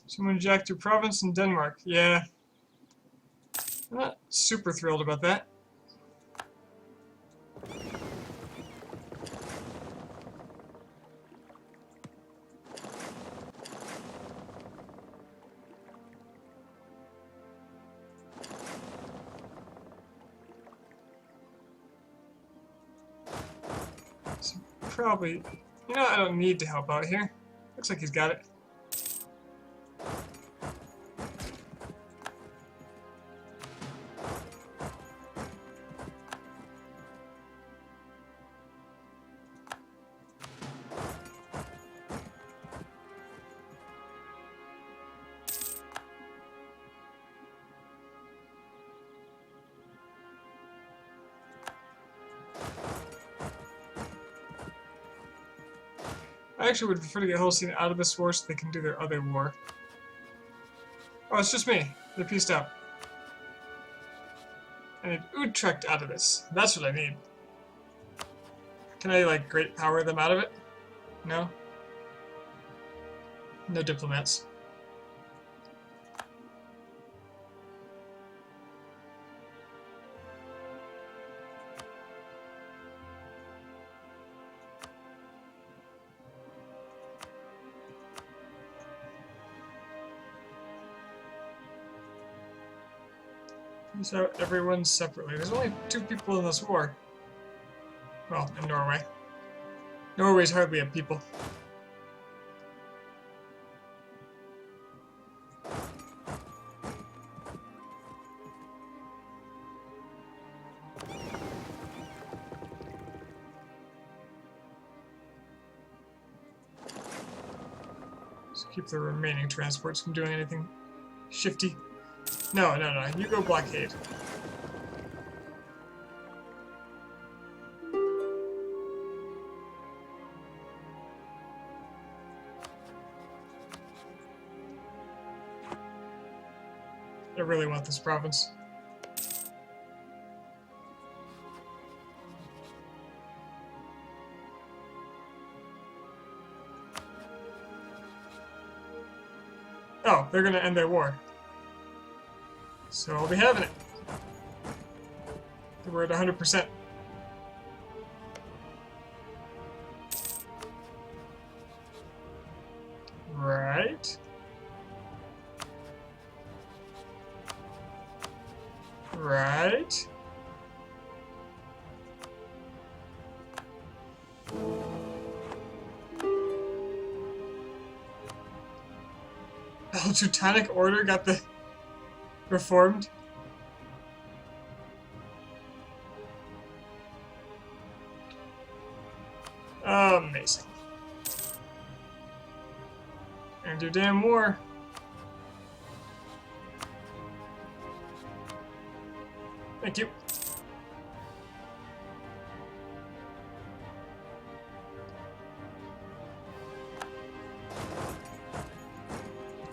Someone jacked your province in Denmark. Yeah. I'm not super thrilled about that. So probably... You know, I don't need to help out here. Looks like he's got it. I actually would prefer to get Holstein out of this war so they can do their other war. Oh, it's just me. They pieced out. I need Utrecht out of this. That's what I need. Can I, like, great power them out of it? No? No diplomats. So everyone separately. There's only 2 people in this war. Well, in Norway. Norway's hardly a people. Just keep the remaining transports from doing anything Shifty. No, no, no. You go blockade. I really want this province. Oh, they're gonna end their war. So I'll be having it. We're at 100%. Right. Right. El Teutonic Order got the reformed. Amazing. And your damn war. Thank you.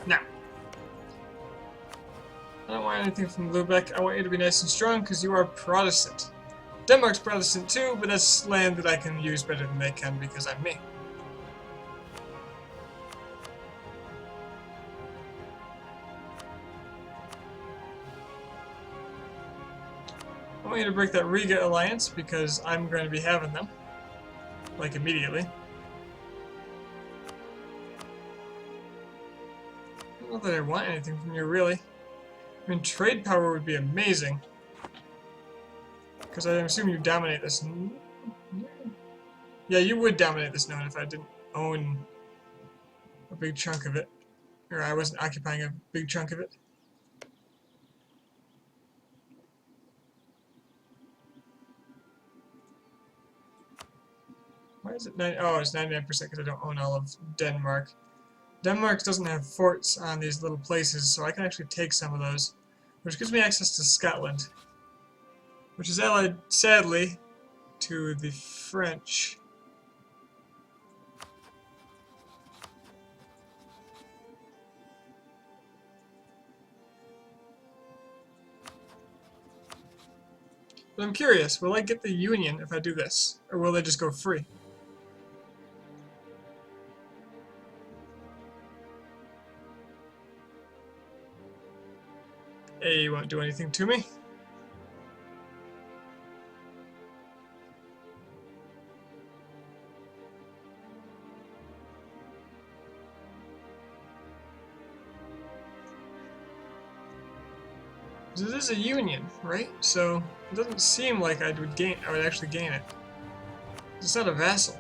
Now, I don't want anything from Lubeck. I want you to be nice and strong because you are Protestant. Denmark's Protestant too, but that's land that I can use better than they can because I'm me. I want you to break that Riga alliance because I'm going to be having them. Like immediately. I don't know that I want anything from you really. I mean, trade power would be amazing. Because I assume you dominate this. Yeah, you would dominate this known if I didn't own a big chunk of it. Or I wasn't occupying a big chunk of it. Why is it 9? Oh, it's 99% because I don't own all of Denmark. Denmark doesn't have forts on these little places, so I can actually take some of those. Which gives me access to Scotland. Which is allied, sadly, to the French. But I'm curious, will I get the Union if I do this? Or will they just go free? A won't do anything to me. This is a union, right? So it doesn't seem like I would actually gain it. It's not a vassal.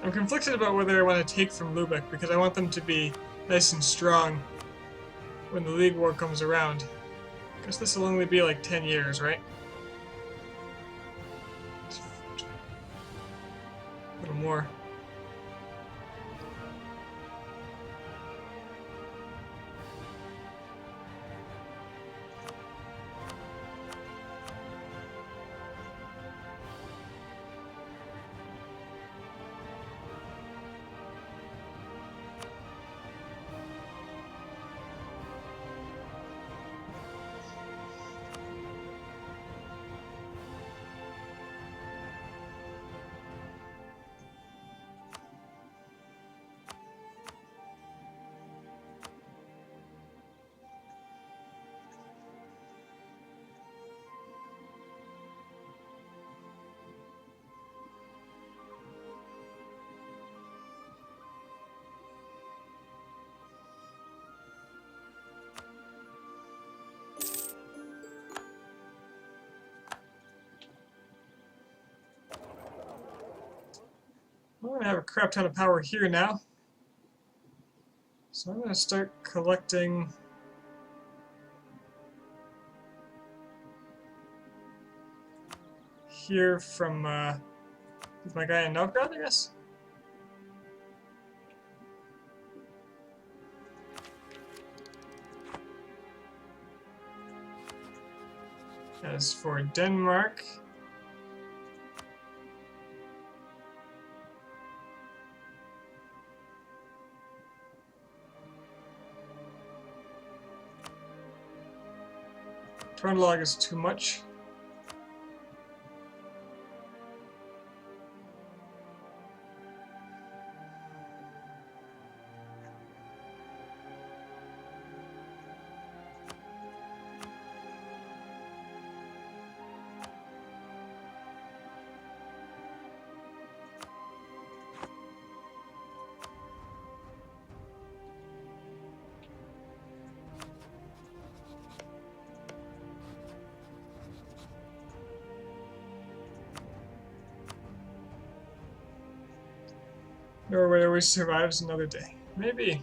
I'm conflicted about whether I want to take from Lubeck because I want them to be nice and strong when the League War comes around. I guess this will only be like 10 years, right? A little more. I'm going to have a crap ton of power here now. So I'm going to start collecting here from with my guy in Novgorod, I guess. As for Denmark, Trøndelag is too much. Norway always survives another day. Maybe.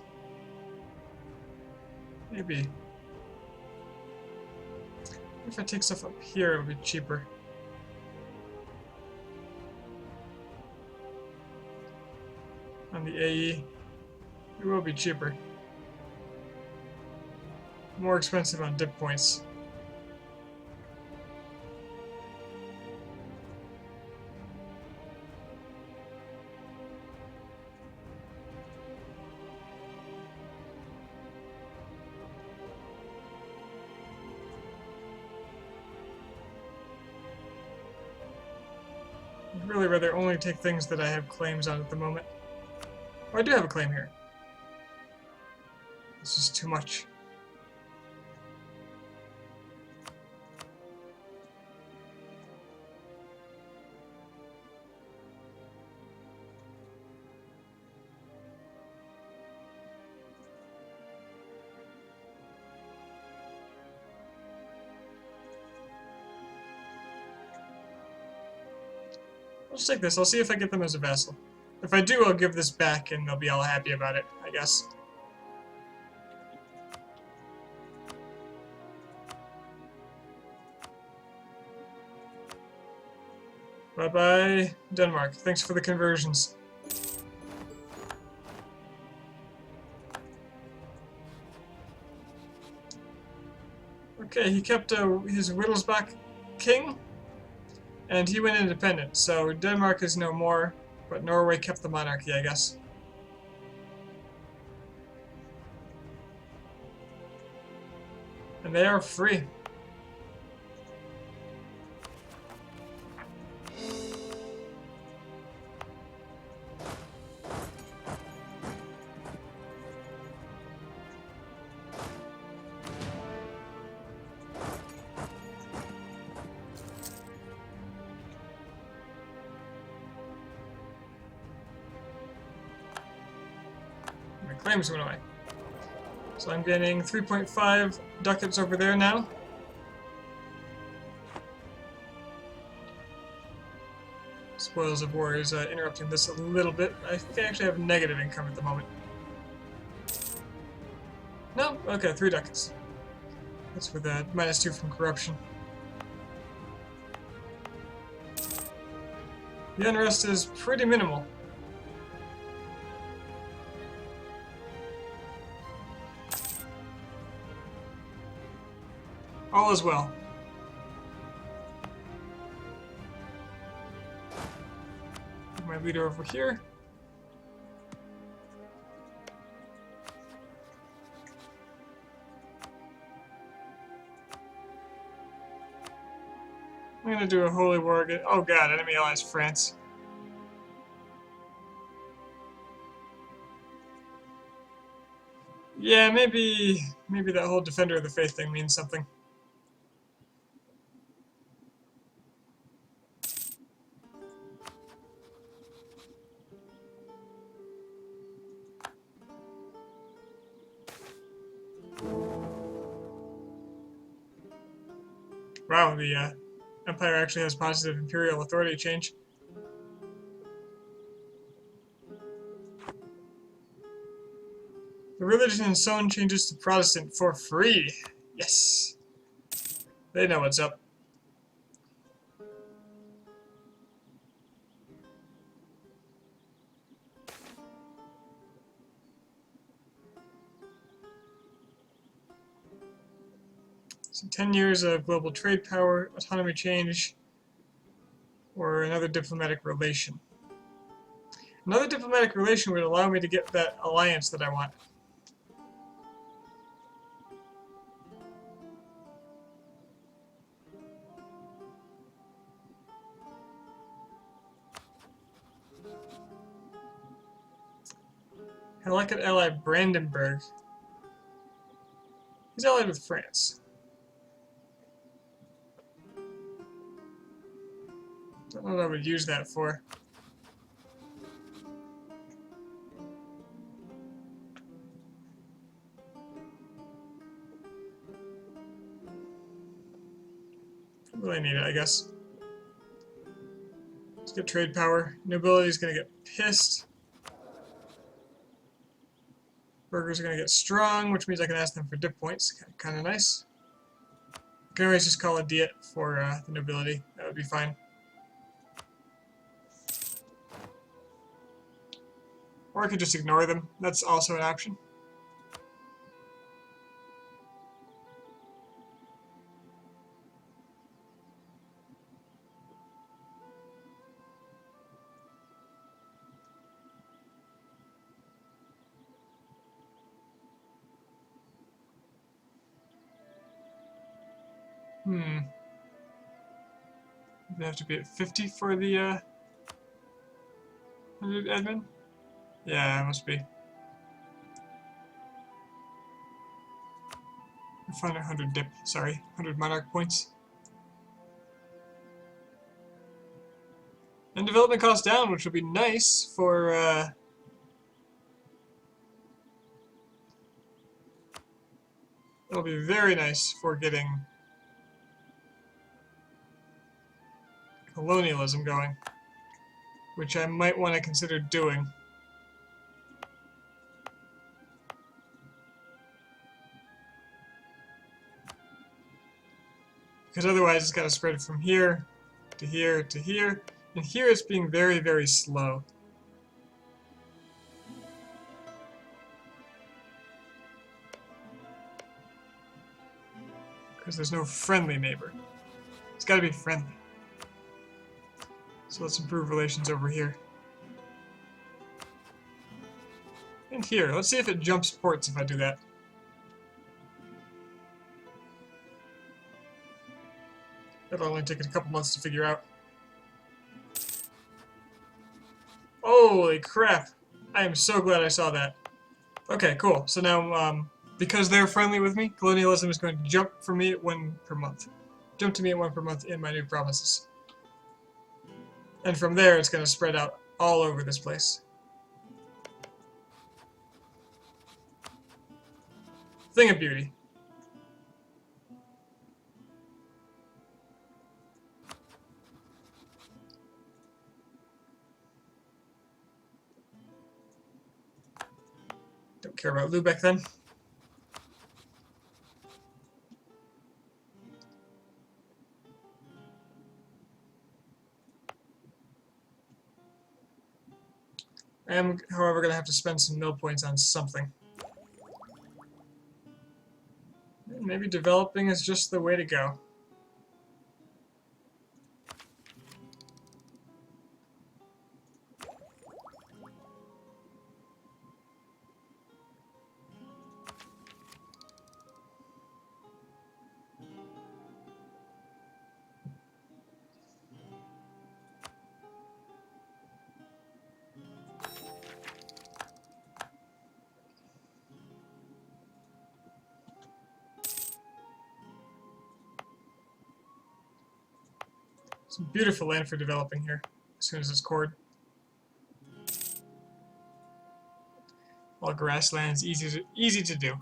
Maybe. If I take stuff up here, it'll be cheaper. On the AE, it will be cheaper. More expensive on dip points. I'd really rather only take things that I have claims on at the moment. Oh, I do have a claim here. This is too much. I'll just take this. I'll see if I get them as a vassal. If I do, I'll give this back and they'll be all happy about it, I guess. Bye-bye, Denmark. Thanks for the conversions. Okay, he kept his Wittelsbach king, and he went independent, so Denmark is no more, but Norway kept the monarchy, I guess. And they are free. My claims went away. So I'm getting 3.5 ducats over there now. Spoils of War is interrupting this a little bit. I think I actually have negative income at the moment. No? Okay, 3 ducats. That's with -2 from corruption. The unrest is pretty minimal. All is well. My leader over here. I'm gonna do a holy war again. Oh god, enemy allies France. Yeah, maybe that whole Defender of the Faith thing means something. Wow, the Empire actually has positive imperial authority change. The religion in Sohn changes to Protestant for free. Yes. They know what's up. So 10 years of global trade power, autonomy change, or another diplomatic relation. Another diplomatic relation would allow me to get that alliance that I want. Halakot ally Brandenburg. He's allied with France. Don't know what I would use that for. Don't really need it, I guess. Let's get trade power. Nobility's gonna get pissed. Burghers are gonna get strong, which means I can ask them for dip points. Kind of nice. I can always just call a diet for the nobility. That would be fine. Or I could just ignore them. That's also an option. They have to be at 50 for the 100 admin? Yeah, it must be. I found 100 dip, sorry, 100 monarch points. And development cost down, which will be nice for it'll be very nice for getting colonialism going, which I might want to consider doing. Because otherwise it's got to spread from here to here to here, and here it's being very, very slow. Because there's no friendly neighbor. It's got to be friendly. So let's improve relations over here. And here. Let's see if it jumps ports if I do that. That'll only take a couple months to figure out. Holy crap! I am so glad I saw that. Okay, cool. So now, because they're friendly with me, colonialism is going to jump for me at 1 per month. Jump to me at 1 per month in my new provinces. And from there, it's going to spread out all over this place. Thing of beauty. Don't care about Lubeck then. I am, however, going to have to spend some mill points on something. Maybe developing is just the way to go. Some beautiful land for developing here, as soon as it's cored. All grasslands, easy to do.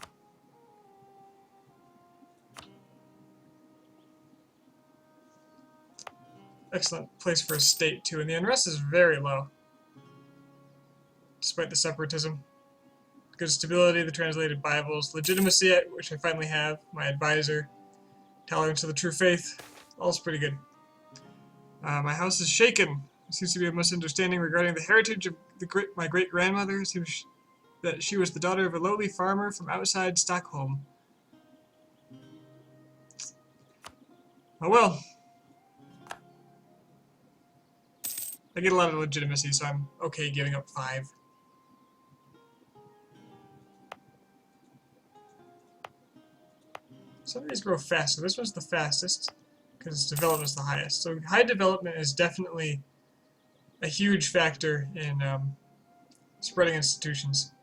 Excellent place for a state too, and the unrest is very low, despite the separatism. good stability, the translated Bibles, legitimacy, which I finally have, my advisor, tolerance of the true faith, all's pretty good. My house is shaken. There seems to be a misunderstanding regarding the heritage of my great-grandmother. It seems that she was the daughter of a lowly farmer from outside Stockholm. Oh well. I get a lot of legitimacy, so I'm okay giving up 5. Some of these grow faster. This one's the fastest, because its development's the highest. So high development is definitely a huge factor in spreading institutions.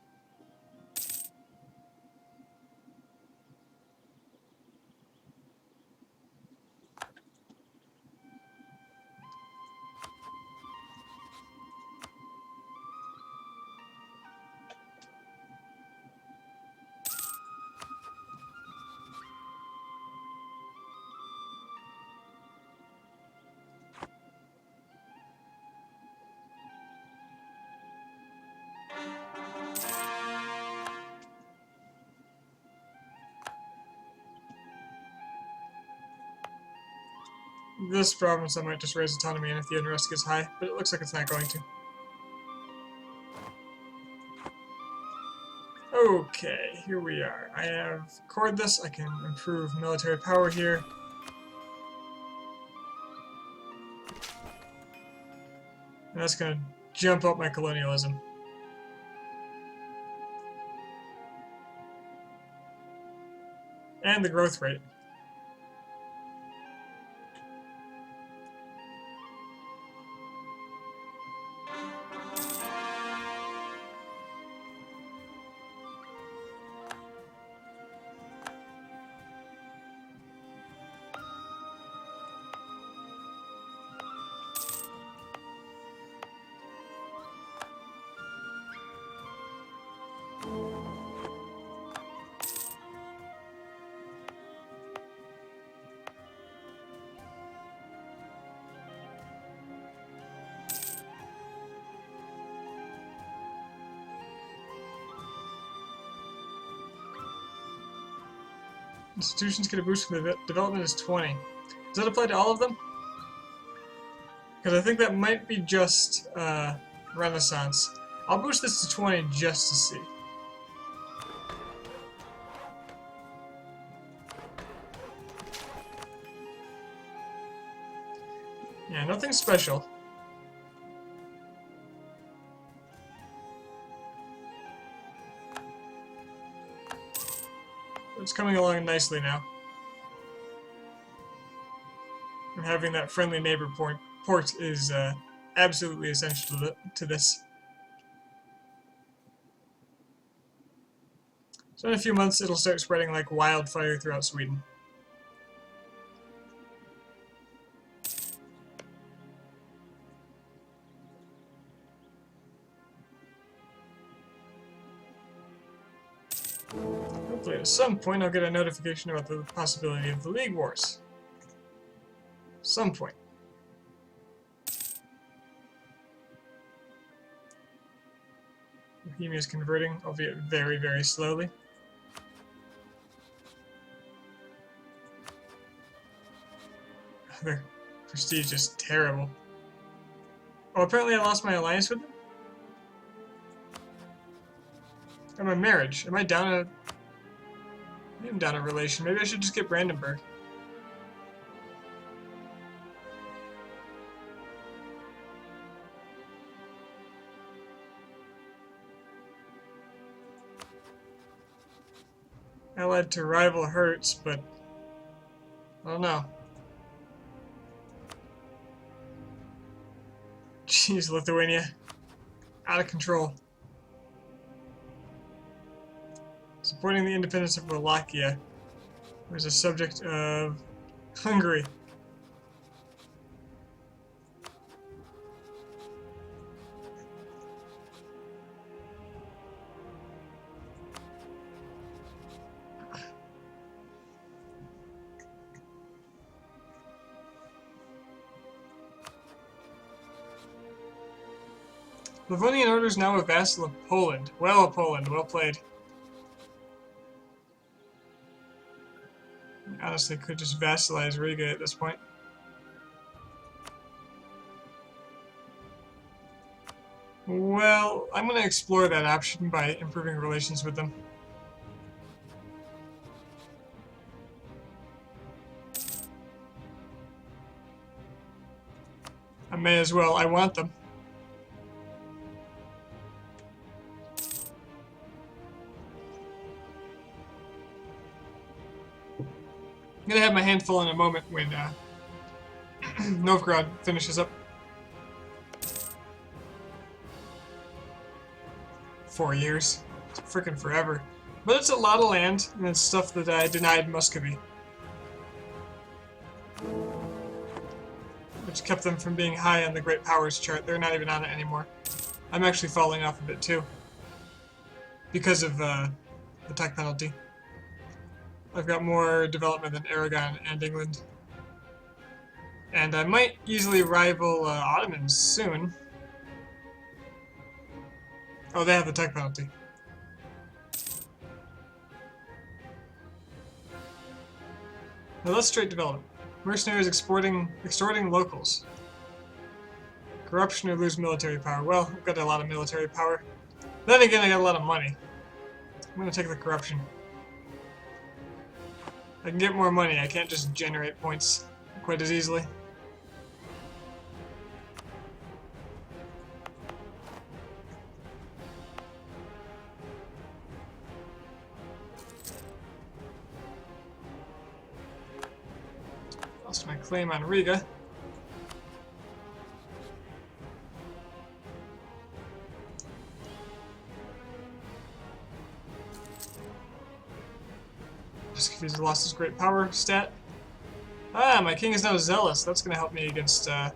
This province I might just raise autonomy in if the unrest gets high, but it looks like it's not going to. Okay, here we are. I have cored this, I can improve military power here. And that's going to jump up my colonialism. And the growth rate. Institutions get a boost from the development is 20. Does that apply to all of them? Because I think that might be just Renaissance. I'll boost this to 20 just to see. Yeah, nothing special. It's coming along nicely now. And having that friendly neighbor port is absolutely essential to this. So in a few months it'll start spreading like wildfire throughout Sweden. Hopefully at some point I'll get a notification about the possibility of the League Wars. Some point. Bohemia is converting, albeit very, very slowly. Their prestige is terrible. Oh, apparently I lost my alliance with them? And my marriage. Am I down a... I'm down a relation. Maybe I should just get Brandenburg. Allied to rival hurts, but... I don't know. Jeez, Lithuania. Out of control. Supporting the independence of Wallachia was a subject of Hungary. Livonian Order is now a vassal of Poland. Well, Poland, well played. Honestly, could just vassalize Riga at this point. Well, I'm going to explore that option by improving relations with them. I may as well. I want them. I'm going to have my hand full in a moment when Novgorod finishes up. 4 years. It's freaking forever. But it's a lot of land, and it's stuff that I denied Muscovy. Which kept them from being high on the Great Powers chart. They're not even on it anymore. I'm actually falling off a bit too. Because of the tech penalty. I've got more development than Aragon and England. And I might easily rival Ottomans soon. Oh, they have the tech penalty. Now let's straight develop. Mercenaries extorting locals. Corruption or lose military power. Well, I've got a lot of military power. Then again, I got a lot of money. I'm gonna take the corruption. I can get more money. I can't just generate points quite as easily. Lost my claim on Riga. Just because he's lost his great power stat. Ah, my king is now zealous. That's going to help me against the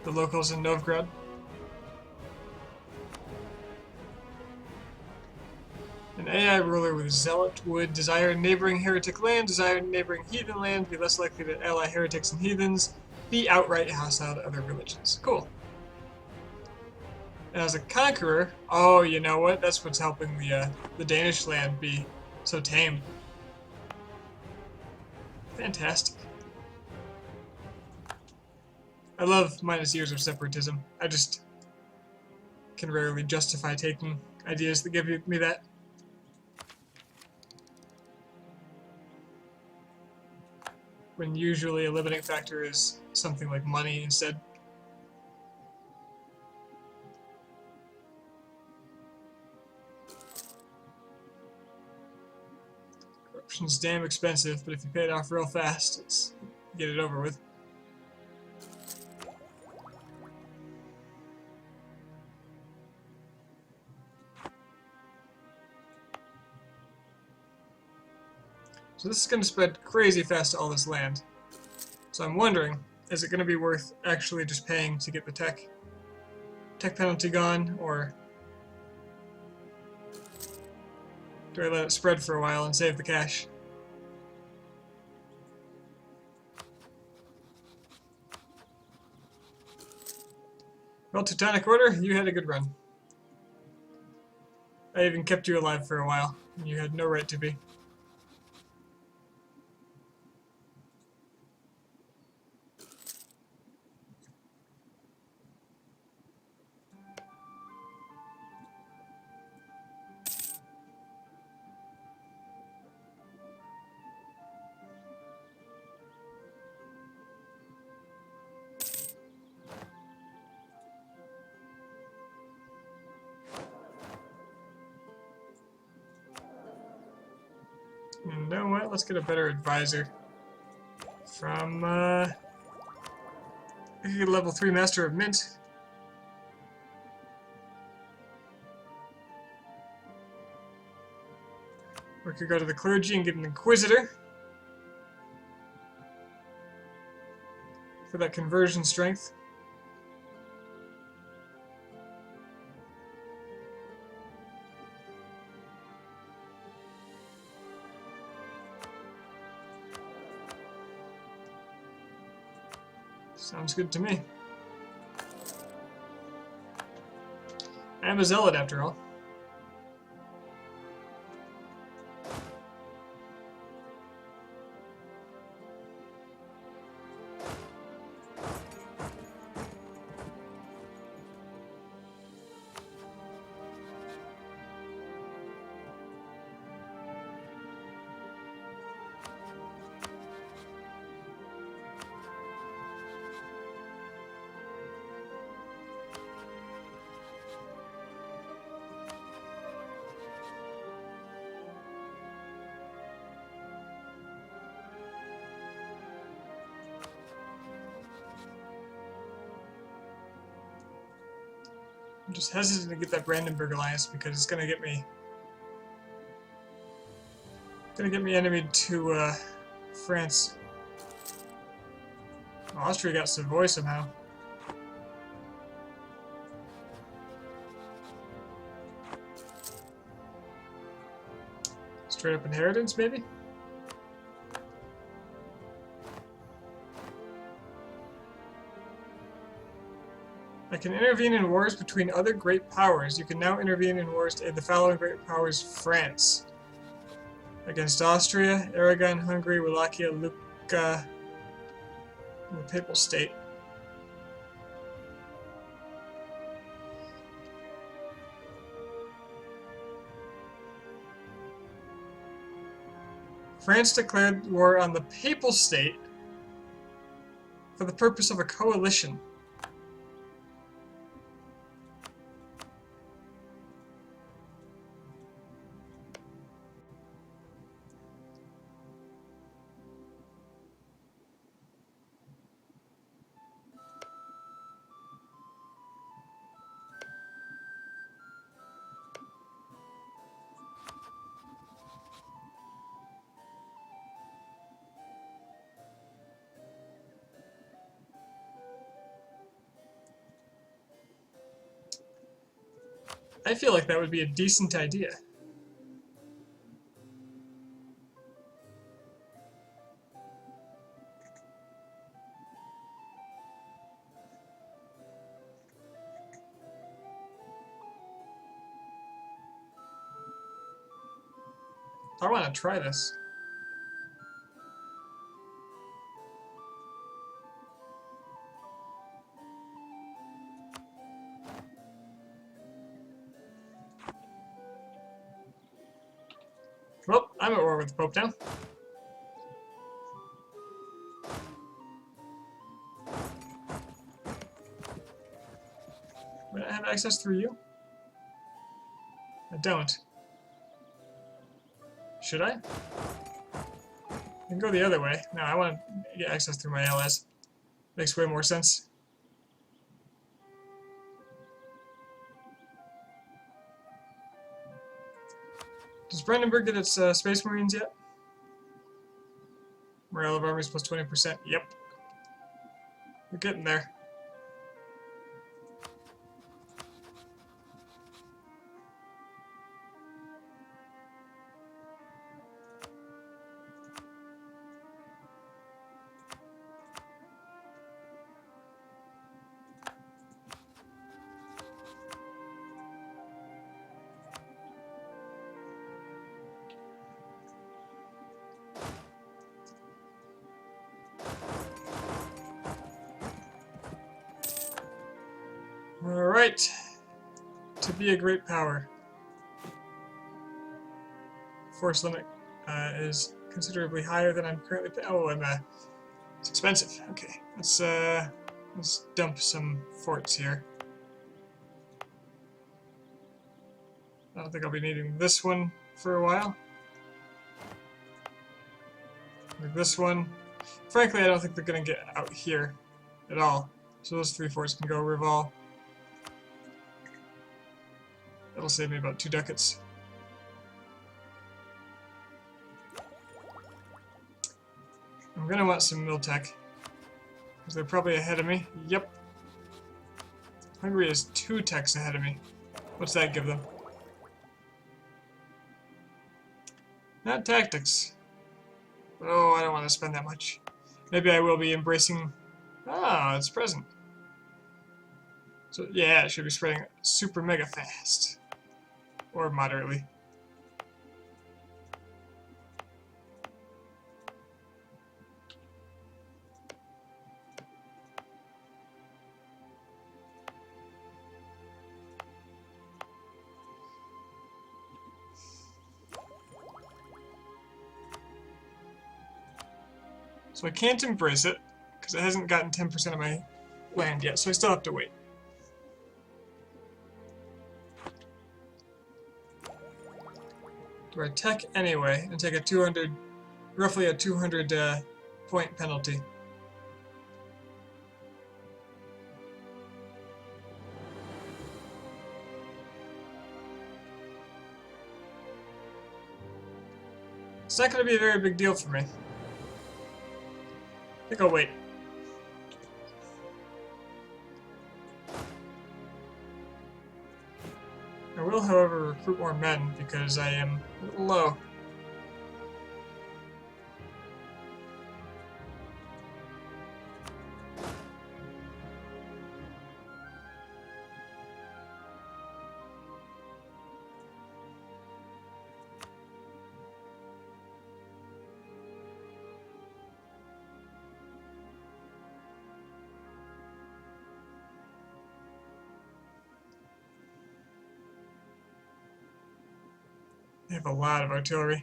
locals in Novgorod. An AI ruler with zealot would desire neighboring heretic land, desire neighboring heathen land, be less likely to ally heretics and heathens, be outright hostile to other religions. Cool. And as a conqueror, oh, you know what? That's what's helping the Danish land be so tame. Fantastic. I love minus years of separatism. I just can rarely justify taking ideas that give me that. When usually a limiting factor is something like money instead. Corruption's damn expensive, but if you pay it off real fast, it's get it over with. So this is going to spread crazy fast to all this land. So I'm wondering, is it going to be worth actually just paying to get the tech penalty gone, or do I let it spread for a while and save the cash? Well, Teutonic Order, you had a good run. I even kept you alive for a while, and you had no right to be. You know what? Let's get a better advisor. From, I could get a level 3 Master of Mint. Or could go to the clergy and get an Inquisitor. For that conversion strength. Sounds good to me. I am a zealot after all. I'm just hesitant to get that Brandenburg alliance because it's gonna get me enemy to France. Oh, Austria got Savoy somehow. Straight up inheritance, maybe? I can intervene in wars between other great powers. You can now intervene in wars to aid the following great powers: France against Austria, Aragon, Hungary, Wallachia, Lucca, and the Papal State. France declared war on the Papal State for the purpose of a coalition. I feel like that would be a decent idea. I want to try this. Well, I'm at war with the Pope now. Would I have access through you? I don't. Should I? I can go the other way. No, I want to get access through my LS. Makes way more sense. Does Brandenburg get its Space Marines yet? Morale of armies plus 20%. Yep. We're getting there. Alright. To be a great power. Force limit is considerably higher than I'm currently paying. Oh, it's expensive. Okay, let's dump some forts here. I don't think I'll be needing this one for a while. Like this one. Frankly, I don't think they're gonna get out here at all. So those 3 forts can go Reval. That'll save me about 2 ducats. I'm gonna want some Miltech, because they're probably ahead of me. Yep. Hungary is 2 techs ahead of me. What's that give them? Not tactics. Oh, I don't want to spend that much. Maybe I will be embracing... Ah, it's present. So yeah, it should be spreading super mega fast. Or moderately. So I can't embrace it, because it hasn't gotten 10% of my land yet, so I still have to wait. Do I tech anyway, and take a 200, roughly a 200 point penalty? It's not going to be a very big deal for me. I think I'll wait. I will, however, recruit more men because I am a little low. They have a lot of artillery.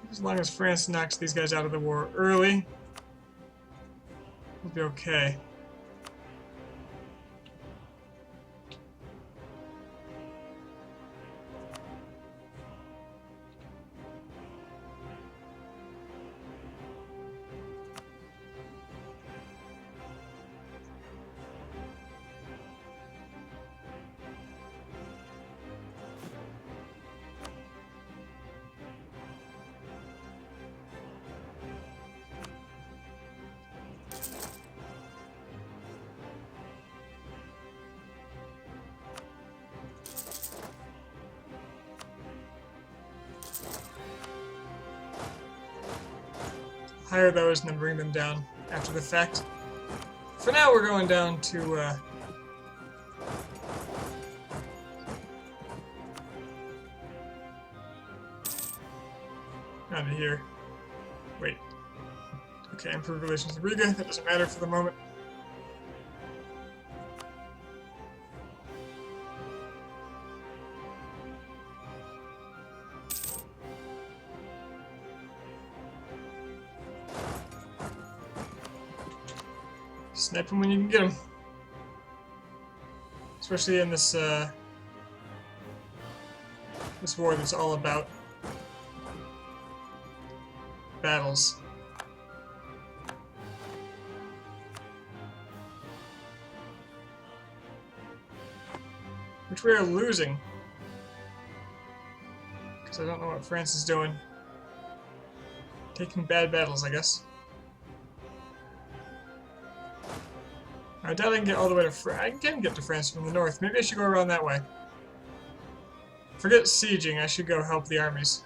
As long as France knocks these guys out of the war early, we'll be okay. Hire those and then bring them down after the fact. For now, we're going down to down to here. Wait. Okay, improve relations with Riga. That doesn't matter for the moment. Snipe them when you can get them. Especially in this this war that's all about battles. Which we are losing. Because I don't know what France is doing. Taking bad battles, I guess. I doubt I can get all the way to France. I can get to France from the north. Maybe I should go around that way. Forget sieging, I should go help the armies.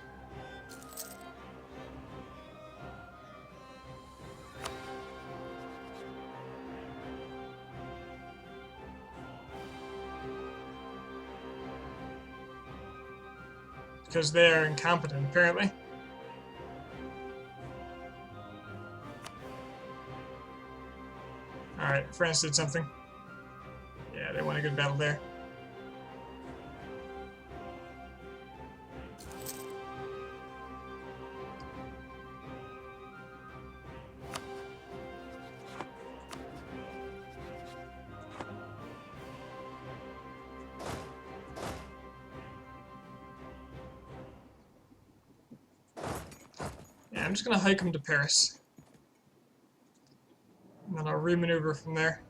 Because they are incompetent, apparently. Alright, France did something. Yeah, they won a good battle there. Yeah, I'm just gonna hike them to Paris. And then I'll remaneuver from there.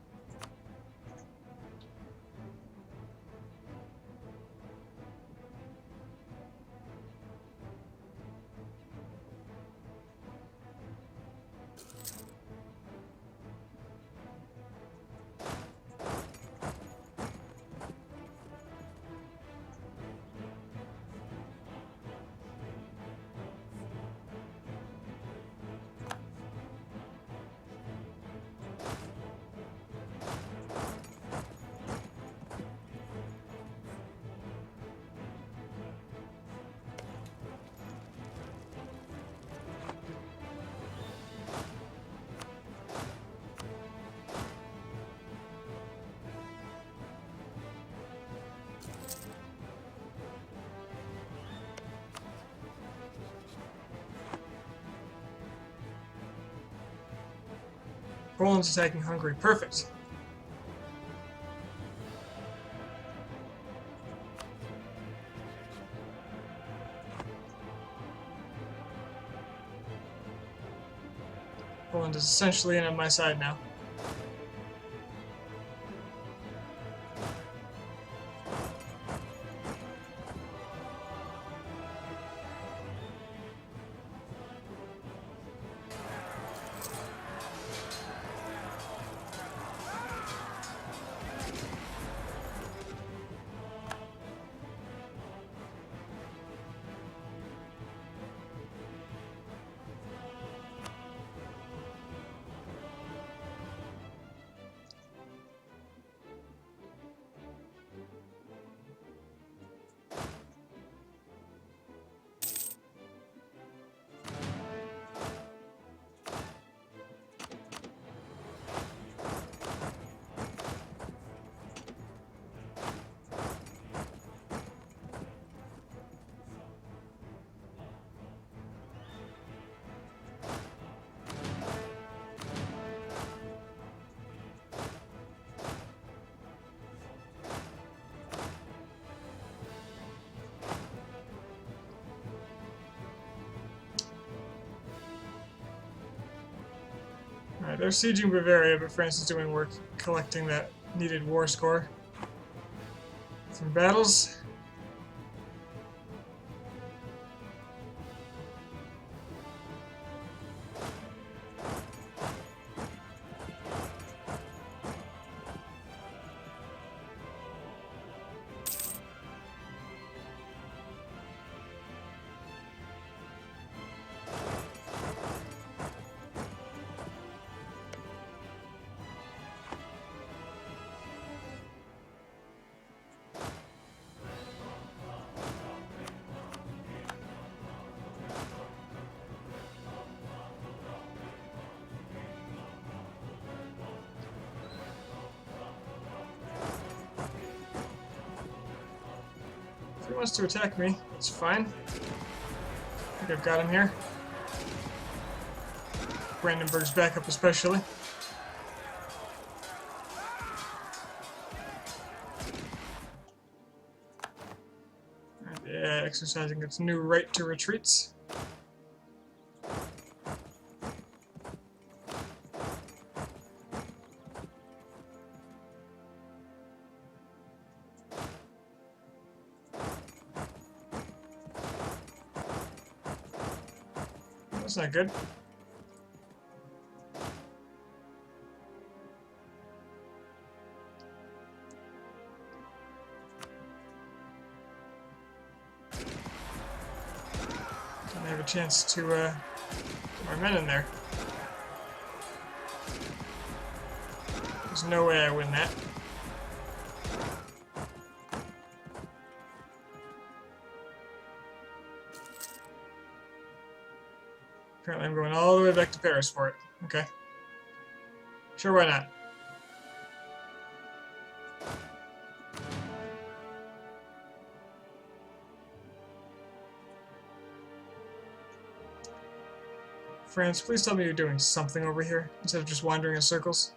Poland's attacking Hungary. Perfect. Poland is essentially in on my side now. Alright, they're sieging Bavaria, but France is doing work collecting that needed war score from battles. If he wants to attack me, that's fine. I think I've got him here. Brandenburg's back up especially. Yeah, exercising its new right to retreats. That's not good. Don't have a chance to get my men in there. There's no way I win that. Apparently I'm going all the way back to Paris for it. Okay. Sure, why not? France, please tell me you're doing something over here instead of just wandering in circles.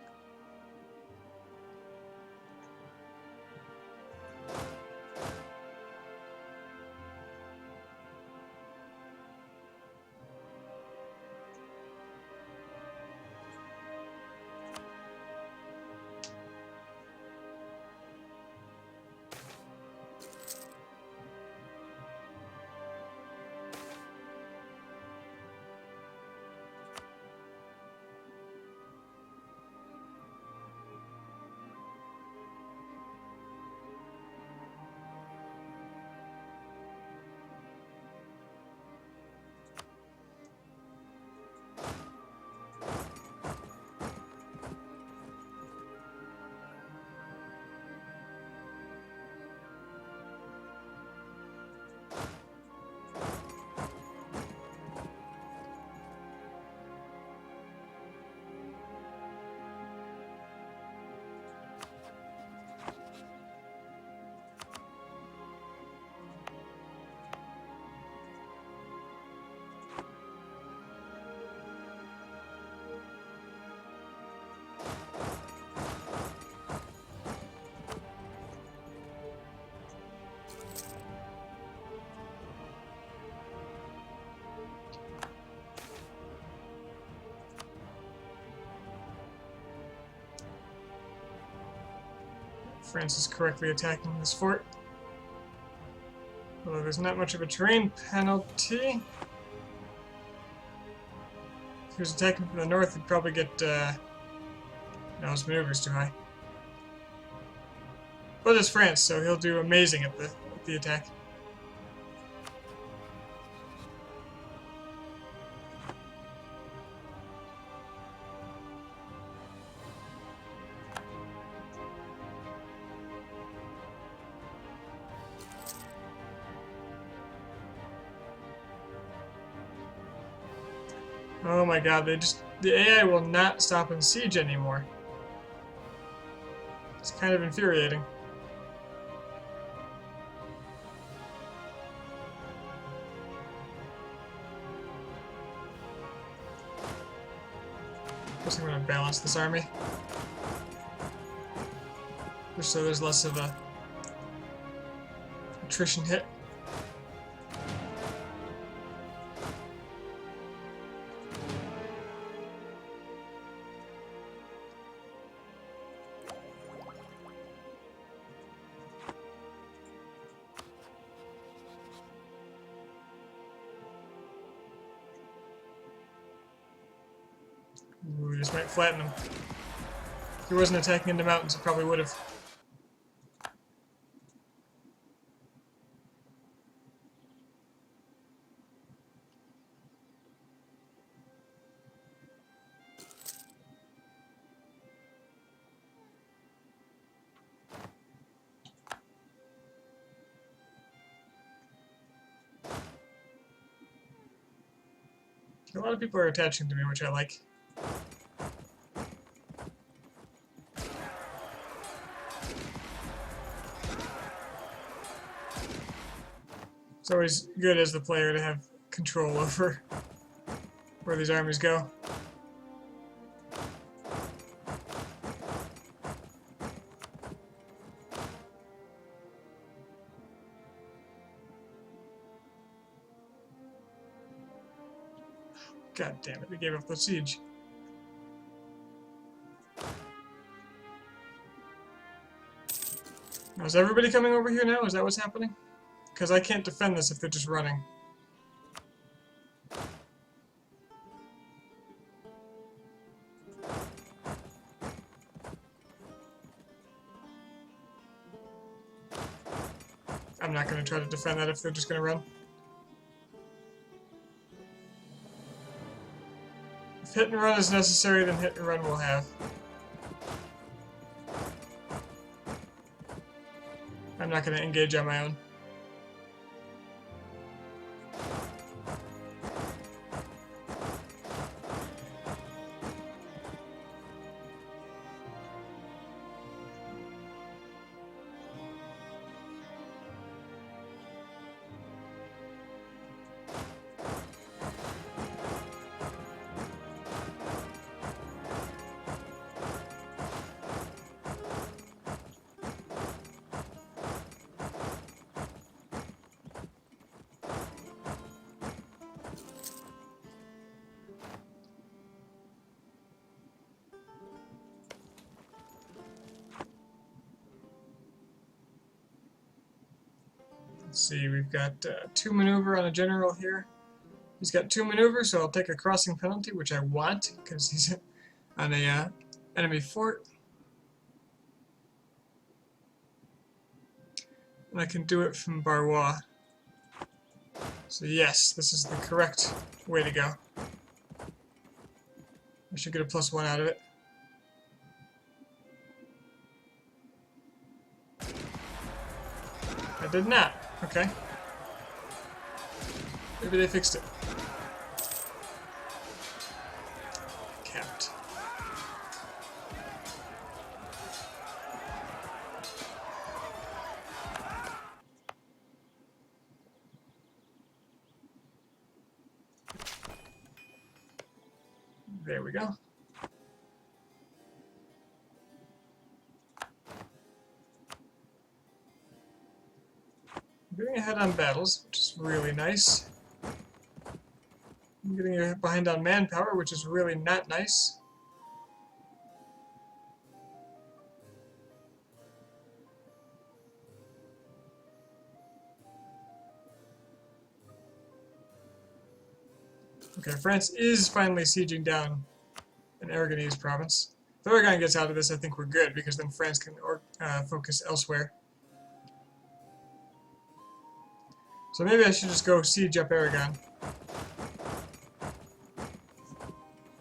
France is correctly attacking this fort. Although there's not much of a terrain penalty. If he was attacking from the north, he'd probably get... no, his maneuver's too high. But it's France, so he'll do amazing at the attack. Oh my god, the AI will not stop in siege anymore. It's kind of infuriating. Guess I'm gonna balance this army. Just so there's less of a attrition hit. Ooh, just might flatten him. If he wasn't attacking into mountains, he probably would have. A lot of people are attaching to me, which I like. It's always good as the player to have control over where these armies go. God damn it, they gave up the siege. Now, is everybody coming over here now? Is that what's happening? Because I can't defend this if they're just running. I'm not going to try to defend that if they're just going to run. If hit and run is necessary, then hit and run will have. I'm not going to engage on my own. Let's see, we've got 2 maneuver on a general here. He's got 2 maneuver, so I'll take a crossing penalty, which I want, because he's on a enemy fort. And I can do it from Barrois. So yes, this is the correct way to go. I should get a +1 out of it. I did not. Okay. Maybe they fixed it. Capped. There we go. I'm getting ahead on battles, which is really nice. I'm getting behind on manpower, which is really not nice. Okay, France is finally sieging down an Aragonese province. If Aragon gets out of this, I think we're good, because then France can focus elsewhere. So maybe I should just go siege up Aragon,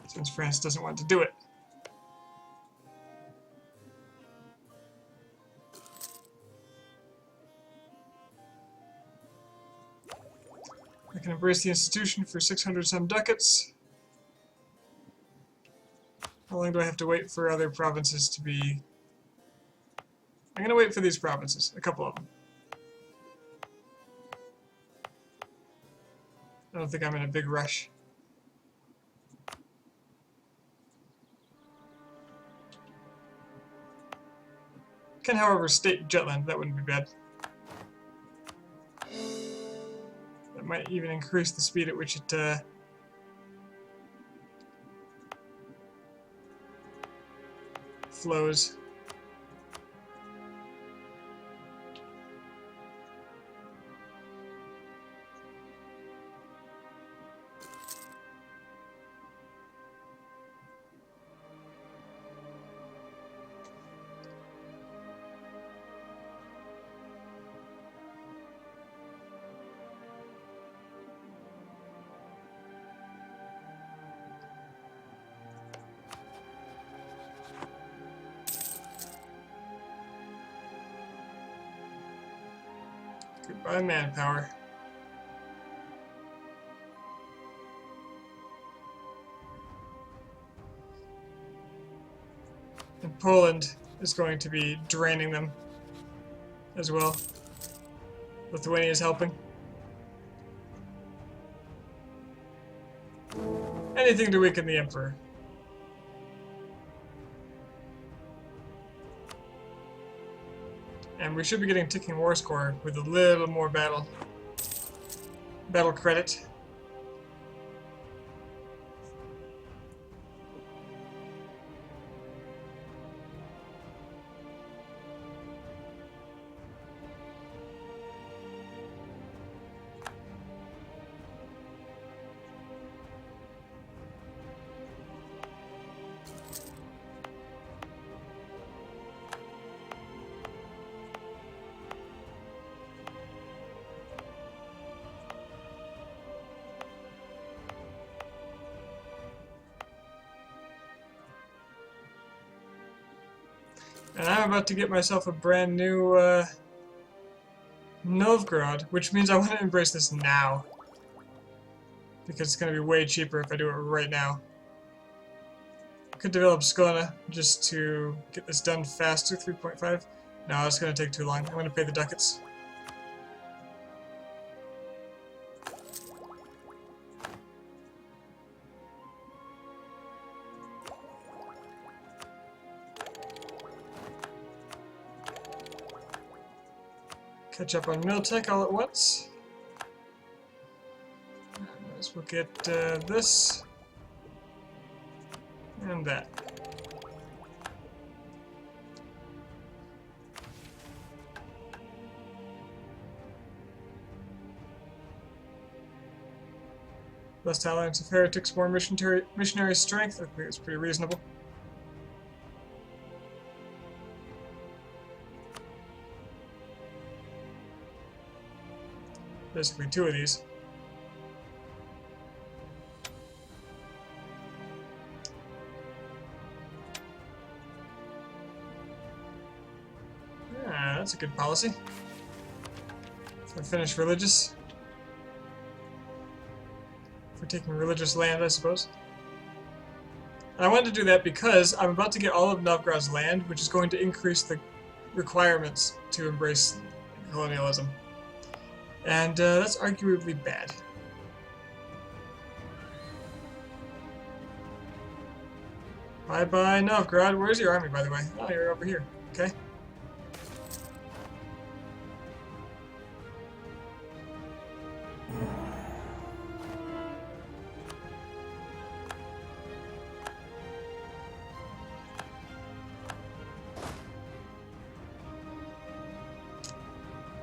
since France doesn't want to do it. I can embrace the institution for 600 some ducats. How long do I have to wait for other provinces to be... I'm going to wait for these provinces, a couple of them. I don't think I'm in a big rush. Can, however, state Jutland. That wouldn't be bad. That might even increase the speed at which it flows. Goodbye, manpower. And Poland is going to be draining them as well. Lithuania is helping. Anything to weaken the Emperor. And we should be getting ticking war score with a little more battle credit. And I'm about to get myself a brand new Novgorod, which means I want to embrace this now. Because it's going to be way cheaper if I do it right now. I could develop Skåne just to get this done faster, 3.5. No, it's going to take too long. I'm going to pay the ducats. Catch up on Miltech all at once. Let's look at this and that. Less tolerance of heretics, more missionary strength. I think it's pretty reasonable. Basically 2 of these. Yeah, that's a good policy. For finish religious. For taking religious land, I suppose. And I wanted to do that because I'm about to get all of Novgorod's land, which is going to increase the requirements to embrace colonialism. And that's arguably bad. Bye-bye, Novgorod. Where's your army, by the way? Oh, you're over here. Okay.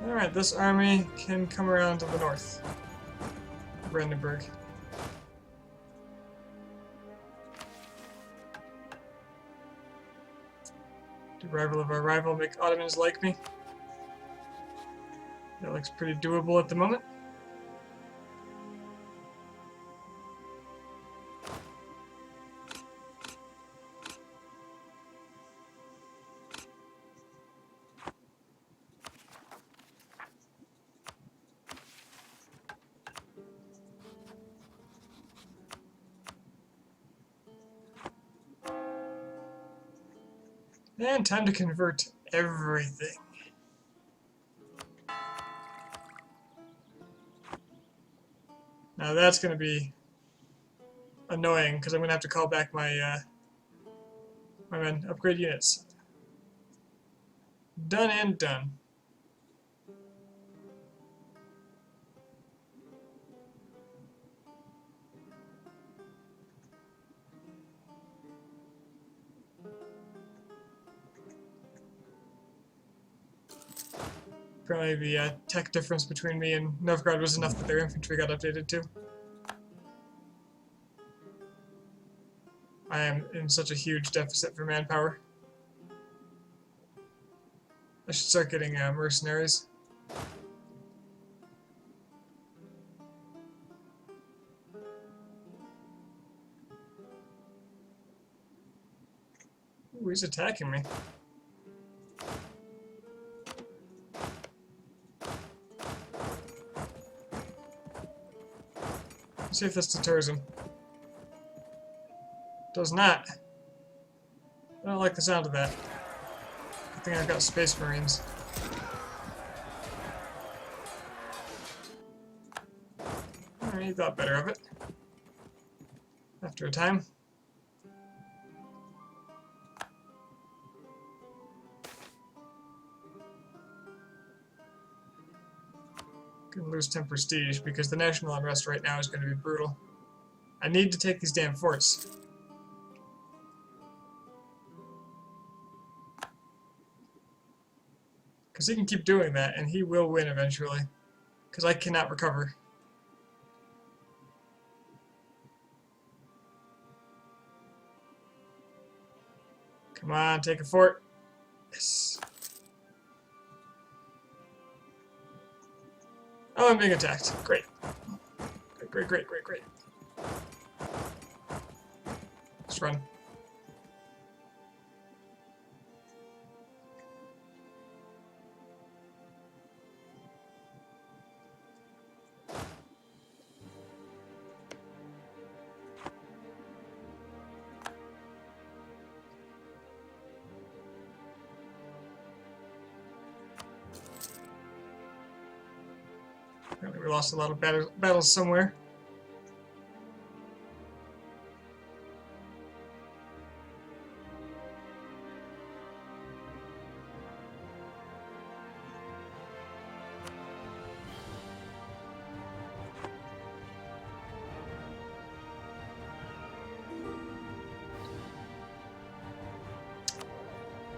Alright, this army can come around to the north. Brandenburg. The arrival of our rival make Ottomans like me. That looks pretty doable at the moment. And time to convert everything. Now that's going to be annoying because I'm going to have to call back my my men. Upgrade units. Done and done. Apparently the tech difference between me and Novgorod was enough that their infantry got updated too. I am in such a huge deficit for manpower. I should start getting mercenaries. Ooh, he's attacking me. Let's see if this deters him. Does not. I don't like the sound of that. I think I've got Space Marines. Alright, he thought better of it. After a time. Gonna lose 10 prestige because the national unrest right now is going to be brutal. I need to take these damn forts. Because he can keep doing that, and he will win eventually. Because I cannot recover. Come on, take a fort. Yes. Oh, I'm being attacked. Great. Great, great, great, great. Let's run. Apparently we lost a lot of battles somewhere.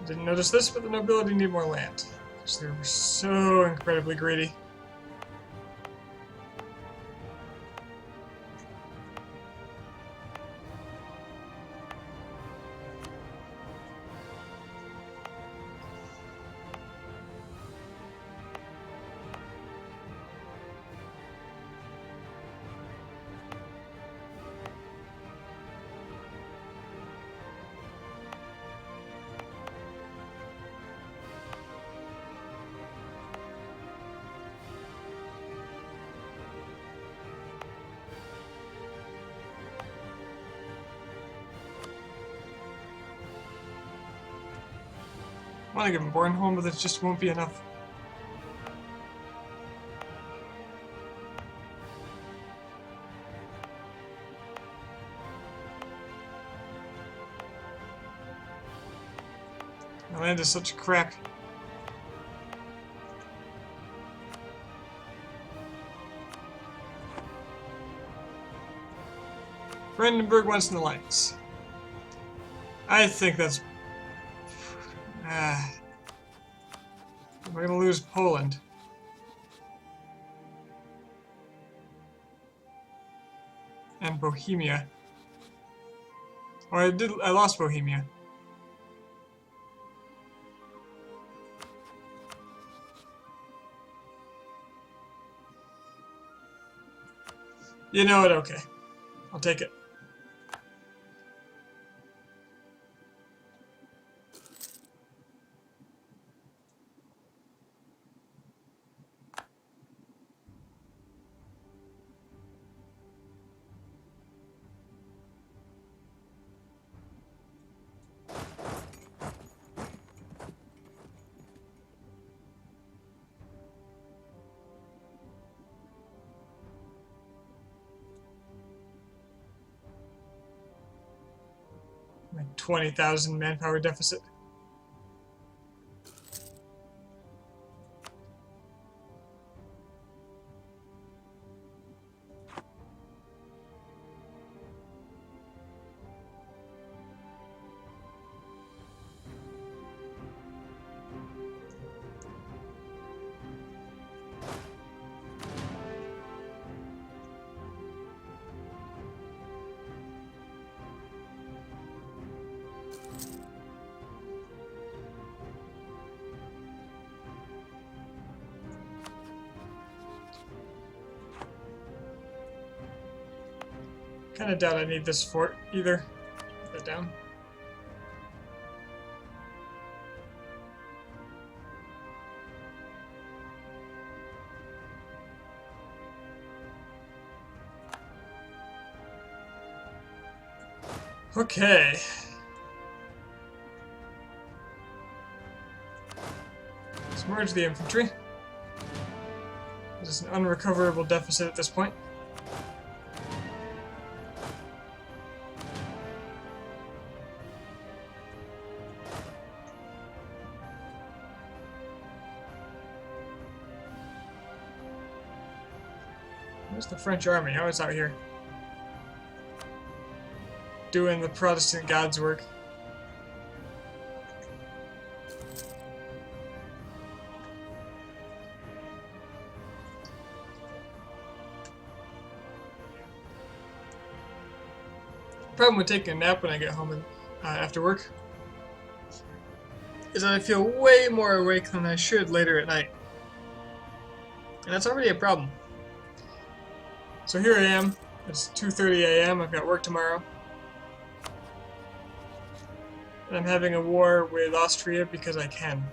Didn't notice this, but the nobility need more land. Because they were so incredibly greedy. I want to give him Bornholm, but it just won't be enough. My land is such crap. Brandenburg wants an alliance. I think that's... we're gonna lose Poland. And Bohemia. Oh, I lost Bohemia. You know what? Okay. I'll take it. Like 20,000 manpower deficit. Kind of doubt I need this fort either. Put that down. Okay. Let's merge the infantry. This is an unrecoverable deficit at this point. Where's the French army? Oh, it's out here. Doing the Protestant God's work. Problem with taking a nap when I get home after work is that I feel way more awake than I should later at night. And that's already a problem. So here I am. It's 2:30 a.m. I've got work tomorrow. And I'm having a war with Austria because I can.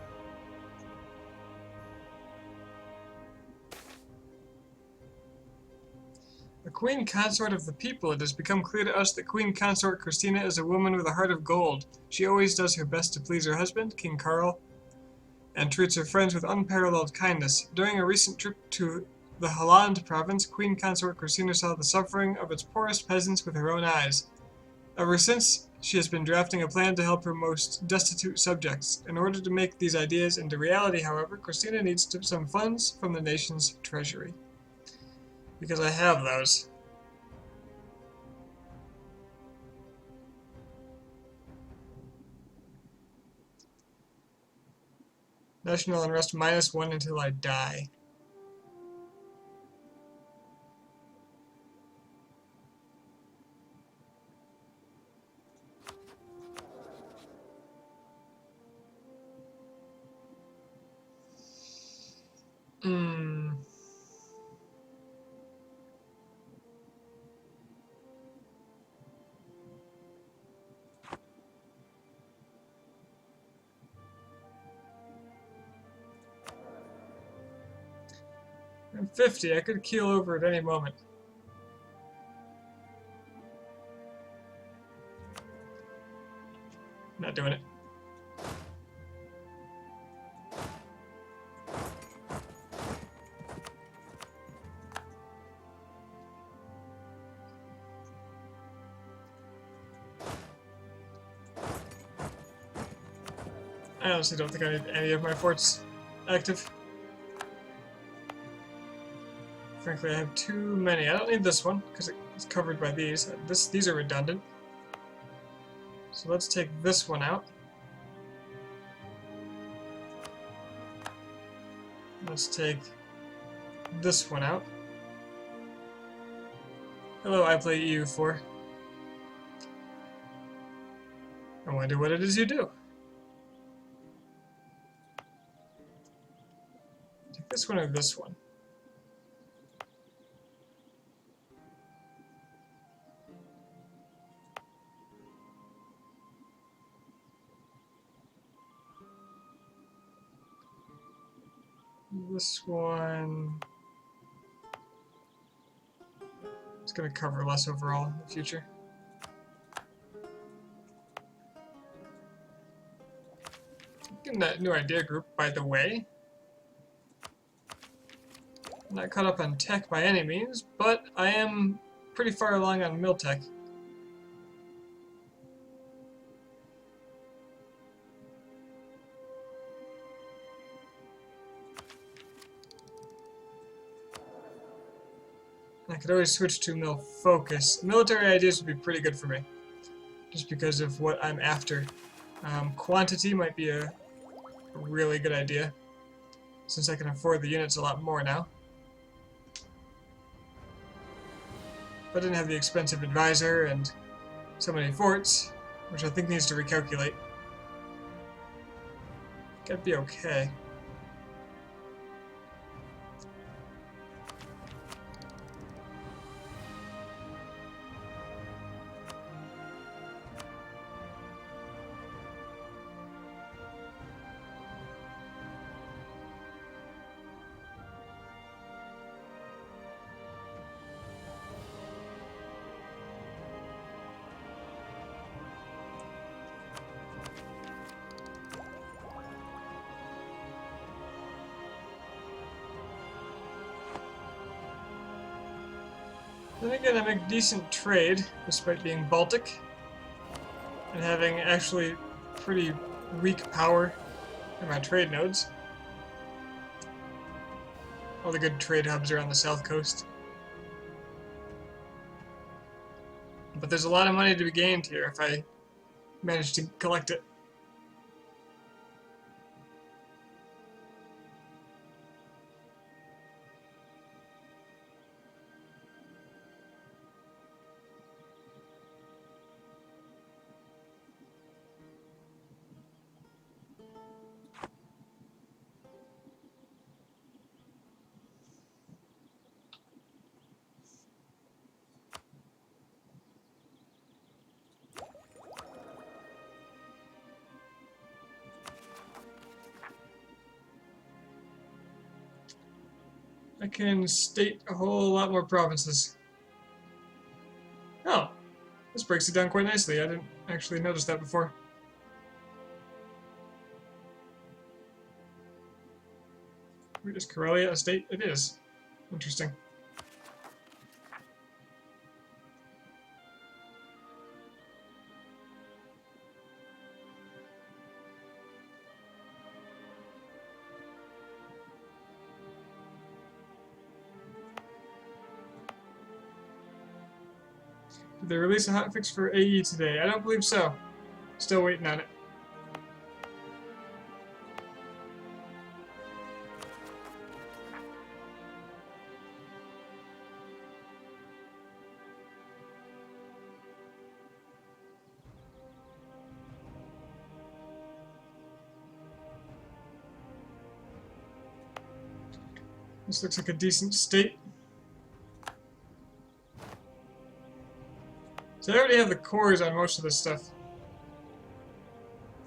A queen consort of the people, it has become clear to us that Queen Consort Christina is a woman with a heart of gold. She always does her best to please her husband, King Carl, and treats her friends with unparalleled kindness. During a recent trip to the Holland province, Queen Consort Christina saw the suffering of its poorest peasants with her own eyes. Ever since, she has been drafting a plan to help her most destitute subjects. In order to make these ideas into reality, however, Christina needs some funds from the nation's treasury. Because I have those. National unrest -1 until I die. Hmm. I'm 50. I could keel over at any moment. Not doing it. I honestly don't think I need any of my forts active. Frankly, I have too many. I don't need this one because it's covered by these. These are redundant. So let's take this one out. Let's take this one out. Hello, I play EU4. I wonder what it is you do. Take this one or this one. This one... It's going to cover less overall in the future. In that new idea group, by the way. I'm not caught up on tech by any means, but I am pretty far along on mill tech. I could always switch to mill focus. Military ideas would be pretty good for me, just because of what I'm after. Quantity might be a really good idea, since I can afford the units a lot more now. If I didn't have the expensive advisor and so many forts, which I think needs to recalculate, that'd be okay. Then again, I make decent trade, despite being Baltic, and having actually pretty weak power in my trade nodes. All the good trade hubs are on the south coast. But there's a lot of money to be gained here if I manage to collect it. I can state a whole lot more provinces. Oh, this breaks it down quite nicely. I didn't actually notice that before. Is Karelia a state? It is. Interesting. Did they release a hotfix for AE today? I don't believe so. Still waiting on it. This looks like a decent state. So I already have the cores on most of this stuff.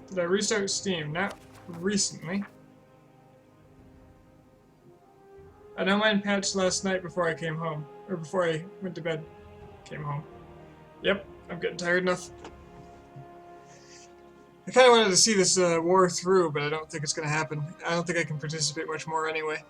Did I restart Steam? Not recently. I know mine patched last night before I came home. Or before I went to bed. Came home. Yep, I'm getting tired enough. I kind of wanted to see this war through, but I don't think it's going to happen. I don't think I can participate much more anyway.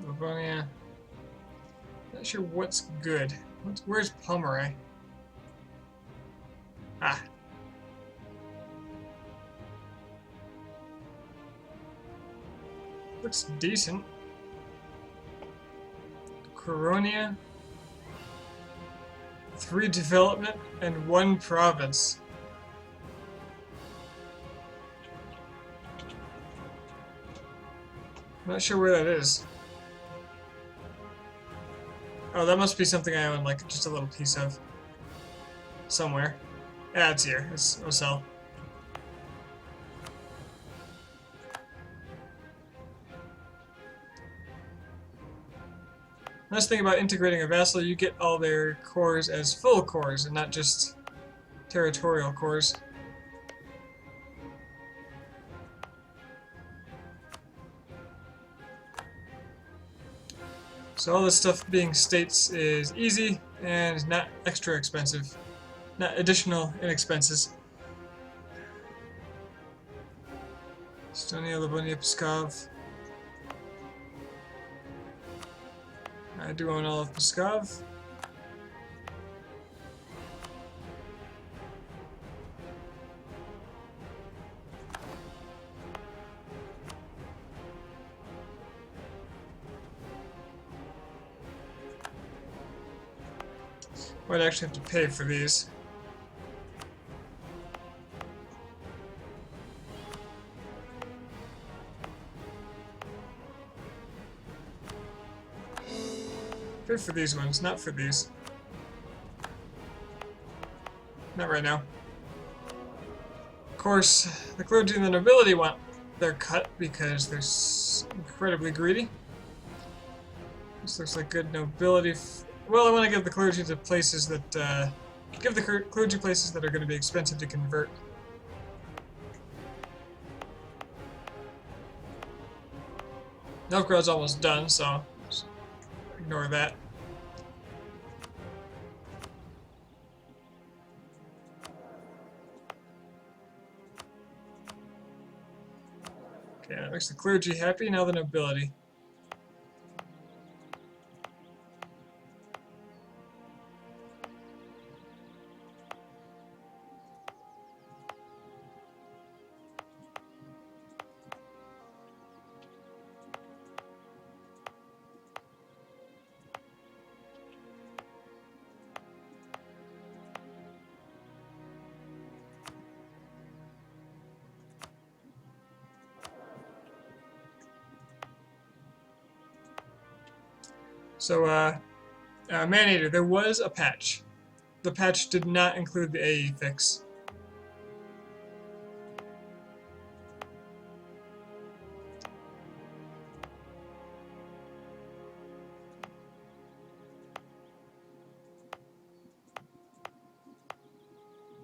Livonia. Not sure what's good. Where's Pomeroy? Ah. Looks decent. Coronia. 3 development and 1 province. Not sure where that is. Oh, that must be something I own, like just a little piece of. somewhere. Yeah, it's here. It's Osel. Nice thing about integrating a vassal, you get all their cores as full cores and not just territorial cores. So all this stuff being states is easy and not extra expensive. Not additional expenses. Estonia, Livonia, Pskov. I do own all of Pskov. Might actually have to pay for these. Pay for these ones, not for these. Not right now. Of course, the clergy and the nobility want their cut because they're incredibly greedy. This looks like good nobility. Well, I want to give the clergy to places that give the clergy places that are going to be expensive to convert. Novgorod's almost done, so just ignore that. Okay, that makes the clergy happy. Now the nobility. So, Maneater, there was a patch. The patch did not include the AE fix.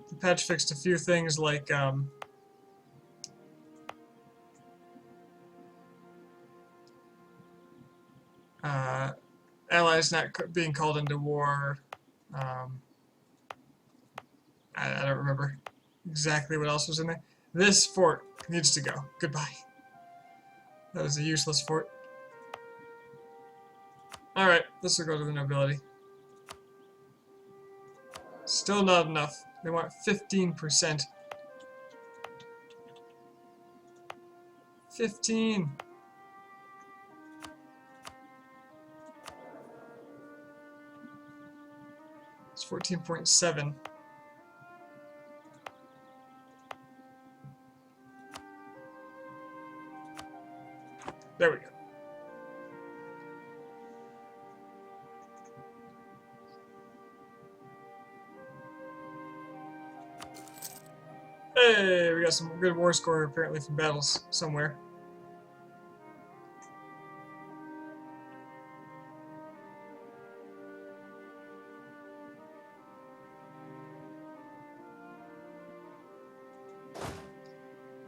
The patch fixed a few things like, allies not being called into war. I don't remember exactly what else was in there. This fort needs to go. Goodbye. That was a useless fort. Alright, this will go to the nobility. Still not enough. They want 15%. 15! It's 14.7. There we go. Hey, we got some good war score apparently from battles somewhere.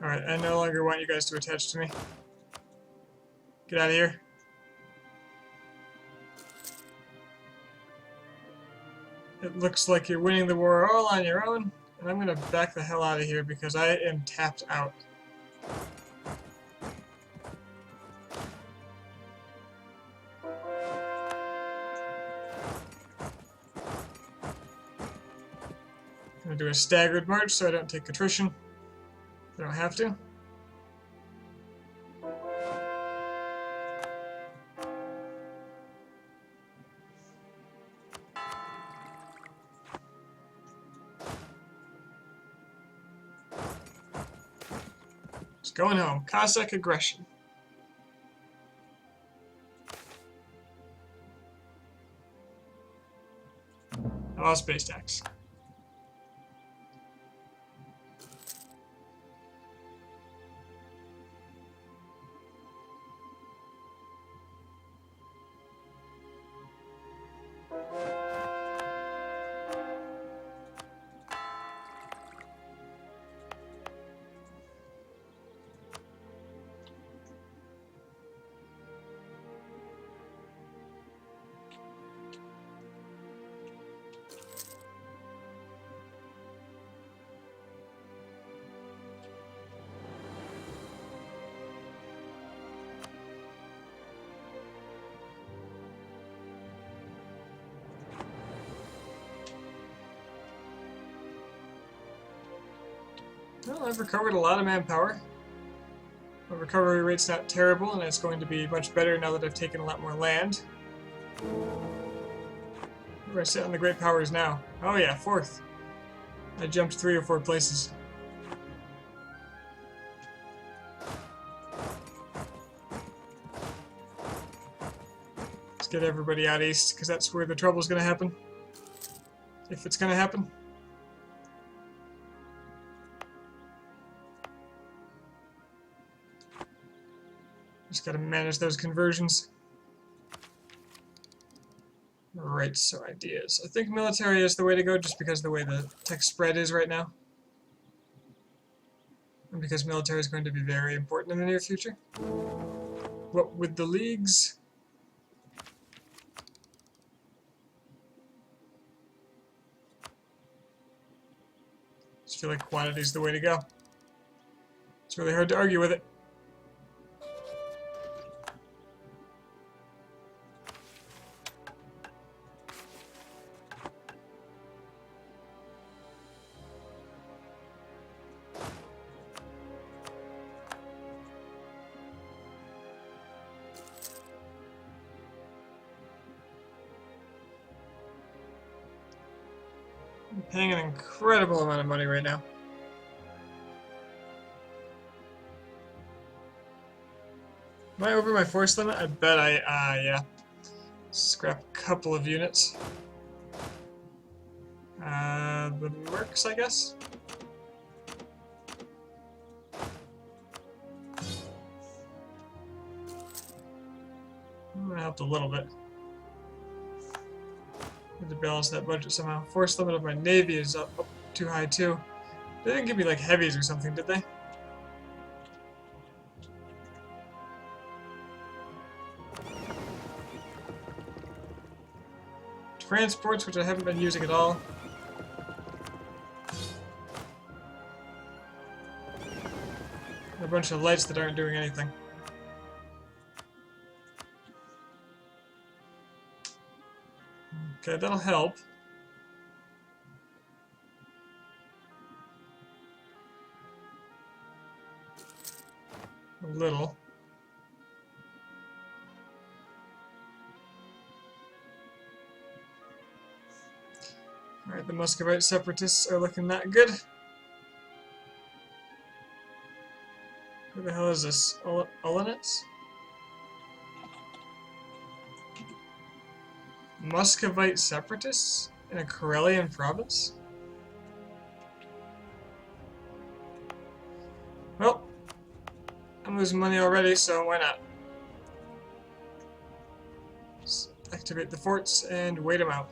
Alright, I no longer want you guys to attach to me. Get out of here. It looks like you're winning the war all on your own, and I'm gonna back the hell out of here because I am tapped out. I'm gonna do a staggered march so I don't take attrition. I don't have to. Just going home. Cossack aggression. I lost base tax. Well, I've recovered a lot of manpower. My recovery rate's not terrible, and it's going to be much better now that I've taken a lot more land. Where do I sit on the Great Powers now? Oh yeah, 4th. I jumped 3 or 4 places. Let's get everybody out east, because that's where the trouble's going to happen. If it's going to happen. Just got to manage those conversions. Right, so ideas. I think military is the way to go just because of the way the tech spread is right now. And because military is going to be very important in the near future. What with the leagues? I just feel like quantity is the way to go. It's really hard to argue with it. I'm paying an incredible amount of money right now. Am I over my force limit? I bet yeah. Scrap a couple of units. The Mercs, I guess? That helped a little bit. Need to balance that budget somehow. Force limit of my Navy is up too high too. They didn't give me like heavies or something, did they? Transports, which I haven't been using at all. A bunch of lights that aren't doing anything. Okay, that'll help. A little. Alright, the Muscovite separatists are looking that good. Who the hell is this? Olenets? Muscovite separatists? In a Karelian province? Well, I'm losing money already, so why not? Just activate the forts and wait them out.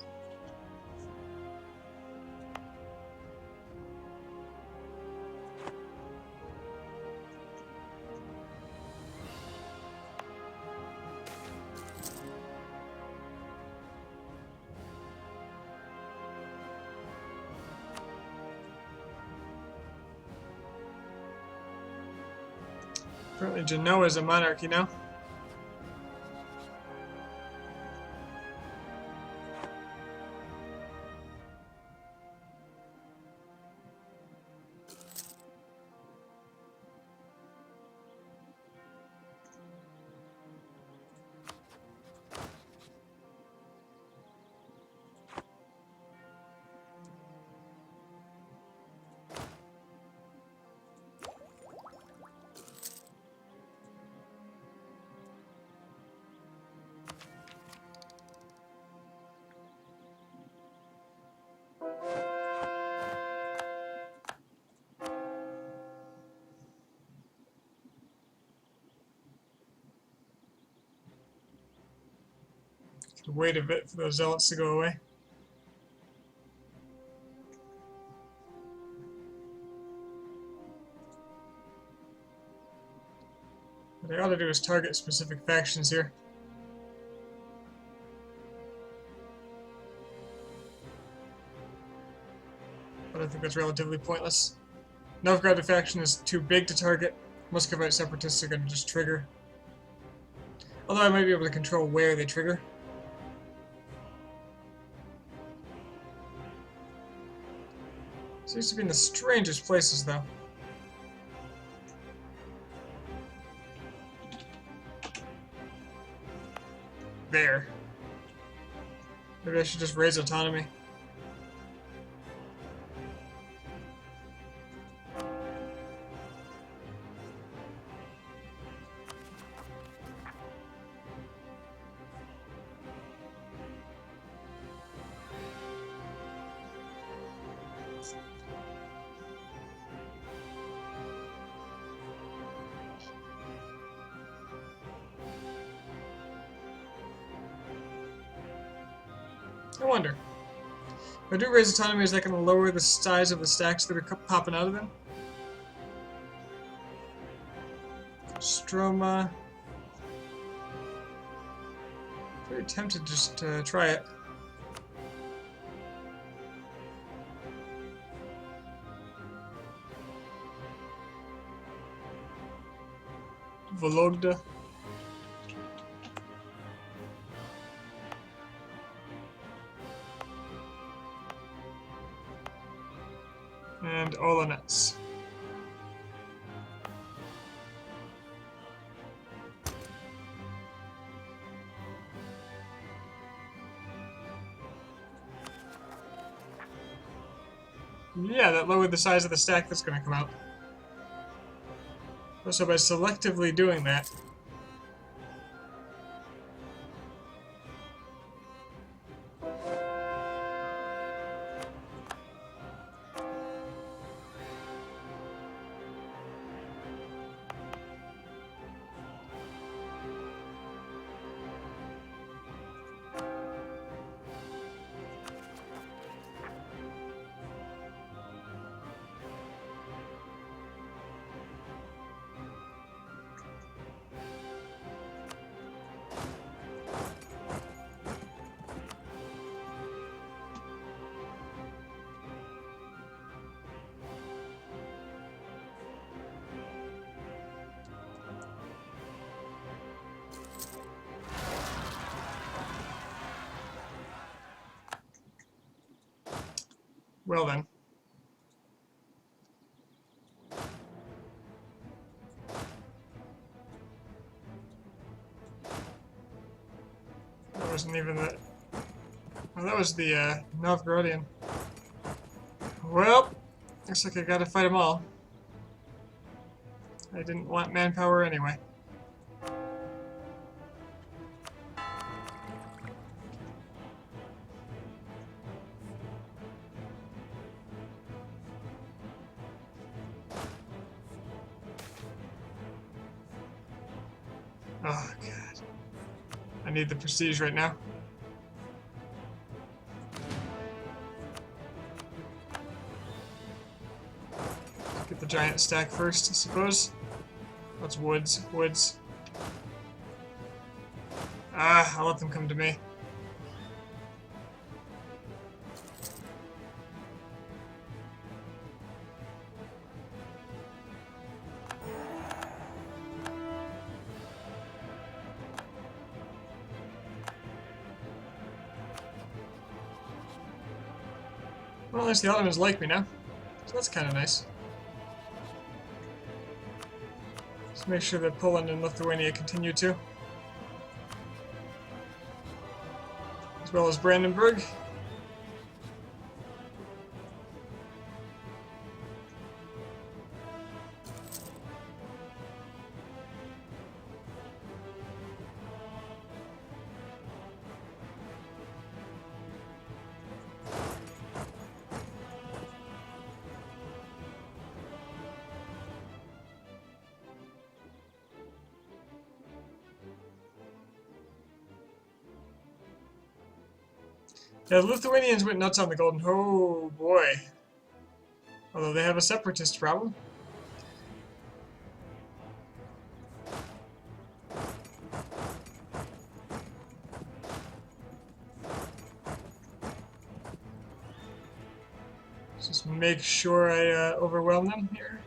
Apparently Genoa is a monarchy now. Wait a bit for those zealots to go away. What I ought to do is target specific factions here. But I think that's relatively pointless. Novgorod faction is too big to target. Muscovite separatists are going to just trigger. Although I might be able to control where they trigger. Seems to be in the strangest places, though. there. Maybe I should just raise autonomy. I wonder. If I do raise autonomy, is that going to lower the size of the stacks that are popping out of them? Stroma. Very tempted just to try it. Vologda. And Olanets. Yeah, that lowered the size of the stack that's going to come out. So by selectively doing that, well then. That wasn't even the... Oh, that was the Novgorodian. Well, looks like I gotta fight them all. I didn't want manpower anyway. Oh, God. I need the prestige right now. Get the giant stack first, I suppose. That's woods. Woods. Ah, I'll let them come to me. Well, at least the Ottomans like me now. So that's kind of nice. Let's make sure that Poland and Lithuania continue to. As well as Brandenburg. Yeah, the Lithuanians went nuts on the Golden. Oh boy. Although they have a separatist problem. Just make sure I overwhelm them here.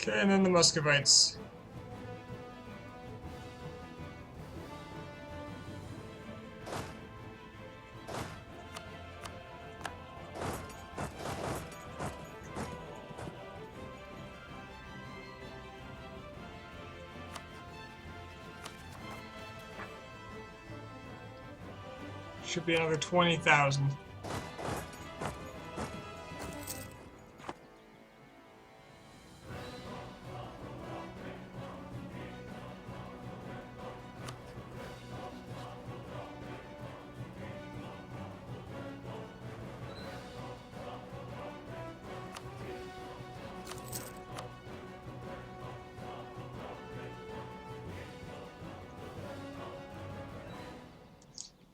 Okay, and then the Muscovites. Should be another 20,000.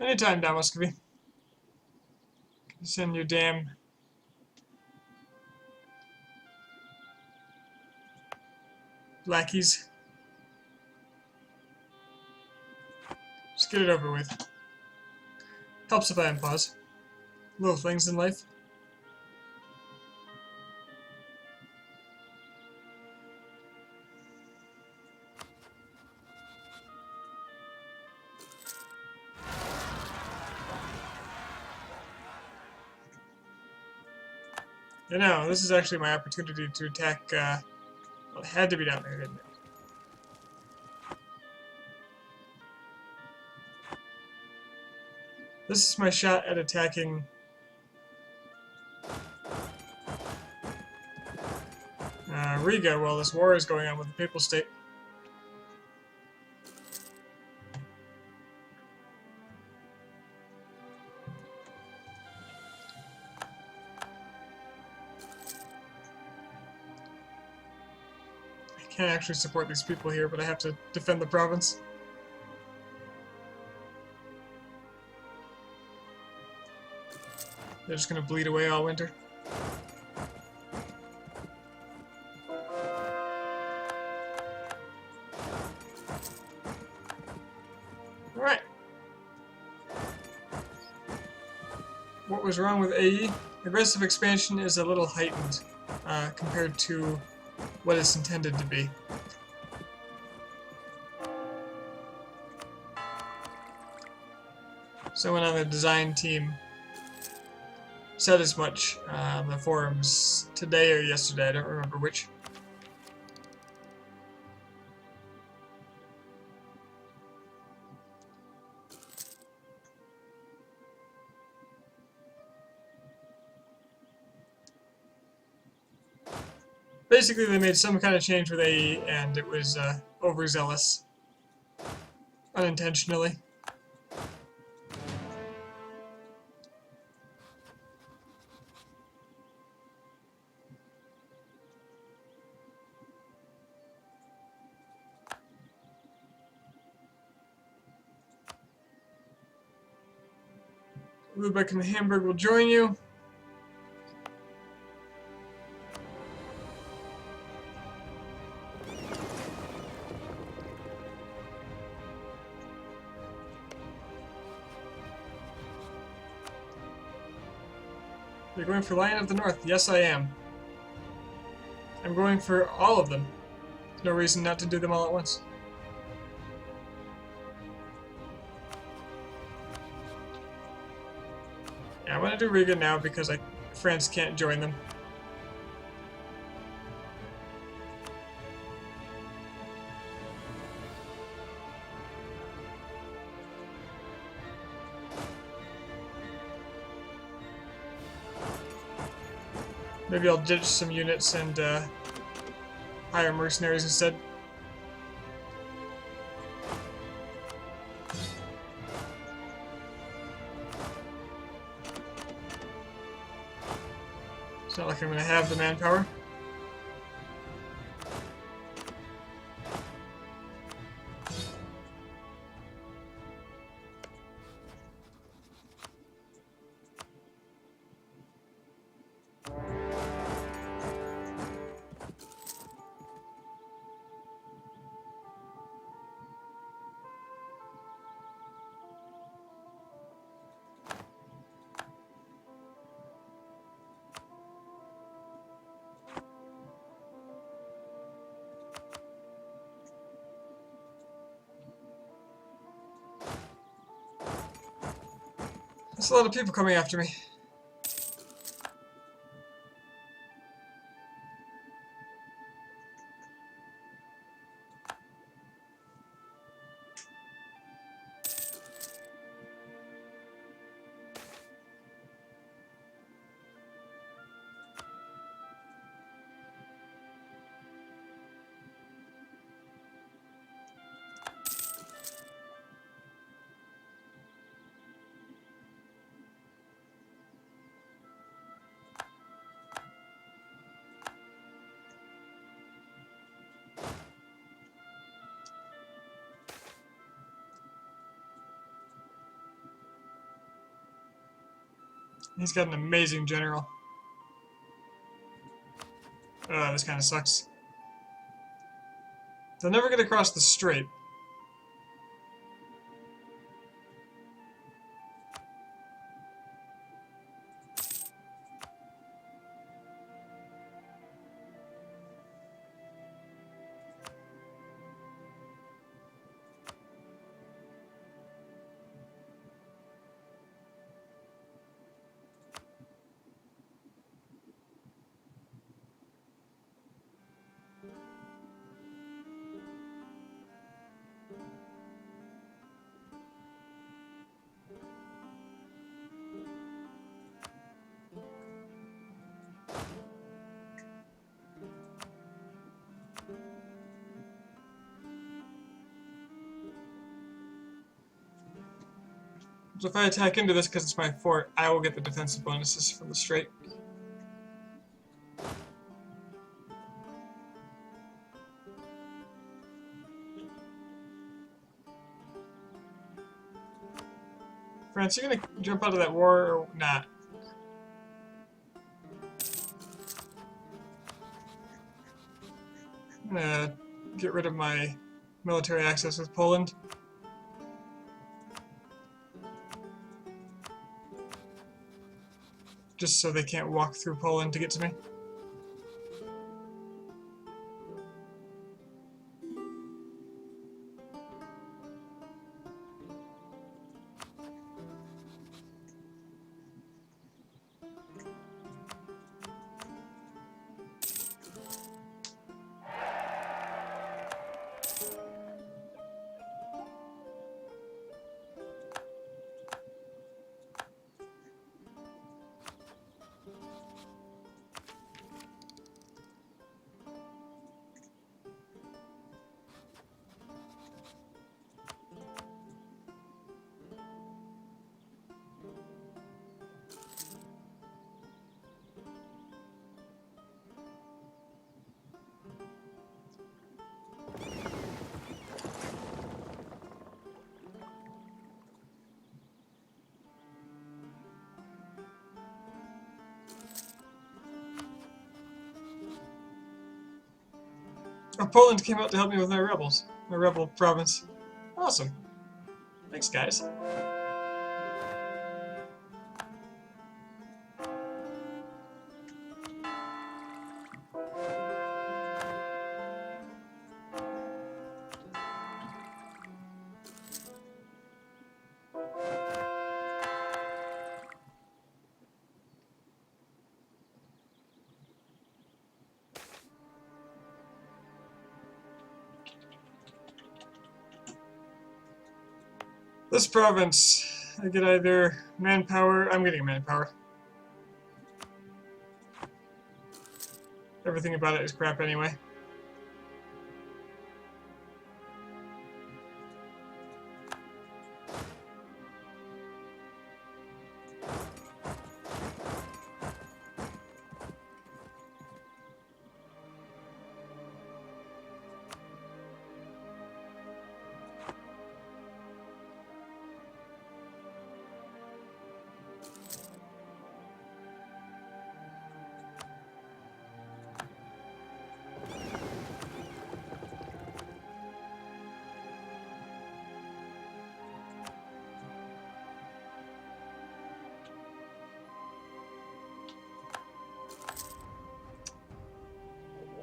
Anytime, Don Muscovy. Send your damn lackeys. Just get it over with. Helps if I unpause. Little things in life. You know, this is actually my opportunity to attack, well, it had to be down there, didn't it? This is my shot at attacking Riga while this war is going on with the Papal State. I can't actually support these people here, but I have to defend the province. They're just gonna bleed away all winter. Alright. What was wrong with AE? Aggressive expansion is a little heightened compared to what it's intended to be. Someone on the design team said as much on the forums today or yesterday, I don't remember which. Basically, they made some kind of change with AE, and it was overzealous. Unintentionally. Lubeck and Hamburg will join you. You're going for Lion of the North. Yes, I am. I'm going for all of them. There's no reason not to do them all at once. Yeah, I want to do Riga now because France can't join them. Maybe I'll ditch some units and hire mercenaries instead. It's not like I'm going to have the manpower. That's a lot of people coming after me. He's got an amazing general. This kind of sucks. They'll never get across the strait. So if I attack into this because it's my fort, I will get the defensive bonuses from the strait. France, you gonna jump out of that war or not? I'm gonna get rid of my military access with Poland. Just so they can't walk through Poland to get to me. Oh, Poland came out to help me with my rebels. My rebel province. Awesome. Thanks, guys. This province, I get either manpower. I'm getting manpower. Everything about it is crap anyway.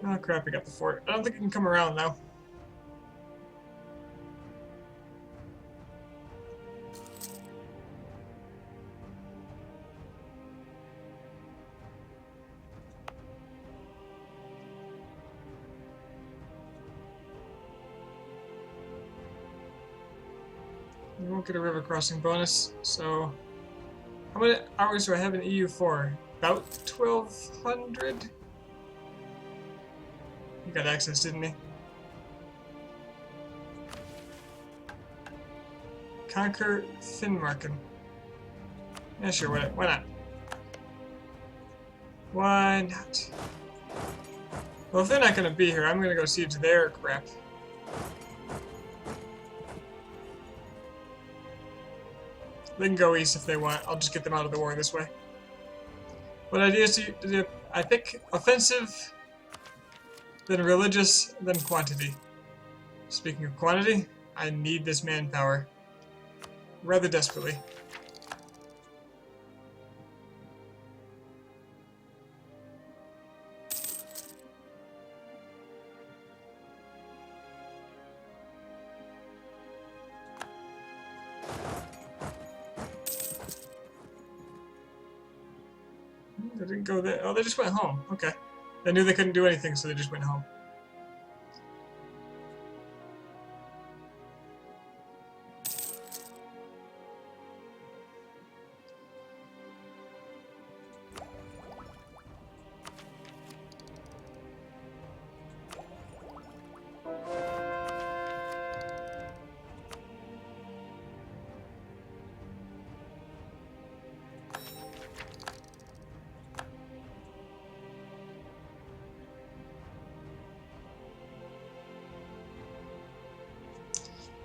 Oh crap, I got the fort. I don't think I can come around now. won't get a river crossing bonus, so... How many hours do I have in EU for? About 1,200? He got access, didn't he? Conquer Finnmarken. Yeah, sure, why not? Why not? Well, if they're not gonna be here, I'm gonna go siege their crap. They can go east if they want. I'll just get them out of the war this way. What I do is I pick offensive, then religious, then quantity. Speaking of quantity, I need this manpower. Rather desperately. They didn't go there. Oh, they just went home. Okay. They knew they couldn't do anything, so they just went home.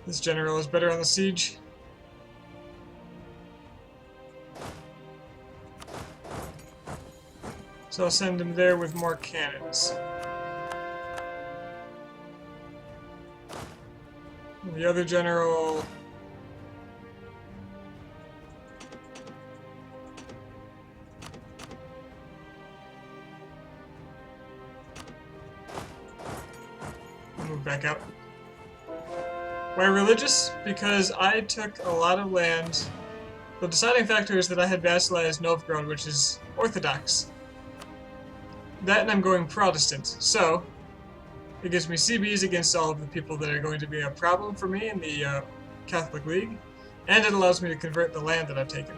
This general is better on the siege. So I'll send him there with more cannons. And the other general... move back out. Why religious? Because I took a lot of land. The deciding factor is that I had vassalized Novgorod, which is Orthodox. That and I'm going Protestant. So, it gives me CBs against all of the people that are going to be a problem for me in the Catholic League. And it allows me to convert the land that I've taken.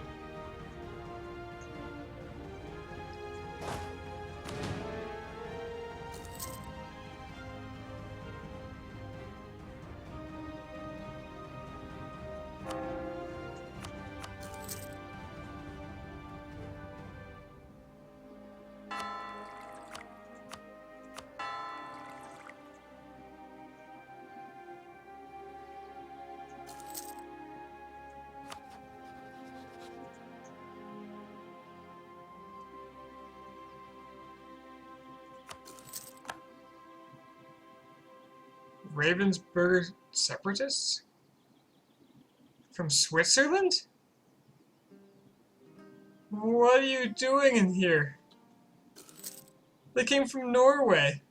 Ravensburger separatists? From Switzerland? What are you doing in here? They came from Norway.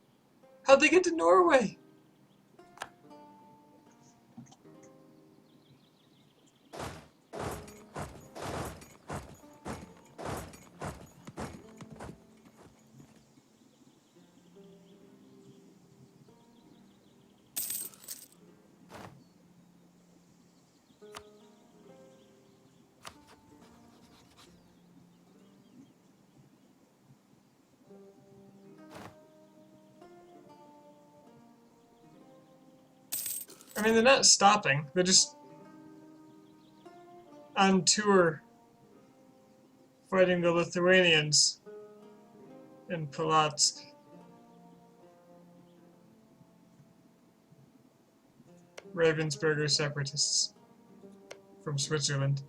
How'd they get to Norway? I mean, they're not stopping. They're just on tour fighting the Lithuanians in Polotsk. Ravensburger separatists from Switzerland.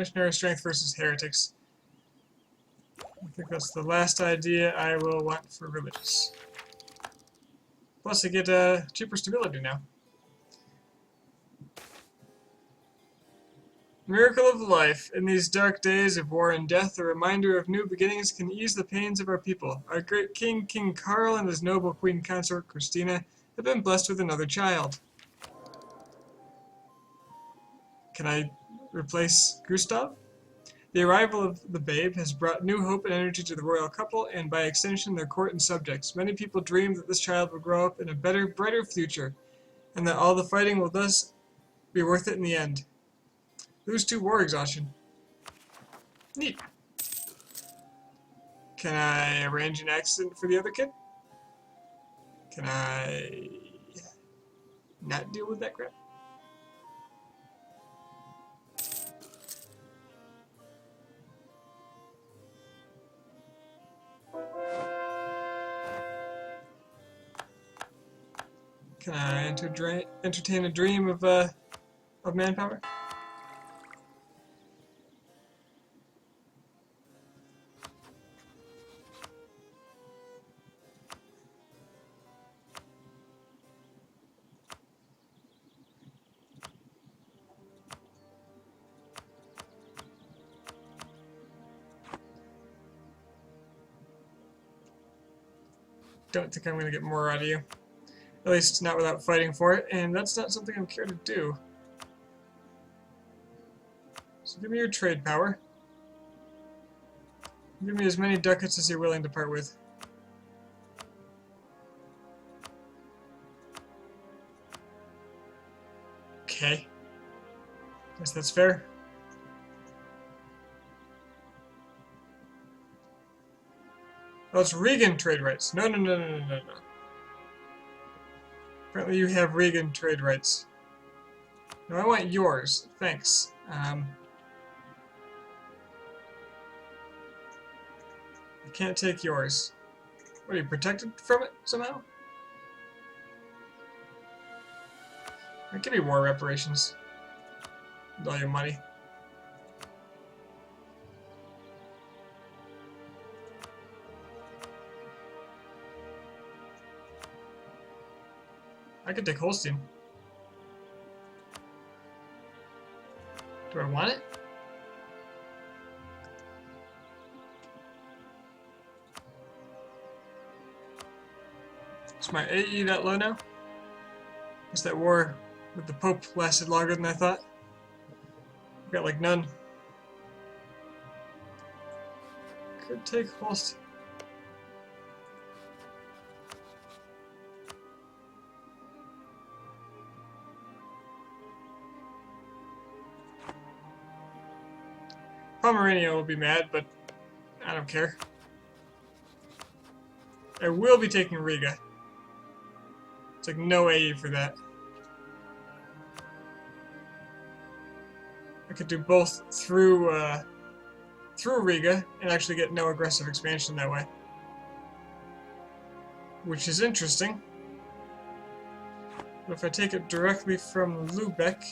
missionary strength versus heretics. I think that's the last idea I will want for religious. Plus I get cheaper stability now. Miracle of life. In these dark days of war and death, a reminder of new beginnings can ease the pains of our people. Our great king, King Carl, and his noble queen consort, Christina, have been blessed with another child. Can I replace Gustav? The arrival of the babe has brought new hope and energy to the royal couple, and by extension their court and subjects. Many people dream that this child will grow up in a better, brighter future, and that all the fighting will thus be worth it in the end. Lose 2 war exhaustion. Neat. Can I arrange an accident for the other kid? Can I not deal with that crap? Can I entertain a dream of manpower? Don't think I'm going to get more out of you. At least not without fighting for it, and that's not something I'm care to do. So give me your trade power. Give me as many ducats as you're willing to part with. Okay. Guess that's fair. Oh, it's Regan trade rights. No. Apparently you have Regan trade rights. No, I want yours. Thanks. I can't take yours. What, are you protected from it somehow? I'll give you war reparations. With all your money. I could take Holstein. Do I want it? Is my AE that low now? Guess that war with the Pope lasted longer than I thought. I've got like none. Could take Holstein. Pomerania will be mad, but I don't care. I will be taking Riga. It's like no AE for that. I could do both through Riga and actually get no aggressive expansion that way. Which is interesting. But if I take it directly from Lubeck,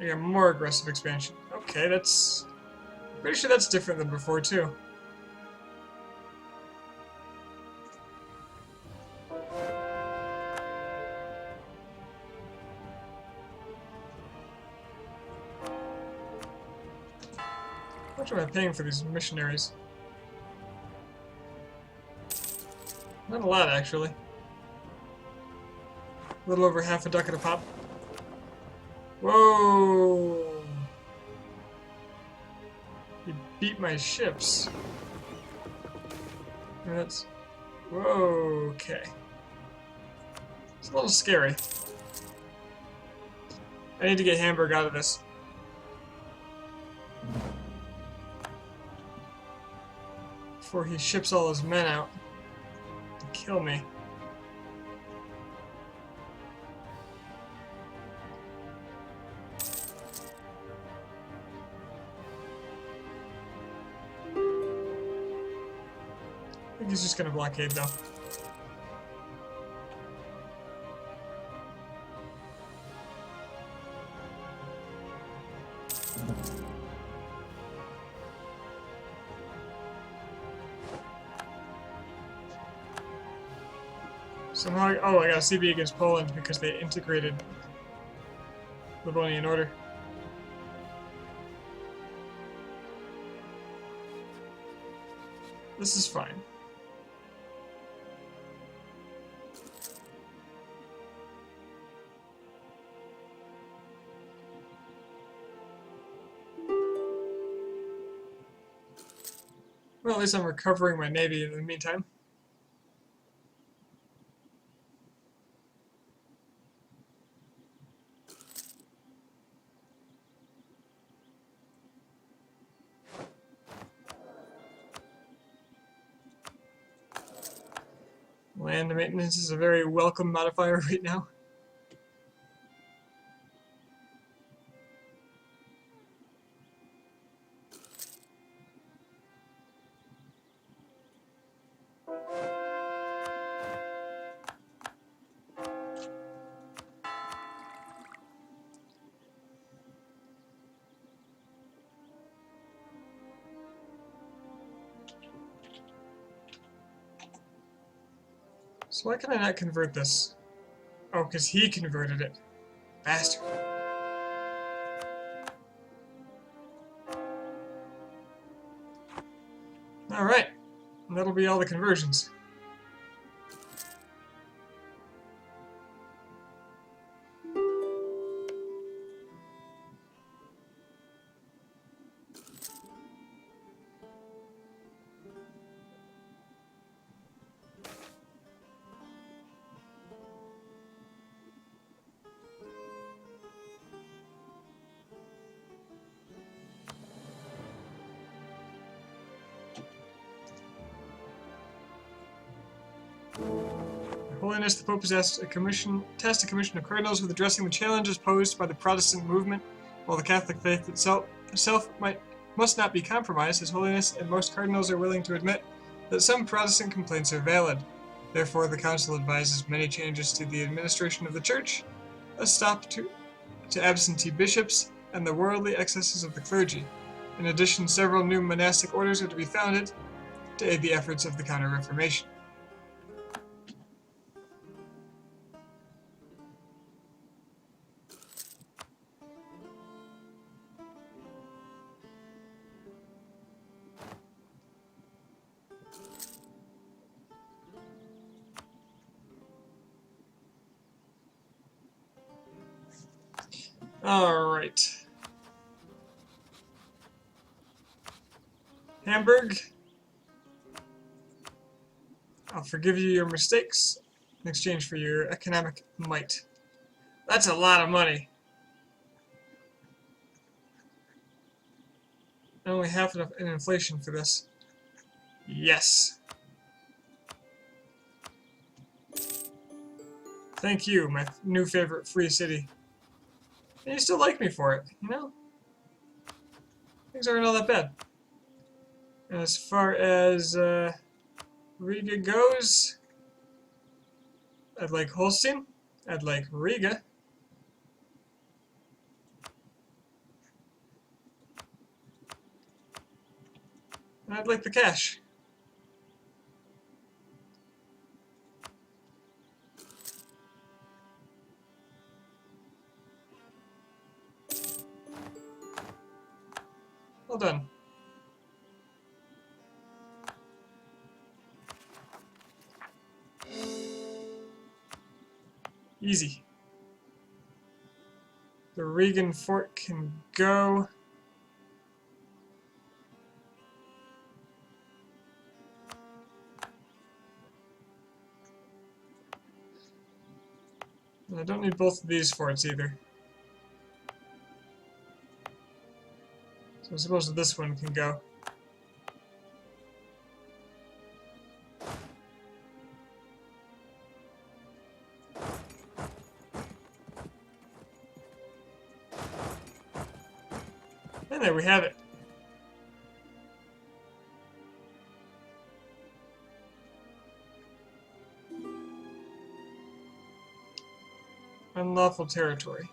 I get more aggressive expansion. Okay, that's... pretty sure that's different than before, too. How much am I paying for these missionaries? Not a lot, actually. A little over half a ducat a pop. Whoa! You beat my ships. And that's... whoa, okay. It's a little scary. I need to get Hamburg out of this. Before he ships all his men out to kill me. I think he's just gonna blockade though. Somehow, oh, I got a CB against Poland because they integrated Livonian Order. This is fine. Well, at least I'm recovering my navy in the meantime. Land maintenance is a very welcome modifier right now. So why can I not convert this? Oh, because he converted it. Bastard. Alright. That'll be all the conversions. Holiness, the Pope has asked a commission of cardinals with addressing the challenges posed by the Protestant movement. While the Catholic faith itself must not be compromised, His Holiness and most cardinals are willing to admit that some Protestant complaints are valid. Therefore, the Council advises many changes to the administration of the Church, a stop to absentee bishops, and the worldly excesses of the clergy. In addition, several new monastic orders are to be founded to aid the efforts of the Counter-Reformation. Alright. Hamburg, I'll forgive you your mistakes in exchange for your economic might. That's a lot of money. Only half enough in inflation for this. Yes. Thank you, my new favorite free city. And you still like me for it, you know? Things aren't all that bad. As far as Riga goes, I'd like Holstein. I'd like Riga. And I'd like the cash. Well done. Easy. The Regan fort can go. And I don't need both of these forts either. So I suppose this one can go. And there we have it. Unlawful territory.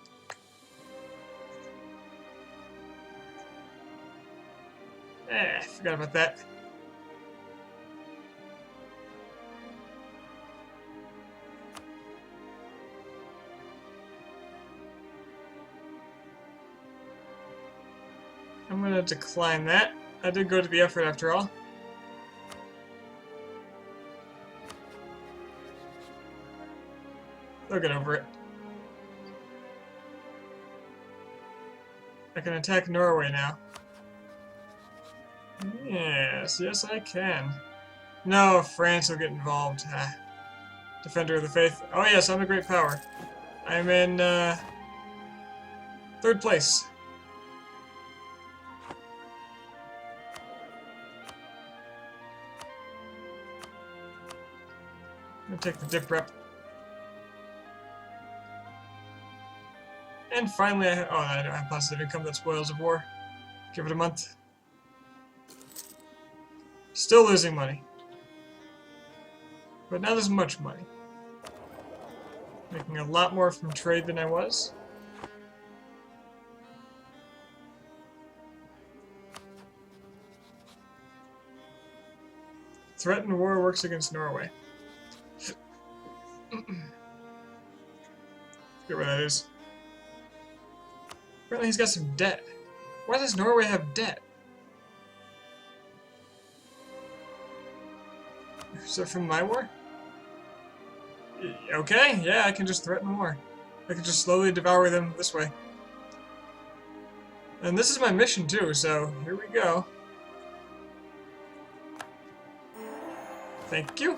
I forgot about that. I'm gonna decline that. I did go to the effort after all. They'll get over it. I can attack Norway now. Yes, yes I can. No, France will get involved. Ah. Defender of the Faith. Oh yes, I'm a great power. I'm in, 3rd place. I'm gonna take the dip rep. And finally, I don't have positive income. That spoils of war. Give it a month. Still losing money. But not as much money. Making a lot more from trade than I was. Threatened war works against Norway. Forget where that is. Apparently he's got some debt. Why does Norway have debt? Is that from my war? Okay, yeah, I can just threaten war. I can just slowly devour them this way. And this is my mission too, so here we go. Thank you.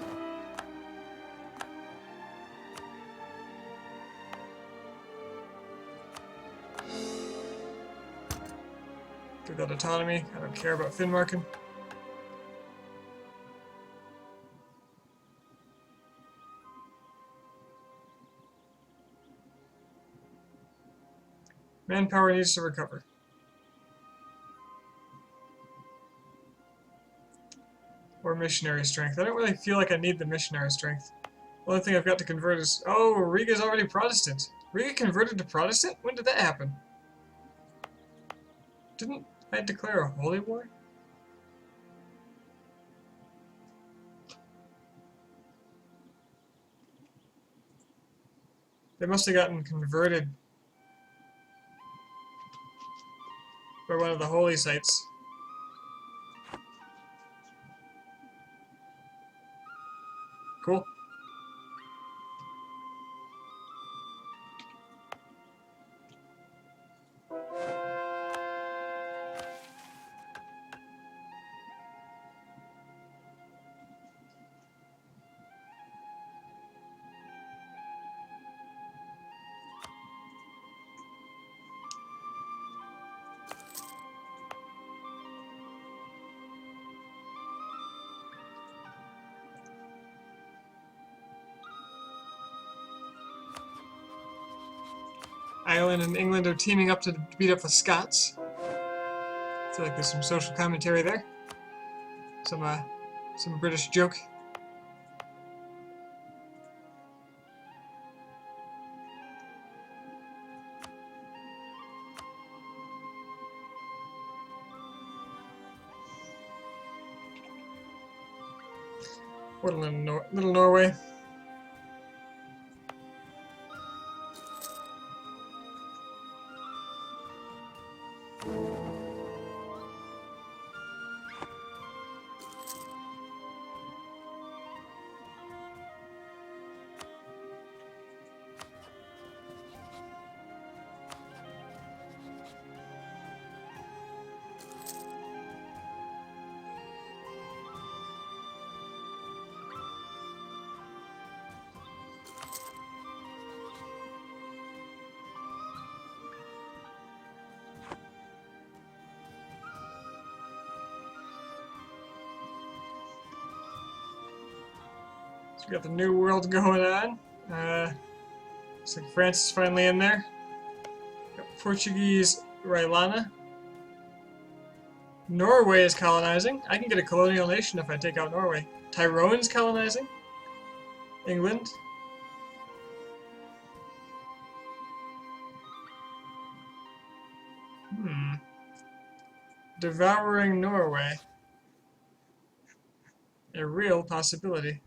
Give that autonomy. I don't care about Finnmarken. Manpower needs to recover. Or missionary strength. I don't really feel like I need the missionary strength. The only thing I've got to convert is... Oh, Riga's already Protestant. Riga converted to Protestant? When did that happen? Didn't I declare a holy war? They must have gotten converted by one of the holy sites. Cool. Ireland and England are teaming up to beat up the Scots. I feel like there's some social commentary there. Some British joke. What a little Norway. So we got the New World going on. Looks like France is finally in there. Got Portuguese Railana. Norway is colonizing. I can get a colonial nation if I take out Norway. Tyrone's colonizing. England. Devouring Norway. A real possibility.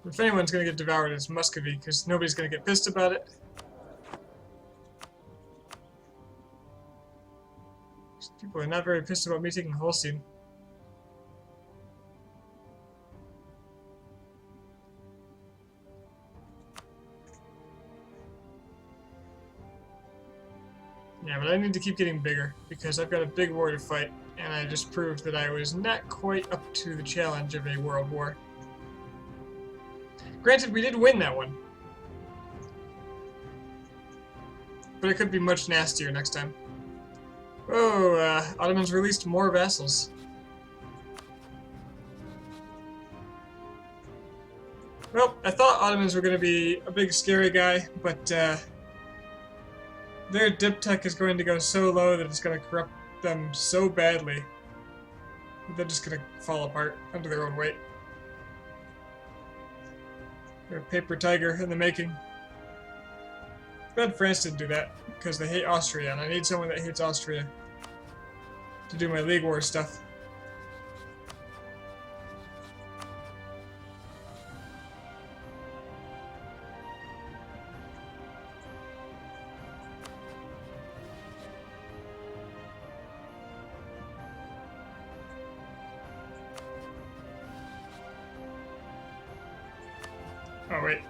If anyone's going to get devoured, it's Muscovy, because nobody's going to get pissed about it. People are not very pissed about me taking Holstein. Yeah, but I need to keep getting bigger, because I've got a big war to fight, and I just proved that I was not quite up to the challenge of a world war. Granted, we did win that one. But it could be much nastier next time. Oh, Ottomans released more vassals. Well, I thought Ottomans were going to be a big scary guy, but their dip tech is going to go so low that it's going to corrupt them so badly that they're just going to fall apart under their own weight. They're a paper tiger in the making. Glad France didn't do that, because they hate Austria, and I need someone that hates Austria to do my League War stuff. Oh, wait.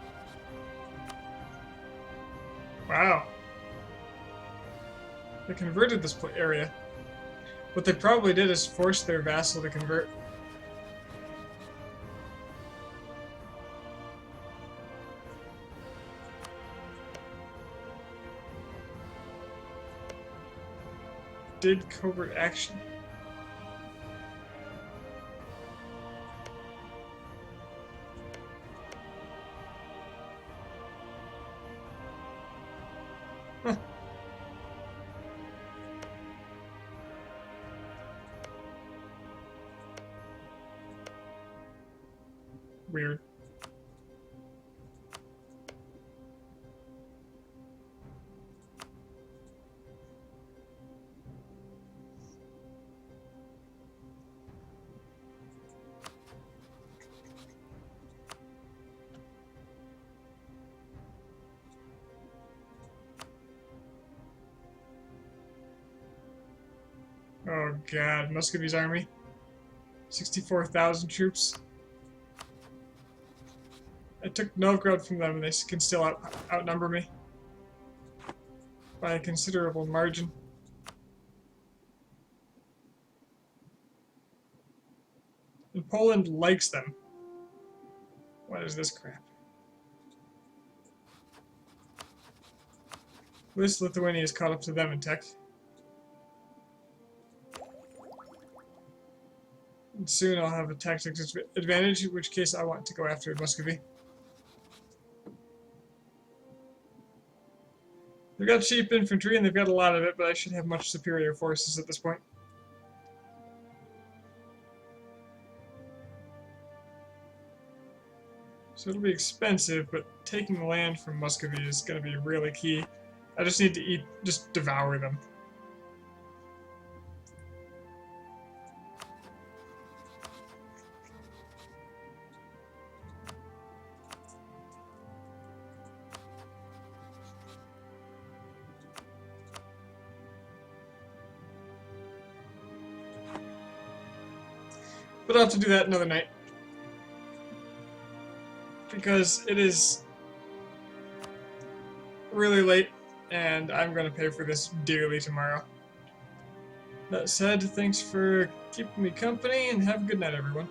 Wow. They converted this area. What they probably did is force their vassal to convert. Did covert action. Huh. Weird. Oh god, Muscovy's army. 64,000 troops. I took Novgorod from them and they can still outnumber me by a considerable margin. And Poland likes them. What is this crap? This Lithuania is caught up to them in tech. And soon I'll have a tactics advantage, in which case I want to go after Muscovy. They've got cheap infantry and they've got a lot of it, but I should have much superior forces at this point. So it'll be expensive, but taking land from Muscovy is going to be really key. I just need to just devour them. But I'll have to do that another night. Because it is really late, and I'm going to pay for this dearly tomorrow. That said, thanks for keeping me company, and have a good night, everyone.